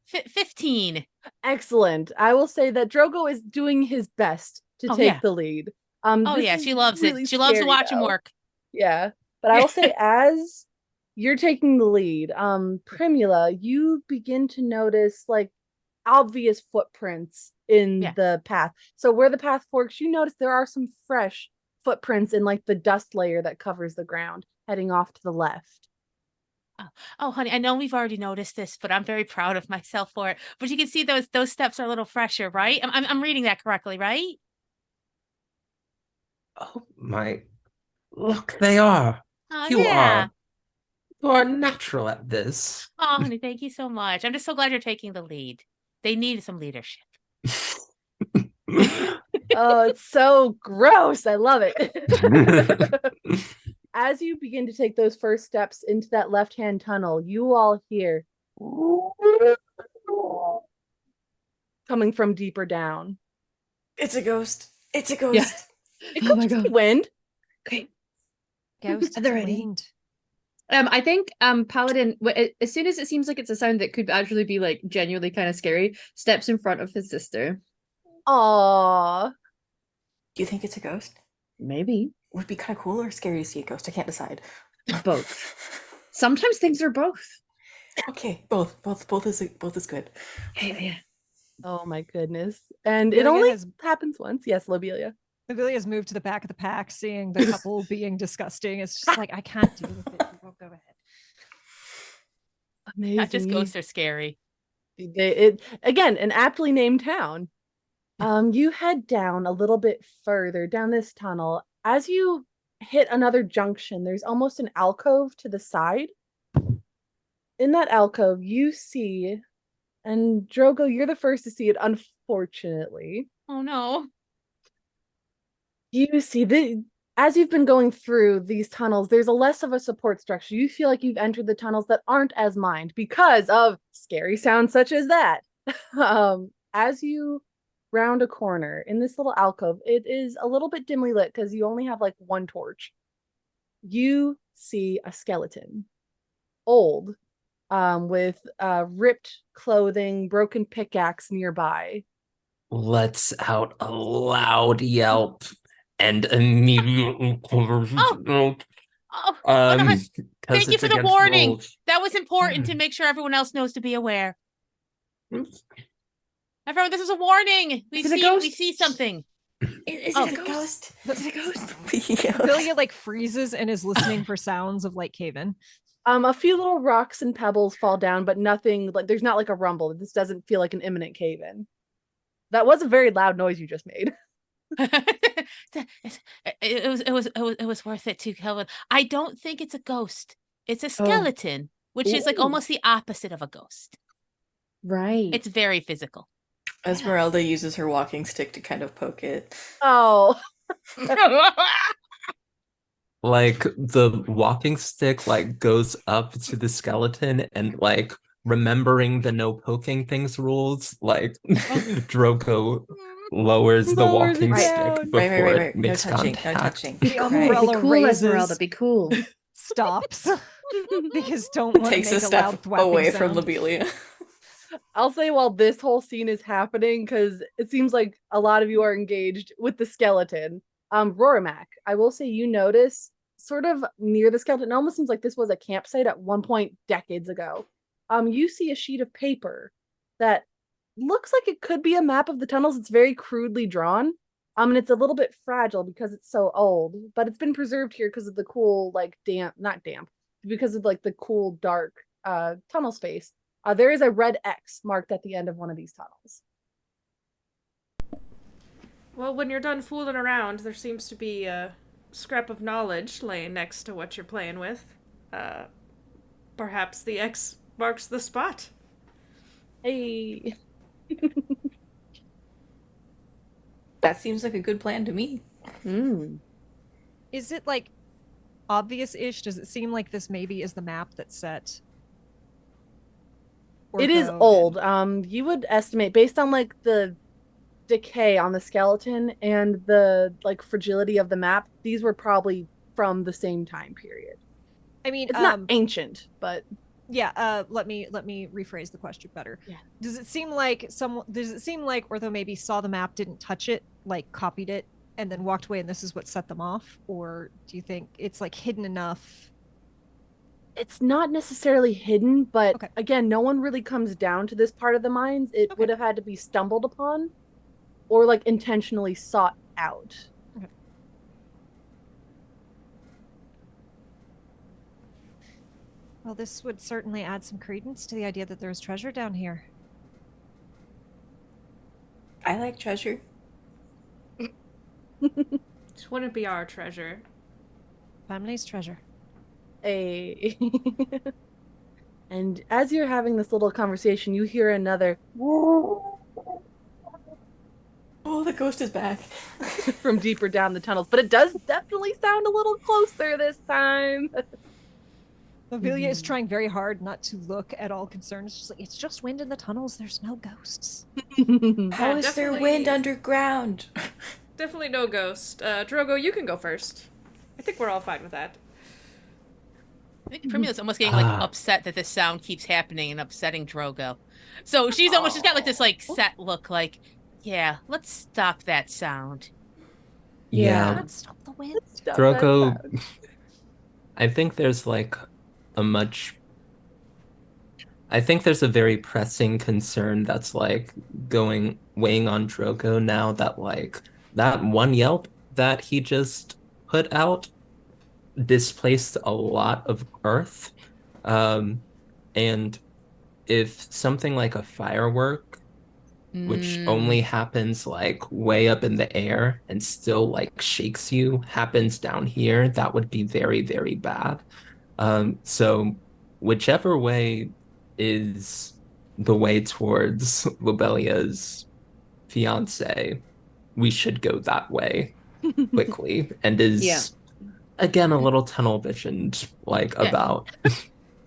15. Excellent. I will say that Drogo is doing his best to Oh, take yeah. the lead. Oh This yeah, is she loves really it. She loves to scary, watch him though. work. Yeah. But I will say, as you're taking the lead, Primula, you begin to notice like obvious footprints in Yeah. the path. So where the path forks, you notice there are some fresh footprints in like the dust layer that covers the ground, heading off to the left. Oh, honey, I know we've already noticed this, but I'm very proud of myself for it. But you can see those steps are a little fresher, right? I'm reading that correctly, right? Oh my. Look, they are. Oh You yeah. are. You are natural at this. Oh, honey, thank you so much. I'm just so glad you're taking the lead. They need some leadership. Oh, it's so gross. I love it. As you begin to take those first steps into that left-hand tunnel, you all hear coming from deeper down. It's a ghost. It's a ghost. Yeah. It Oh could my just be God. wind. Okay. ghost They're ready. wind. I think Paladin, as soon as it seems like it's a sound that could actually be like genuinely kind of scary, steps in front of his sister. Aww. Do you think it's a ghost? Maybe Would be kind of cool or scary to see a ghost. I can't decide. both. Sometimes things are both. Okay, both is good. Yeah. Oh my goodness. And it Lobelia only has- happens once. Yes, Lobelia. Lobelia has moved to the back of the pack, seeing the couple being disgusting. It's just like, I can't deal with it. You won't go ahead. Amazing. Not just ghosts are scary. Again, an aptly named town. You head down a little bit further down this tunnel. As you hit another junction, there's almost an alcove to the side. In that alcove, you see, and Drogo, you're the first to see it, unfortunately. Oh no. You see as you've been going through these tunnels, there's a less of a support structure. You feel like you've entered the tunnels that aren't as mined because of scary sounds such as that. As you round a corner in this little alcove, it is a little bit dimly lit because you only have like one torch. You see a skeleton, old, with ripped clothing, broken pickaxe nearby. Lets out a loud yelp and immediately covers his mouth. Oh, no, honey, 'Cause thank you it's for the against warning. rules. That was important to make sure everyone else knows to be aware. Everyone, this is a warning. We Is it a ghost? see something. Is Oh. it a ghost? Is it a ghost? Lobelia like freezes and is listening for sounds of like cave-in. A few little rocks and pebbles fall down, but nothing like there's not like a rumble. This doesn't feel like an imminent cave-in. That was a very loud noise you just made. It was worth it to Kelvin. I don't think it's a ghost. It's a skeleton, which is like Ooh. almost the opposite of a ghost. Right. It's very physical. Esmeralda uses her walking stick to kind of poke it. Oh. Like the walking stick like goes up to the skeleton and like remembering the no poking things rules, like Drogo lowers the Lowers it walking stick down. before Right. it No makes touching. No contact. touching. The Right. umbrella be cool, raises. Esmeralda. Be cool. Stops because don't want to Takes make a a loud step thwapping away sound. from Lobelia. I'll say while this whole scene is happening, because it seems like a lot of you are engaged with the skeleton. Rorimac, I will say you notice sort of near the skeleton, it almost seems like this was a campsite at one point decades ago. You see a sheet of paper that looks like it could be a map of the tunnels. It's very crudely drawn. And it's a little bit fragile because it's so old, but it's been preserved here because of the cool, like not damp, because of like the cool, dark tunnel space. There is a red X marked at the end of one of these tunnels. Well, when you're done fooling around, there seems to be a scrap of knowledge laying next to what you're playing with. Perhaps the X marks the spot. Hey. That seems like a good plan to me. Is it like obvious-ish? Does it seem like this maybe is the map that's set? It is old. You would estimate based on like the decay on the skeleton and the like fragility of the map, these were probably from the same time period. I mean, it's not ancient, but yeah. Let me rephrase the question better. Yeah. Does it seem like Ortho maybe saw the map, didn't touch it, like copied it, and then walked away, and this is what set them off? Or do you think it's like hidden enough? It's not necessarily hidden, but Okay. again, no one really comes down to this part of the mines. It Okay. would have had to be stumbled upon or like intentionally sought out. Okay. Well, this would certainly add some credence to the idea that there's treasure down here. I like treasure. This wouldn't be our treasure. Family's treasure. And as you're having this little conversation, you hear another Oh, the ghost is back. from deeper down the tunnels, but it does definitely sound a little closer this time. Lobelia is trying very hard not to look at all concerned. She's like, it's just wind in the tunnels. There's no ghosts. How is there wind underground? Definitely no ghost. Drogo, you can go first. I think we're all fine with that. I think Primula's almost getting like upset that this sound keeps happening and upsetting Drogo. So she's got like this like set look like, yeah, let's stop that sound. Yeah. Let's stop the wind. Drogo, I think there's like I think there's a very pressing concern that's like weighing on Drogo now that like that one yelp that he just put out displaced a lot of earth. And if something like a firework, which only happens like way up in the air and still like shakes you, happens down here, that would be very, very bad. So whichever way is the way towards Lobelia's fiance, we should go that way quickly. And is again a little tunnel visioned about.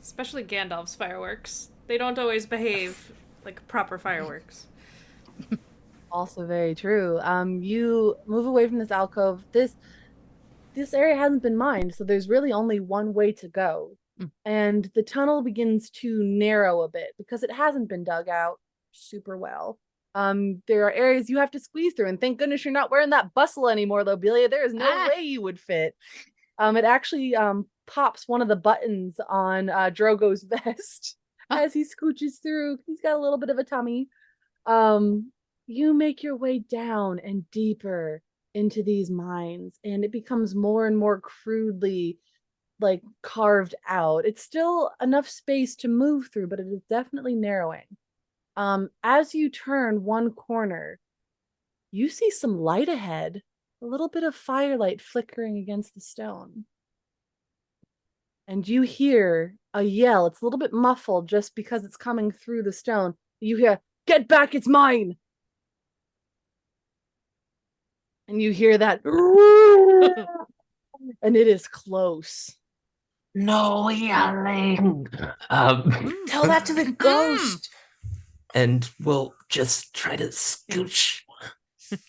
Especially Gandalf's fireworks. They don't always behave like proper fireworks. Also very true. You move away from this alcove. This area hasn't been mined, so there's really only one way to go. And the tunnel begins to narrow a bit because it hasn't been dug out super well. There are areas you have to squeeze through, and thank goodness you're not wearing that bustle anymore, Lobelia. There is no way you would fit. It actually pops one of the buttons on Drogo's vest as he scooches through. He's got a little bit of a tummy. You make your way down and deeper into these mines, and it becomes more and more crudely like carved out. It's still enough space to move through, but it is definitely narrowing. As you turn one corner, you see some light ahead, a little bit of firelight flickering against the stone. And you hear a yell. It's a little bit muffled just because it's coming through the stone. You hear, "Get back, it's mine!" And you hear that, and it is close. No yelling. Tell that to the ghost. And we'll just try to scooch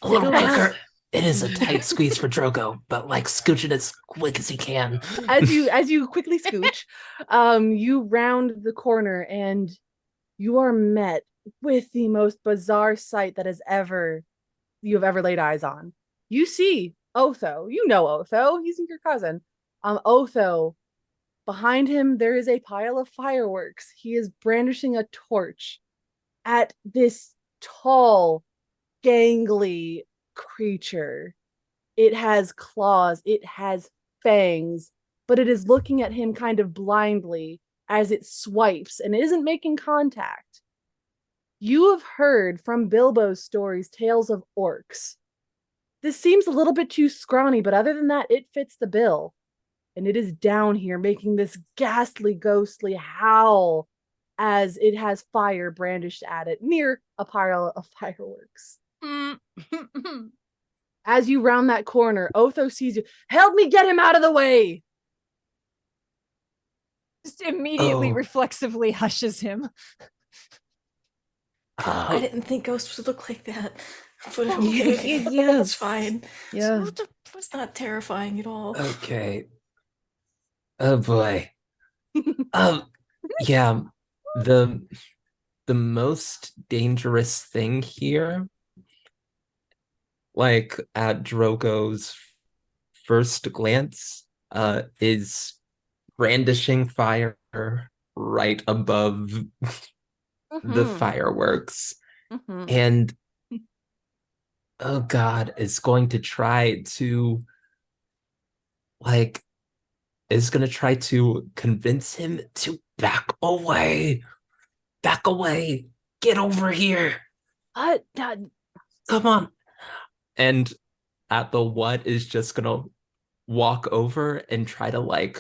a little quicker. It is a tight squeeze for Drogo, but like scooch it as quick as he can. As you quickly scooch, you round the corner and you are met with the most bizarre sight that you have ever laid eyes on. You see Otho. You know Otho. He's your cousin. Otho. Behind him, there is a pile of fireworks. He is brandishing a torch at this tall, gangly creature. It has claws, it has fangs, but it is looking at him kind of blindly as it swipes and isn't making contact. You have heard from Bilbo's stories tales of orcs. This seems a little bit too scrawny, but other than that, it fits the bill. And it is down here making this ghastly, ghostly howl as it has fire brandished at it near a pile of fireworks. As you round that corner, Otho sees you. Help me get him out of the way! Just immediately Oh. reflexively hushes him. I didn't think ghosts would look like that. But okay. Yes. That's fine. Yeah. It's not terrifying at all. Okay. Oh boy. Yeah, the most dangerous thing here, like at Drogo's first glance, is brandishing fire right above the fireworks. And oh God, is going to try to is going to try to convince him to back away. Back away. Get over here. What? Come on. And at the what is just going to walk over and try to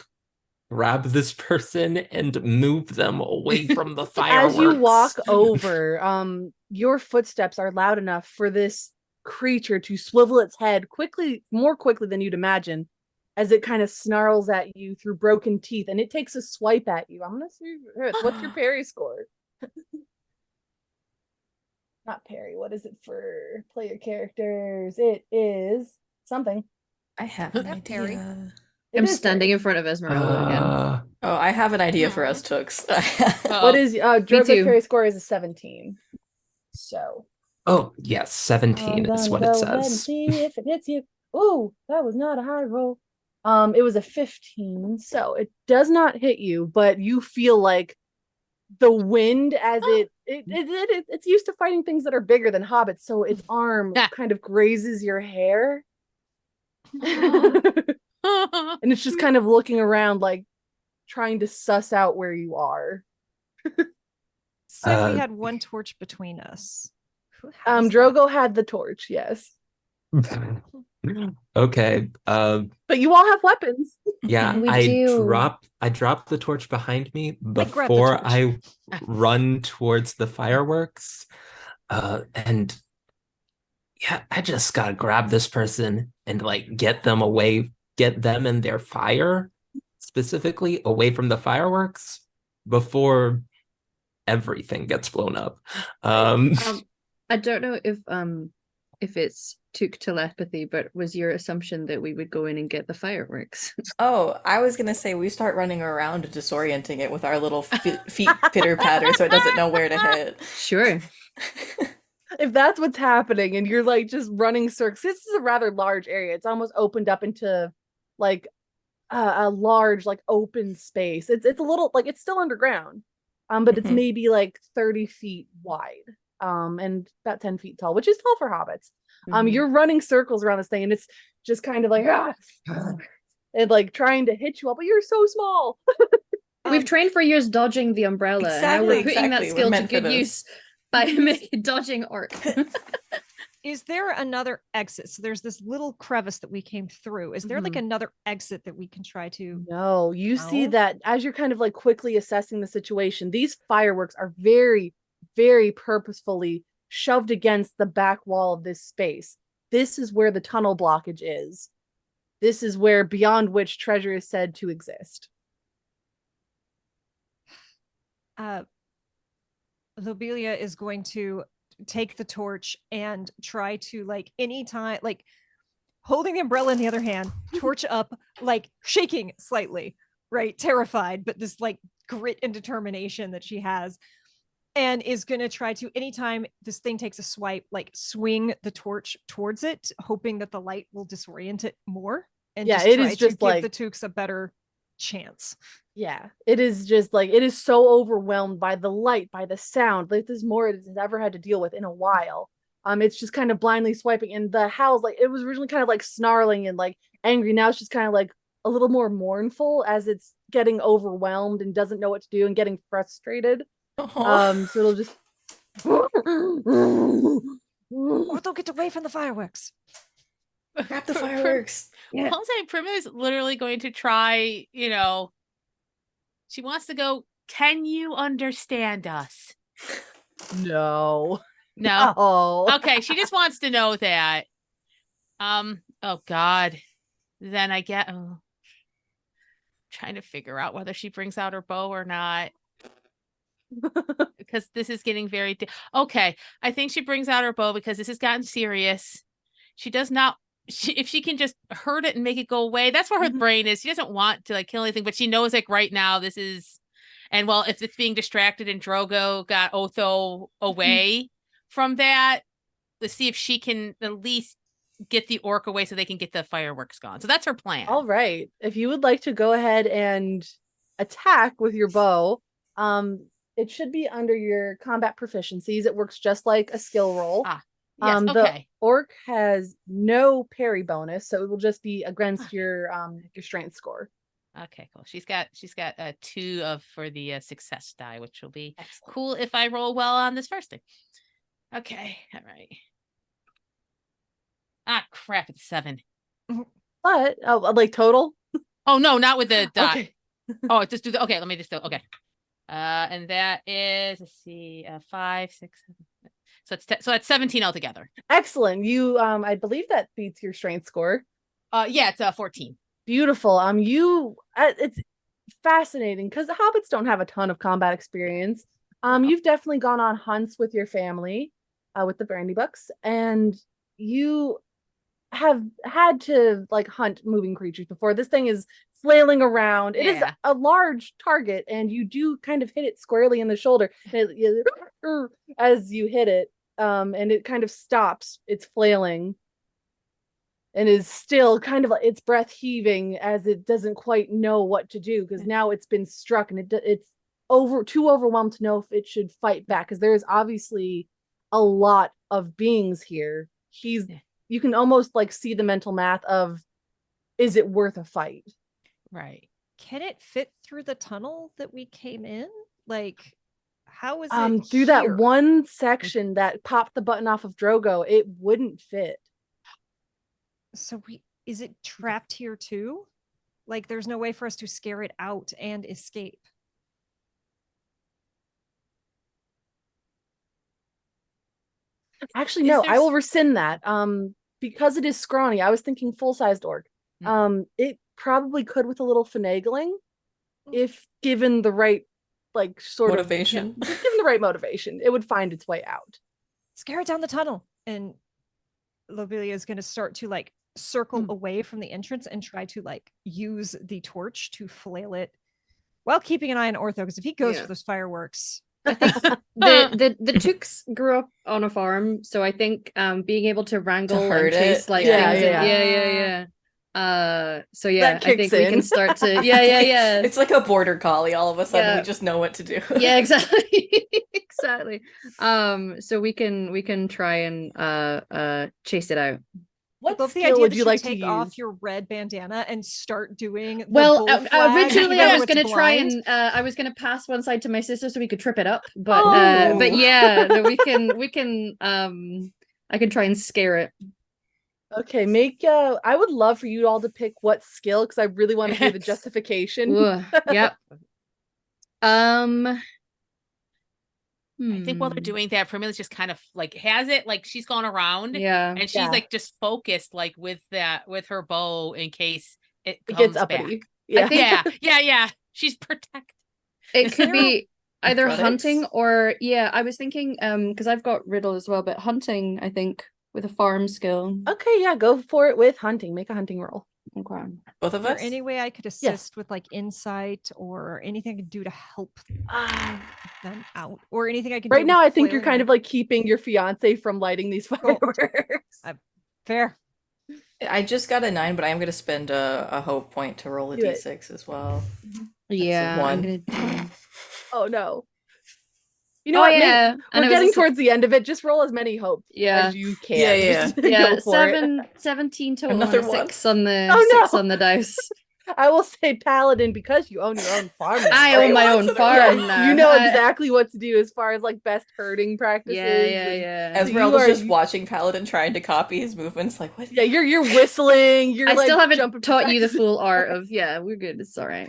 grab this person and move them away from the fireworks. As you walk over, your footsteps are loud enough for this creature to swivel its head quickly, more quickly than you'd imagine, as it kind of snarls at you through broken teeth, and it takes a swipe at you. I'm gonna see what's your parry score. Not parry. What is it for player characters? It is something. I have an Yeah, idea. Terry. I'm standing in front of Esmeralda again. Oh, I have an idea for us tooks. What is Drogo's too. parry score is a 17. So Oh, yes, 17 is what it go ahead and says. see if it hits you. Ooh, that was not a high roll. It was a 15, so it does not hit you, but you feel like the wind as it's used to fighting things that are bigger than hobbits, so its arm kind of grazes your hair. And it's just kind of looking around, like trying to suss out where you are. So we had one torch between us. Who has that? Drogo had the torch, yes. Okay. But you all have weapons. Yeah, We I do. drop the torch behind me grab the before torch. I run towards the fireworks. And yeah, I just gotta grab this person and get them and their fire specifically away from the fireworks before everything gets blown up. I don't know if it's took telepathy, but was your assumption that we would go in and get the fireworks? Oh, I was gonna say we start running around disorienting it with our little feet pitter patter so it doesn't know where to hit. Sure. If that's what's happening and you're just running circles, this is a rather large area. It's almost opened up into a large open space. It's a little it's still underground, but it's maybe 30 feet wide, and about 10 feet tall, which is tall for hobbits. You're running circles around this thing, and it's just kind of and trying to hit you all, but you're so small. We've trained for years dodging the umbrella, and now we're putting that Exactly. skill We're to meant for good this. use by dodging orc. Is there another exit? So there's this little crevice that we came through. Is there another exit that we can try to? No, you see No? that as you're kind of quickly assessing the situation, these fireworks are very, very purposefully shoved against the back wall of this space. This is where the tunnel blockage is. This is where beyond which treasure is said to exist. Lobelia is going to take the torch and try to anytime holding the umbrella in the other hand, torch up, shaking slightly, right? Terrified, but this grit and determination that she has. and is going to try to, anytime this thing takes a swipe, like swing the torch towards it, hoping that the light will disorient it more, and Yeah, just it try is to just give like the Tukes a better chance. Yeah, it is just like it is so overwhelmed by the light, by the sound. Like this is more it has ever had to deal with in a while. It's just kind of blindly swiping, and the howls, like it was originally kind of like snarling and like angry. Now it's just kind of like a little more mournful as it's getting overwhelmed and doesn't know what to do and getting frustrated. Aw. So it'll just Or they'll get away from the fireworks. Grab the fireworks. Yeah. I'll say Prima is literally going to try, she wants to go, can you understand us? no. No. Oh. Okay, she just wants to know that. Oh God. Then I get trying to figure out whether she brings out her bow or not. Because this is getting very okay. I think she brings out her bow because this has gotten serious. She does not if she can just hurt it and make it go away, that's where her brain is. She doesn't want to like kill anything, but she knows like right now this is, and well, if it's being distracted and Drogo got Otho away from that, let's see if she can at least get the orc away so they can get the fireworks gone. So that's her plan. All right. If you would like to go ahead and attack with your bow, it should be under your combat proficiencies. It works just like a skill roll. Yes, The okay. orc has no parry bonus, so it will just be against your strength score. Okay, cool. She's got 2 for the success die, which will be Excellent. cool if I roll well on this first thing. Okay, all right. Ah, crap! It's 7. But like total. Oh no, not with the dot. Okay. Oh, just do the. Okay, let me just do. Okay, and that is, let's see, 5, 6, 7. So it's 17 altogether. Excellent. You I believe that beats your strength score. Yeah, it's 14. Beautiful. It's fascinating because the hobbits don't have a ton of combat experience. You've definitely gone on hunts with your family, with the brandy bucks, and you have had to like hunt moving creatures before. This thing is flailing around. It is Yeah. a large target, and you do kind of hit it squarely in the shoulder as you hit it, and it kind of stops its flailing and is still kind of like its breath heaving as it doesn't quite know what to do because now it's been struck and it's too overwhelmed to know if it should fight back because there is obviously a lot of beings here. You can almost like see the mental math of, is it worth a fight? Right. Can it fit through the tunnel that we came in? Like, how is it through that here? one section that popped the button off of Drogo, it wouldn't fit. So is it trapped here too? Like, there's no way for us to scare it out and escape. Actually, no, I will rescind that. Because it is scrawny, I was thinking full-sized orc. It probably could with a little finagling if given the right like sort motivation. Given the right motivation, it would find its way out. Scare it down the tunnel. And Lobelia is going to start to like circle away from the entrance and try to like use the torch to flail it while keeping an eye on Ortho, because if he goes for those fireworks, I think the Tukes grew up on a farm, so I think being able to wrangle and chase like things. So yeah, I think we can start to It's like a border collie. All of a sudden, we just know what to do. Yeah, exactly. Exactly. So we can try and chase it out. What skill would you like to take off your red bandana and start doing the bull flag, originally I was going to try and I was going to pass one side to my sister so we could trip it up, but yeah, no, we can I can try and scare it. Okay, I would love for you all to pick what skill because I really want to hear the justification. Yep. I think while they're doing that, Primila's just kind of like has it like she's gone around, and she's like just focused like with her bow in case it gets uppity. Back. Yeah. She's protected. It could be either hunting or I was thinking because I've got riddle as well, but hunting I think with a farm skill. Okay, yeah, go for it with hunting. Make a hunting roll. Okay. Both of Is there us? any way I could assist with like insight or anything I could do to help them out, or anything I can do? Right now, with I think you're flailing kind my- of like keeping your fiance from lighting these Cool. fireworks. Fair. I just got a 9, but I am going to spend a hope point to roll a Do it. d6 as well. Yeah, I'm one. gonna do. Oh no. You know Oh what? yeah, and We're it was getting towards the end of it. Just roll as many hopes Yeah. as you can. Yeah, yeah. Just yeah, go for it. 17 total Another and a one? 6 on the Oh, no. 6 on the dice. I will say paladin because you own your own farm. now. I Three own my ones own in a row. farm Yeah, now. you know exactly what to do as far as like best herding practices. Yeah. So Esmeralda's you just are- watching Paladin trying to copy his movements. Like, what? Yeah, you're whistling. You're I like still haven't jumping taught you the practices. full art of we're good. It's all right.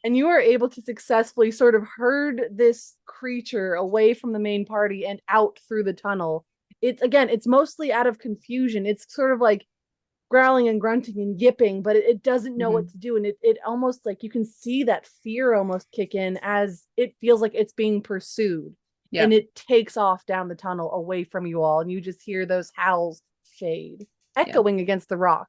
And you are able to successfully sort of herd this creature away from the main party and out through the tunnel. It's mostly out of confusion. It's sort of like growling and grunting and yipping, but it doesn't know what to do. And it almost like you can see that fear almost kick in as it feels like it's being pursued. Yeah. And it takes off down the tunnel away from you all. And you just hear those howls fade, echoing against the rock.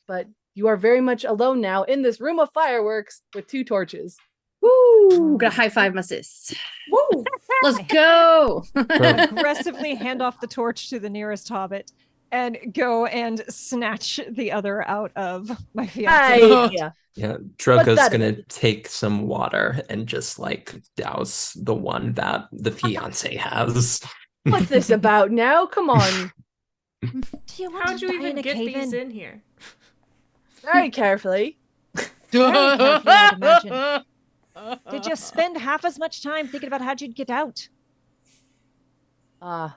But you are very much alone now in this room of fireworks with 2 torches. Woo! Gonna high five my sis. Woo! Let's go. Aggressively hand off the torch to the nearest hobbit and go and snatch the other out of my fiance. Yeah. Yeah, Drogo's that gonna take some water and just like douse the one that the fiance has. What's this about now? Come on. Do you want How'd to you die even in a get cave these in? in here? Very carefully. Very carefully, I'd imagine. Did you spend half as much time thinking about how you'd get out? Oh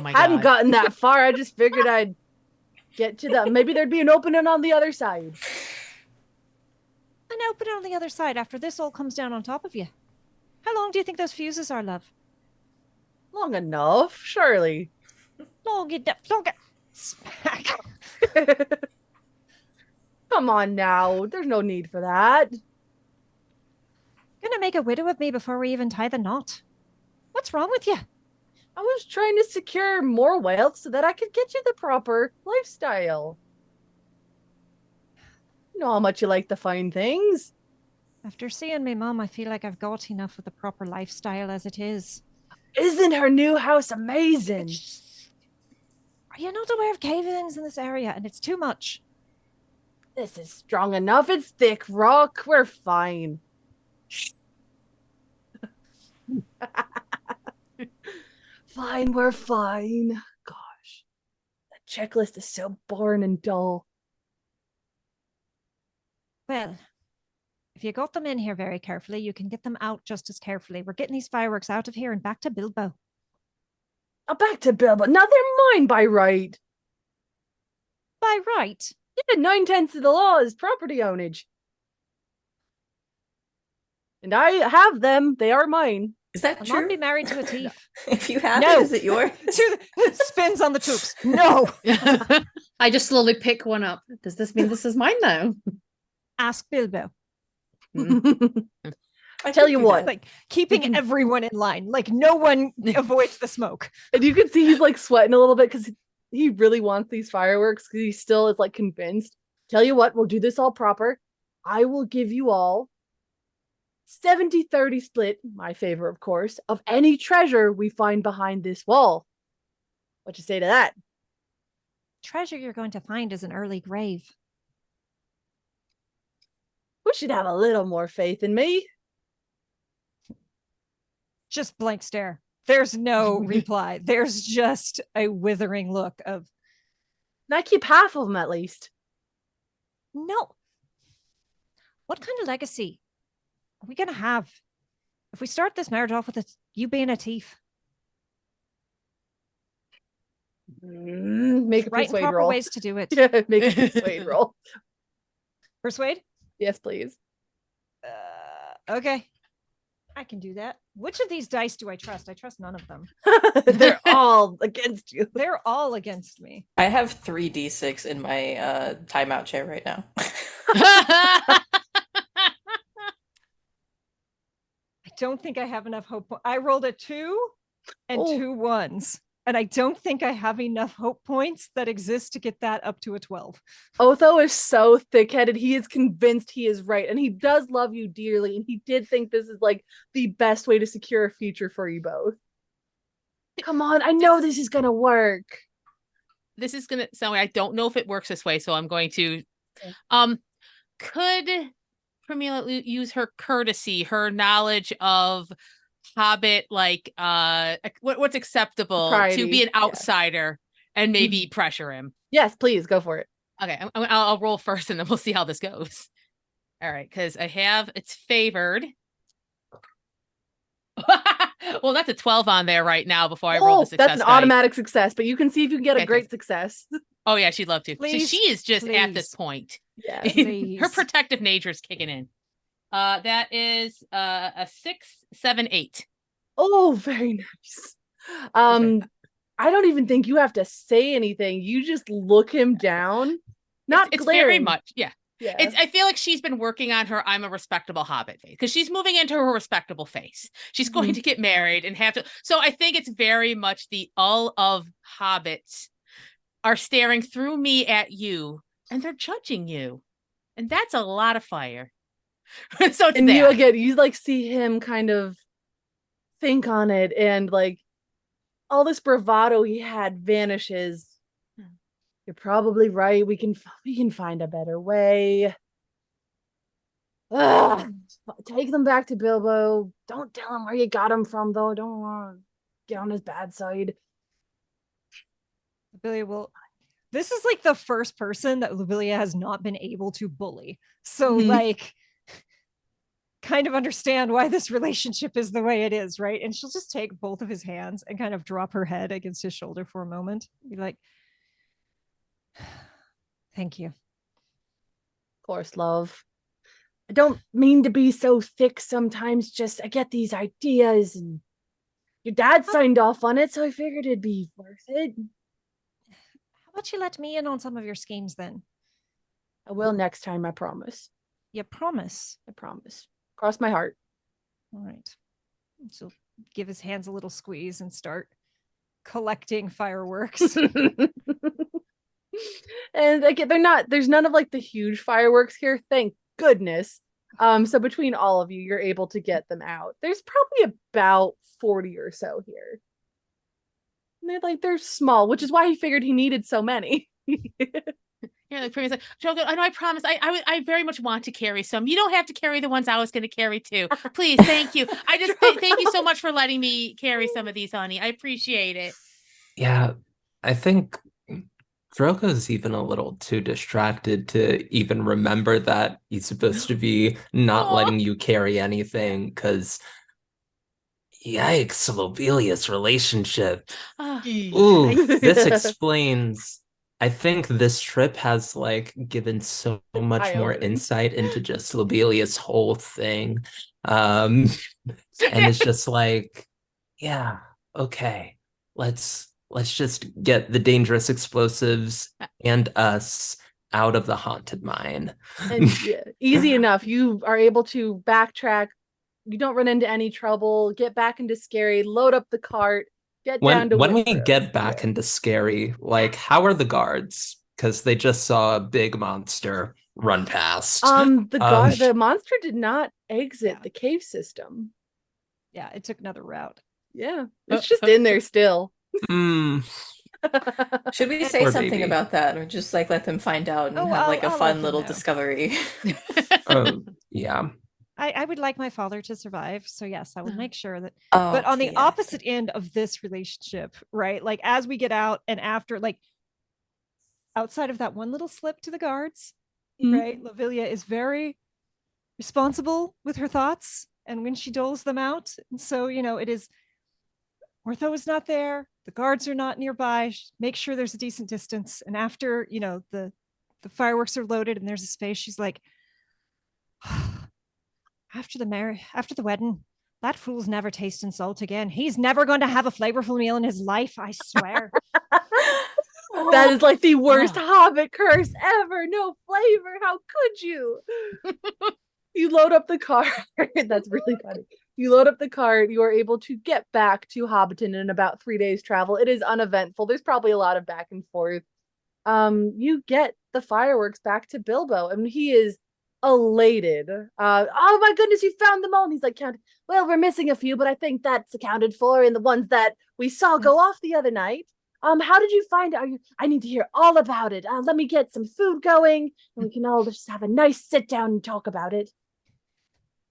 my hadn't god. gotten that far. I just figured I'd get to the maybe there'd be an opening on the other side. An opening on the other side after this all comes down on top of you. How long do you think those fuses are, love? Long enough, surely. Long enough. Smack. Come on now. There's no need for that. Gonna make a widow of me before we even tie the knot. What's wrong with you? I was trying to secure more wealth so that I could get you the proper lifestyle. You know how much you like the fine things. After seeing me mum, I feel like I've got enough of the proper lifestyle as it is. Isn't her new house amazing? Are you not aware of cave-ins in this area? And it's too much. This is strong enough. It's thick rock. We're fine. Fine, we're fine. Gosh, that checklist is so boring and dull. Well, if you got them in here very carefully, you can get them out just as carefully. We're getting these fireworks out of here and back to Bilbo. Now back to Bilbo. Now they're mine by right. By right. Yeah, 9/10 of the law is property ownage. And I have them. They are mine. Is that I'll true? not be married to a thief. If you have No. it, is it yours? Spins on the tubes. No. I just slowly pick one up. Does this mean this is mine now? Ask Bilbo. I tell you what. Like keeping everyone in line. Like no one avoids the smoke. And you can see he's like sweating a little bit because he really wants these fireworks because he still is like convinced. Tell you what, we'll do this all proper. I will give you all 70-30 split, my favor, of course, of any treasure we find behind this wall. What you say to that? Treasure you're going to find is an early grave. We should have a little more faith in me. Just blank stare. There's no reply. There's just a withering look of And I keep half of them at least. no. What kind of legacy are we gonna have if we start this marriage off with you being a thief? Make a Right and persuade proper roll. ways to do it. Yeah, make a persuade roll. Persuade? Yes, please. Okay. I can do that. Which of these dice do I trust? I trust none of them. They're all against you. They're all against me. I have 3d6 in my timeout chair right now. I don't think I have enough hope. I rolled a 2 and Oh. 2 1s. and I don't think I have enough hope points that exist to get that up to a 12. Otho is so thick-headed. He is convinced he is right, and he does love you dearly, and he did think this is like the best way to secure a future for you both. Come on, I know this is gonna work. This is gonna sound I don't know if it works this way, so I'm going to could Pramila use her courtesy, her knowledge of Hobbit, like what's acceptable Propriety, to be an outsider and maybe pressure him? Yes, please go for it. Okay, I'll roll first and then we'll see how this goes. All right, because it's favored. Well, that's a 12 on there right now before I roll the success. That's an automatic success, but you can see if you can get a great success. Oh yeah, she'd love to. Please, she is just at this point. Yeah, her protective nature is kicking in. That is a 6, 7, 8. Oh, very nice. I don't even think you have to say anything. You just look him down. It's glaring. very much, yeah. Yeah. I feel like she's been working on her I'm a respectable Hobbit face because she's moving into her respectable face. She's going to get married and have to. So I think it's very much the all of hobbits are staring through me at you and they're judging you. And that's a lot of fire. So it's and you like see him kind of think on it, and like all this bravado he had vanishes. You're probably right. We can find a better way. Take them back to Bilbo. Don't tell him where you got him from, though. Don't want to get on his bad side. Lobelia will. This is like the first person that Lobelia has not been able to bully. So like, kind of understand why this relationship is the way it is, right? And she'll just take both of his hands and kind of drop her head against his shoulder for a moment. Be like, thank you. Of course, love. I don't mean to be so thick sometimes, just I get these ideas and your dad signed off on it, so I figured it'd be worth it. How about you let me in on some of your schemes then? I will next time, I promise. You promise? I promise. Cross my heart. All right. She'll give his hands a little squeeze and start collecting fireworks. And again, there's none of like the huge fireworks here, thank goodness. So between all of you, you're able to get them out. There's probably about 40 or so here. And they're small, which is why he figured he needed so many. Yeah, like Premier's like, Jogo, I know, I promise. I very much want to carry some. You don't have to carry the ones I was going to carry too. Please, thank you. I just thank you so much for letting me carry some of these, honey. I appreciate it. Yeah, I think Drogo's even a little too distracted to even remember that he's supposed to be not letting you carry anything, because yikes, Lobelia's relationship. Ooh, this explains. I think this trip has like given so much more insight into just Lobelia's whole thing. And it's just like, yeah, okay, let's just get the dangerous explosives and us out of the haunted mine. And yeah, easy enough. You are able to backtrack. You don't run into any trouble. Get back into Scary. Load up the cart. Get down to when we Windrose. get back into Scary, like, how are the guards? Because they just saw a big monster run past. The monster did not exit the cave system. Yeah, it took another route. Yeah, it's just in there still. Should we say something about that, or just like let them find out and have like a fun little discovery? Yeah. I would like my father to survive, so yes, I will make sure that. But on the opposite end of this relationship, right? Like as we get out and after, like outside of that one little slip to the guards, right? Lobelia is very responsible with her thoughts, and when she doles them out, and so it is. Ortho is not there. The guards are not nearby. Make sure there's a decent distance. And after, the fireworks are loaded and there's a space, she's like, after the wedding, that fool's never tasting salt again. He's never going to have a flavorful meal in his life, I swear. That is like the worst Hobbit curse ever. No flavor. How could you? You load up the car. That's really funny. You load up the cart. You are able to get back to Hobbiton in about 3 days travel. It is uneventful. There's probably a lot of back and forth. You get the fireworks back to Bilbo, and he is elated. Oh my goodness, you found them all. And he's like, counting. Well, we're missing a few, but I think that's accounted for in the ones that we saw go off the other night. How did you find it? I need to hear all about it. Let me get some food going, and we can all just have a nice sit down and talk about it.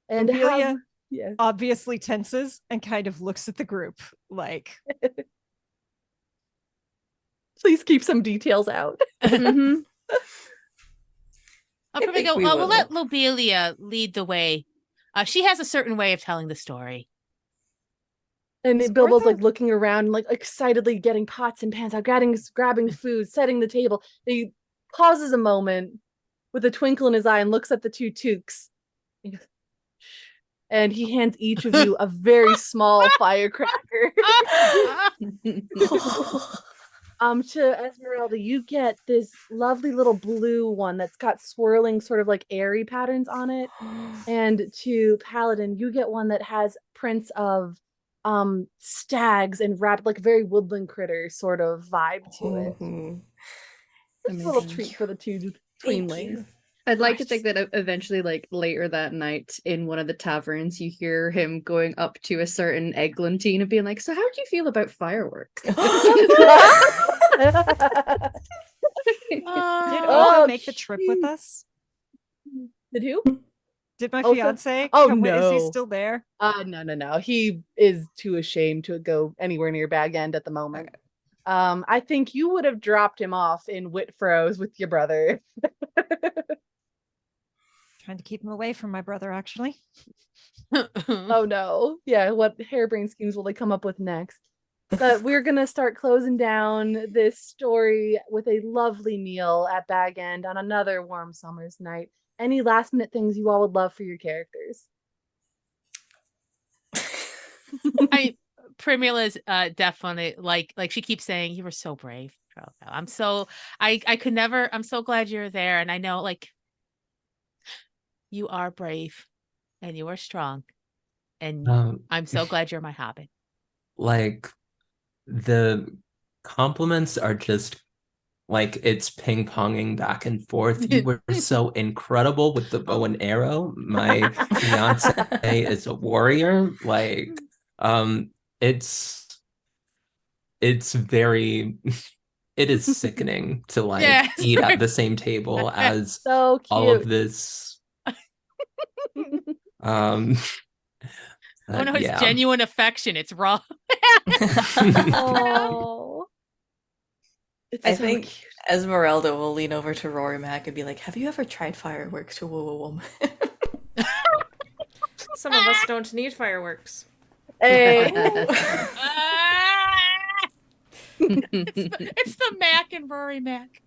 And Ophelia yeah. obviously tenses and kind of looks at the group like, please keep some details out. Mhm. I'll probably think go, we we'll will. let Lobelia lead the way. She has a certain way of telling the story. And It's Bilbo's worth like it. looking around, like excitedly getting pots and pans out, grabbing food, setting the table. He pauses a moment with a twinkle in his eye and looks at the two toques. He goes, and he hands each of you a very small firecracker. To Esmeralda, you get this lovely little blue one that's got swirling sort of like airy patterns on it. And to Paladin, you get one that has prints of stags and rabbit, like very woodland critter sort of vibe to it. Mhm. Just a little Amazing. treat for the two Thank tweenlings. you. I'd like to Gosh, think that eventually, like later that night in one of the taverns, you hear him going up to a certain eglantine and being like, "So, how do you feel about fireworks?" did Oh, Olga make the trip with cute. us? Did who? Did my Oh, so- fiance? oh, come with- Is he no. still there? No. He is too ashamed to go anywhere near Bag End at the moment. I think you would have dropped him off in Whitfroze with your brother. Trying to keep him away from my brother, actually. Oh no. Yeah, what harebrained schemes will they come up with next? But we're gonna start closing down this story with a lovely meal at Bag End on another warm summer's night. Any last minute things you all would love for your characters? Primila's definitely like she keeps saying, you were so brave, Drogo. I could never, I'm so glad you're there. And I know like you are brave and you are strong. And I'm so glad you're my hobbit. Like the compliments are just like it's ping-ponging back and forth. You were so incredible with the bow and arrow. My fiance is a warrior. Like, it's very it is sickening to like Yes. eat at the same table as So all of cute. this. Oh no, his Yeah. genuine affection. It's raw. Oh. It's I so think cute. Esmeralda will lean over to Rory Mac and be like, "Have you ever tried fireworks to woo a woman?" Some of us don't need fireworks. Hey. It's the Mac and Rory Mac.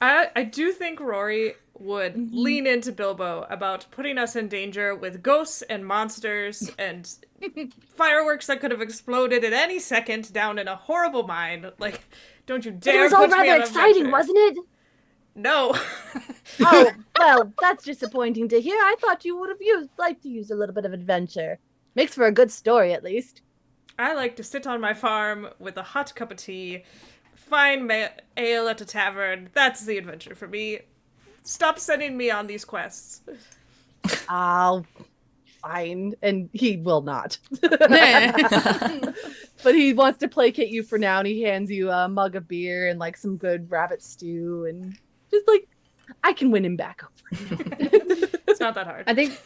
I do think Rory would lean into Bilbo about putting us in danger with ghosts and monsters and fireworks that could have exploded at any second down in a horrible mine. Like, don't you It dare was all put me rather on exciting, adventure. wasn't it? No. Oh, well, that's disappointing to hear. I thought you would have liked to use a little bit of adventure. Makes for a good story, at least. I like to sit on my farm with a hot cup of tea, find ale at a tavern. That's the adventure for me. Stop sending me on these quests. Oh, fine. And he will not. But he wants to placate you for now, and he hands you a mug of beer and like some good rabbit stew, and just like, I can win him back over. It's not that hard. I think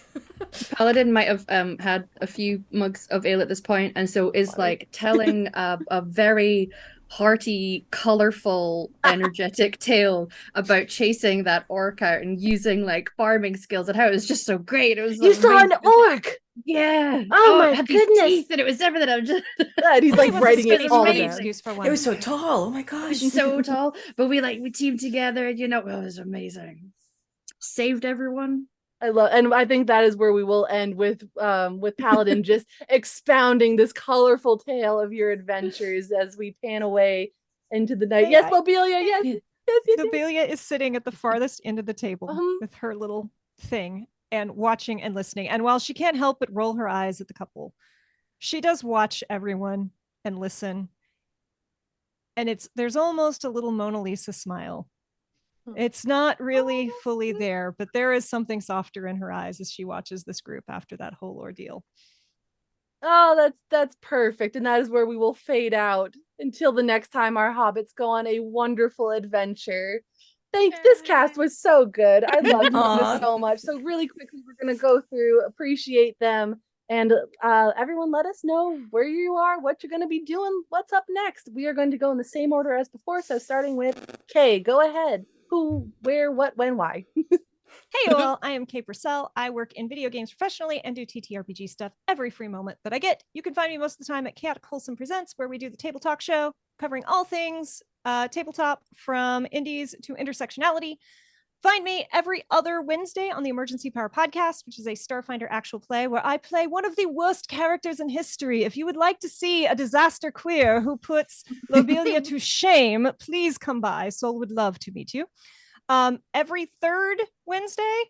Paladin might have had a few mugs of ale at this point, and so is like telling a very hearty, colorful, energetic tale about chasing that orc out and using like farming skills and how it was just so great. It was You saw an amazing. orc! Yeah. Oh my it had these goodness. teeth and it was everything. I'm just And he's like It was writing a it all great down. excuse for one. It was so tall. Oh my gosh. so tall, but we teamed together, and it was amazing. Saved everyone. I love, and I think that is where we will end with Paladin just expounding this colorful tale of your adventures as we pan away into the night. Hey, Yes, Lobelia, yes. Lobelia is sitting at the farthest end of the table Uh-huh. with her little thing. and watching and listening. And while she can't help but roll her eyes at the couple, she does watch everyone and listen. And there's almost a little Mona Lisa smile. It's not really fully there, but there is something softer in her eyes as she watches this group after that whole ordeal. Oh, that's perfect. And that is where we will fade out until the next time our hobbits go on a wonderful adventure. This cast was so good. I loved this so much. So really quickly, we're gonna go through, appreciate them, and everyone let us know where you are, what you're gonna be doing, what's up next. We are going to go in the same order as before. So starting with Kay, go ahead. Who, where, what, when, why? Hey all, I am Kay Purcell. I work in video games professionally and do TTRPG stuff every free moment that I get. You can find me most of the time at Chaotic Wholesome Presents, where we do the Table Talk show, covering all things tabletop, from indies to intersectionality. Find me every other Wednesday on the Emergency Power Podcast, which is a Starfinder actual play where I play one of the worst characters in history. If you would like to see a disaster queer who puts Lobelia to shame, please come by. Sol would love to meet you. Every third Wednesday,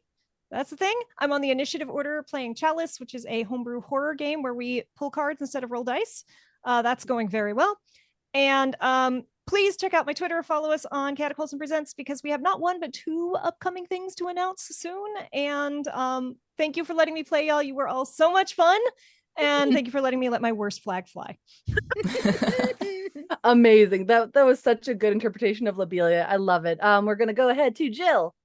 that's the thing, I'm on the initiative order playing Chalice, which is a homebrew horror game where we pull cards instead of roll dice. That's going very well. And please check out my Twitter, follow us on Cataclysm Presents, because we have not one but 2 upcoming things to announce soon. And thank you for letting me play, y'all. You were all so much fun. And thank you for letting me let my worst flag fly. Amazing. That was such a good interpretation of Lobelia. I love it. We're gonna go ahead to Jill.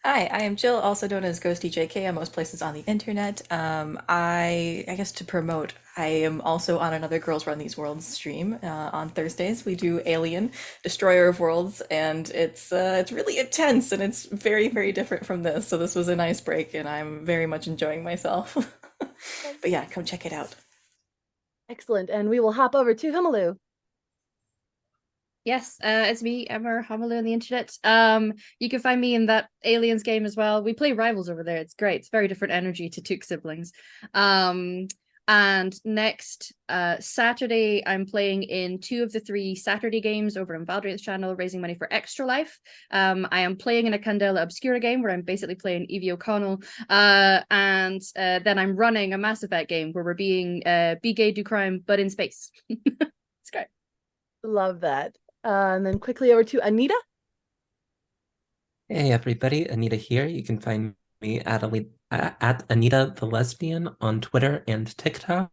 Hi, I am Jill, also known as Ghosty JK on most places on the internet. I guess to promote, I am also on another Girls Run These Worlds stream on Thursdays. We do Alien, Destroyer of Worlds, and it's really intense and it's very, very different from this. So this was a nice break, and I'm very much enjoying myself. But yeah, come check it out. Excellent. And we will hop over to Himalu. Yes, it's me, Emma Hamalu on the internet. You can find me in that Aliens game as well. We play Rivals over there. It's great. It's very different energy to Took siblings. And next Saturday, I'm playing in 2 of the 3 Saturday games over on Valdria's channel, raising money for Extra Life. I am playing in a Candela Obscura game where I'm basically playing Evie O'Connell. And then I'm running a Mass Effect game where we're being Be Gay, Do Crime, but in space. It's great. Love that. And then quickly over to Anita. Hey everybody, Anita here. You can find me at Anita the Lesbian on Twitter and TikTok.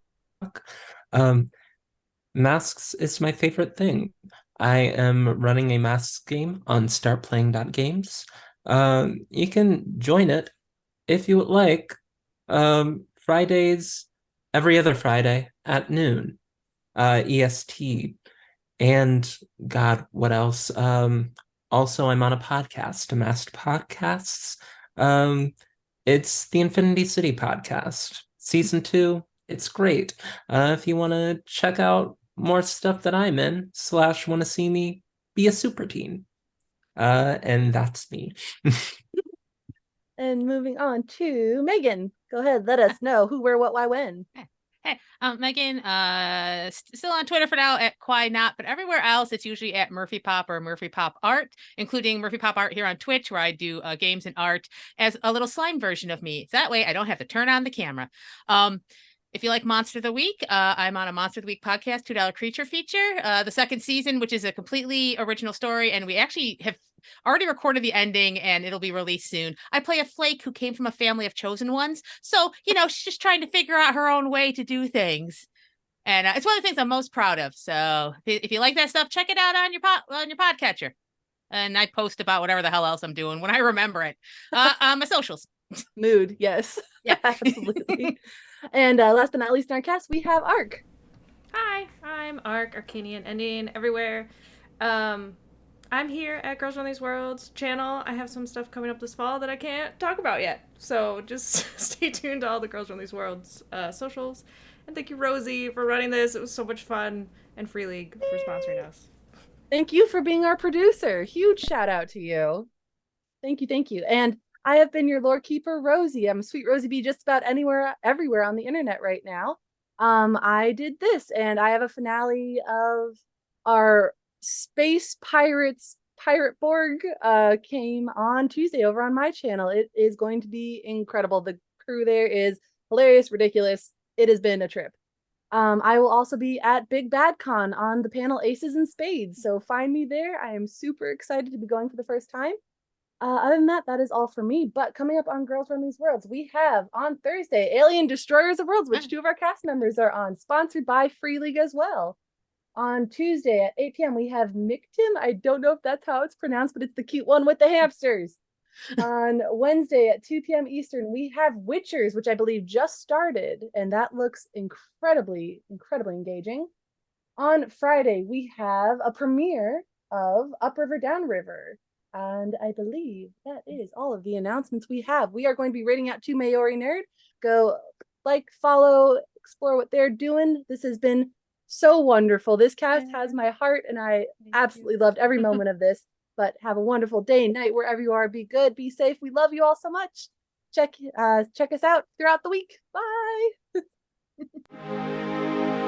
Masks is my favorite thing. I am running a masks game on startplaying.games. You can join it if you would like. Fridays, every other Friday at noon, EST. And God, what else? Also, I'm on a podcast, Amassed Podcasts. It's the Infinity City podcast, season 2. It's great. If you want to check out more stuff that I'm in, / want to see me be a super teen. And that's me. And moving on to Megan. Go ahead, let us know who, where, what, why, when. Hey, Megan, still on Twitter for now at Quai Not, but everywhere else it's usually at Murphy Pop or Murphy Pop Art, including Murphy Pop Art here on Twitch, where I do games and art as a little slime version of me. So that way I don't have to turn on the camera. If you like Monster of the Week, I'm on a Monster of the Week podcast, $2 Creature feature, the 2nd season, which is a completely original story, and we actually have already recorded the ending and it'll be released soon. I play a flake who came from a family of chosen ones. So, she's just trying to figure out her own way to do things. And it's one of the things I'm most proud of. So if you like that stuff, check it out on your podcatcher. And I post about whatever the hell else I'm doing when I remember it on my socials. Mood, yes. Yeah, absolutely. And last but not least in our cast, we have Ark. Hi, I'm Ark, Arcanian Ending everywhere. I'm here at Girls Run These Worlds channel. I have some stuff coming up this fall that I can't talk about yet. So just stay tuned to all the Girls Run These Worlds socials. And thank you, Rosie, for running this. It was so much fun. And Free League for sponsoring us. Thank you for being our producer. Huge shout out to you. Thank you, thank you. And I have been your lore keeper, Rosie. I'm SweetRosieBee just about everywhere on the internet right now. I did this, and I have a finale of our Space Pirates Pirate Borg came on Tuesday over on my channel. It is going to be incredible. The crew there is hilarious, ridiculous. It has been a trip. I will also be at Big Bad Con on the panel Aces and Spades, so find me there. I am super excited to be going for the first time. Other than that, that is all for me. But coming up on Girls Run These Worlds, we have on Thursday Alien Destroyers of Worlds, which 2 of our cast members are on, sponsored by Free League as well. On Tuesday at 8 p.m., we have Mictim. I don't know if that's how it's pronounced, but it's the cute one with the hamsters. On Wednesday at 2 p.m. Eastern, we have Witchers, which I believe just started, and that looks incredibly engaging. On Friday, we have a premiere of Upriver Downriver, and I believe that is all of the announcements we have. We are going to be rating out to Maori Nerd. Go like, follow, explore what they're doing. This has been so wonderful. This cast has my heart, and I absolutely loved every moment of this. But have a wonderful day, night, wherever you are. Be good, be safe. We love you all so much. Check us out throughout the week. Bye.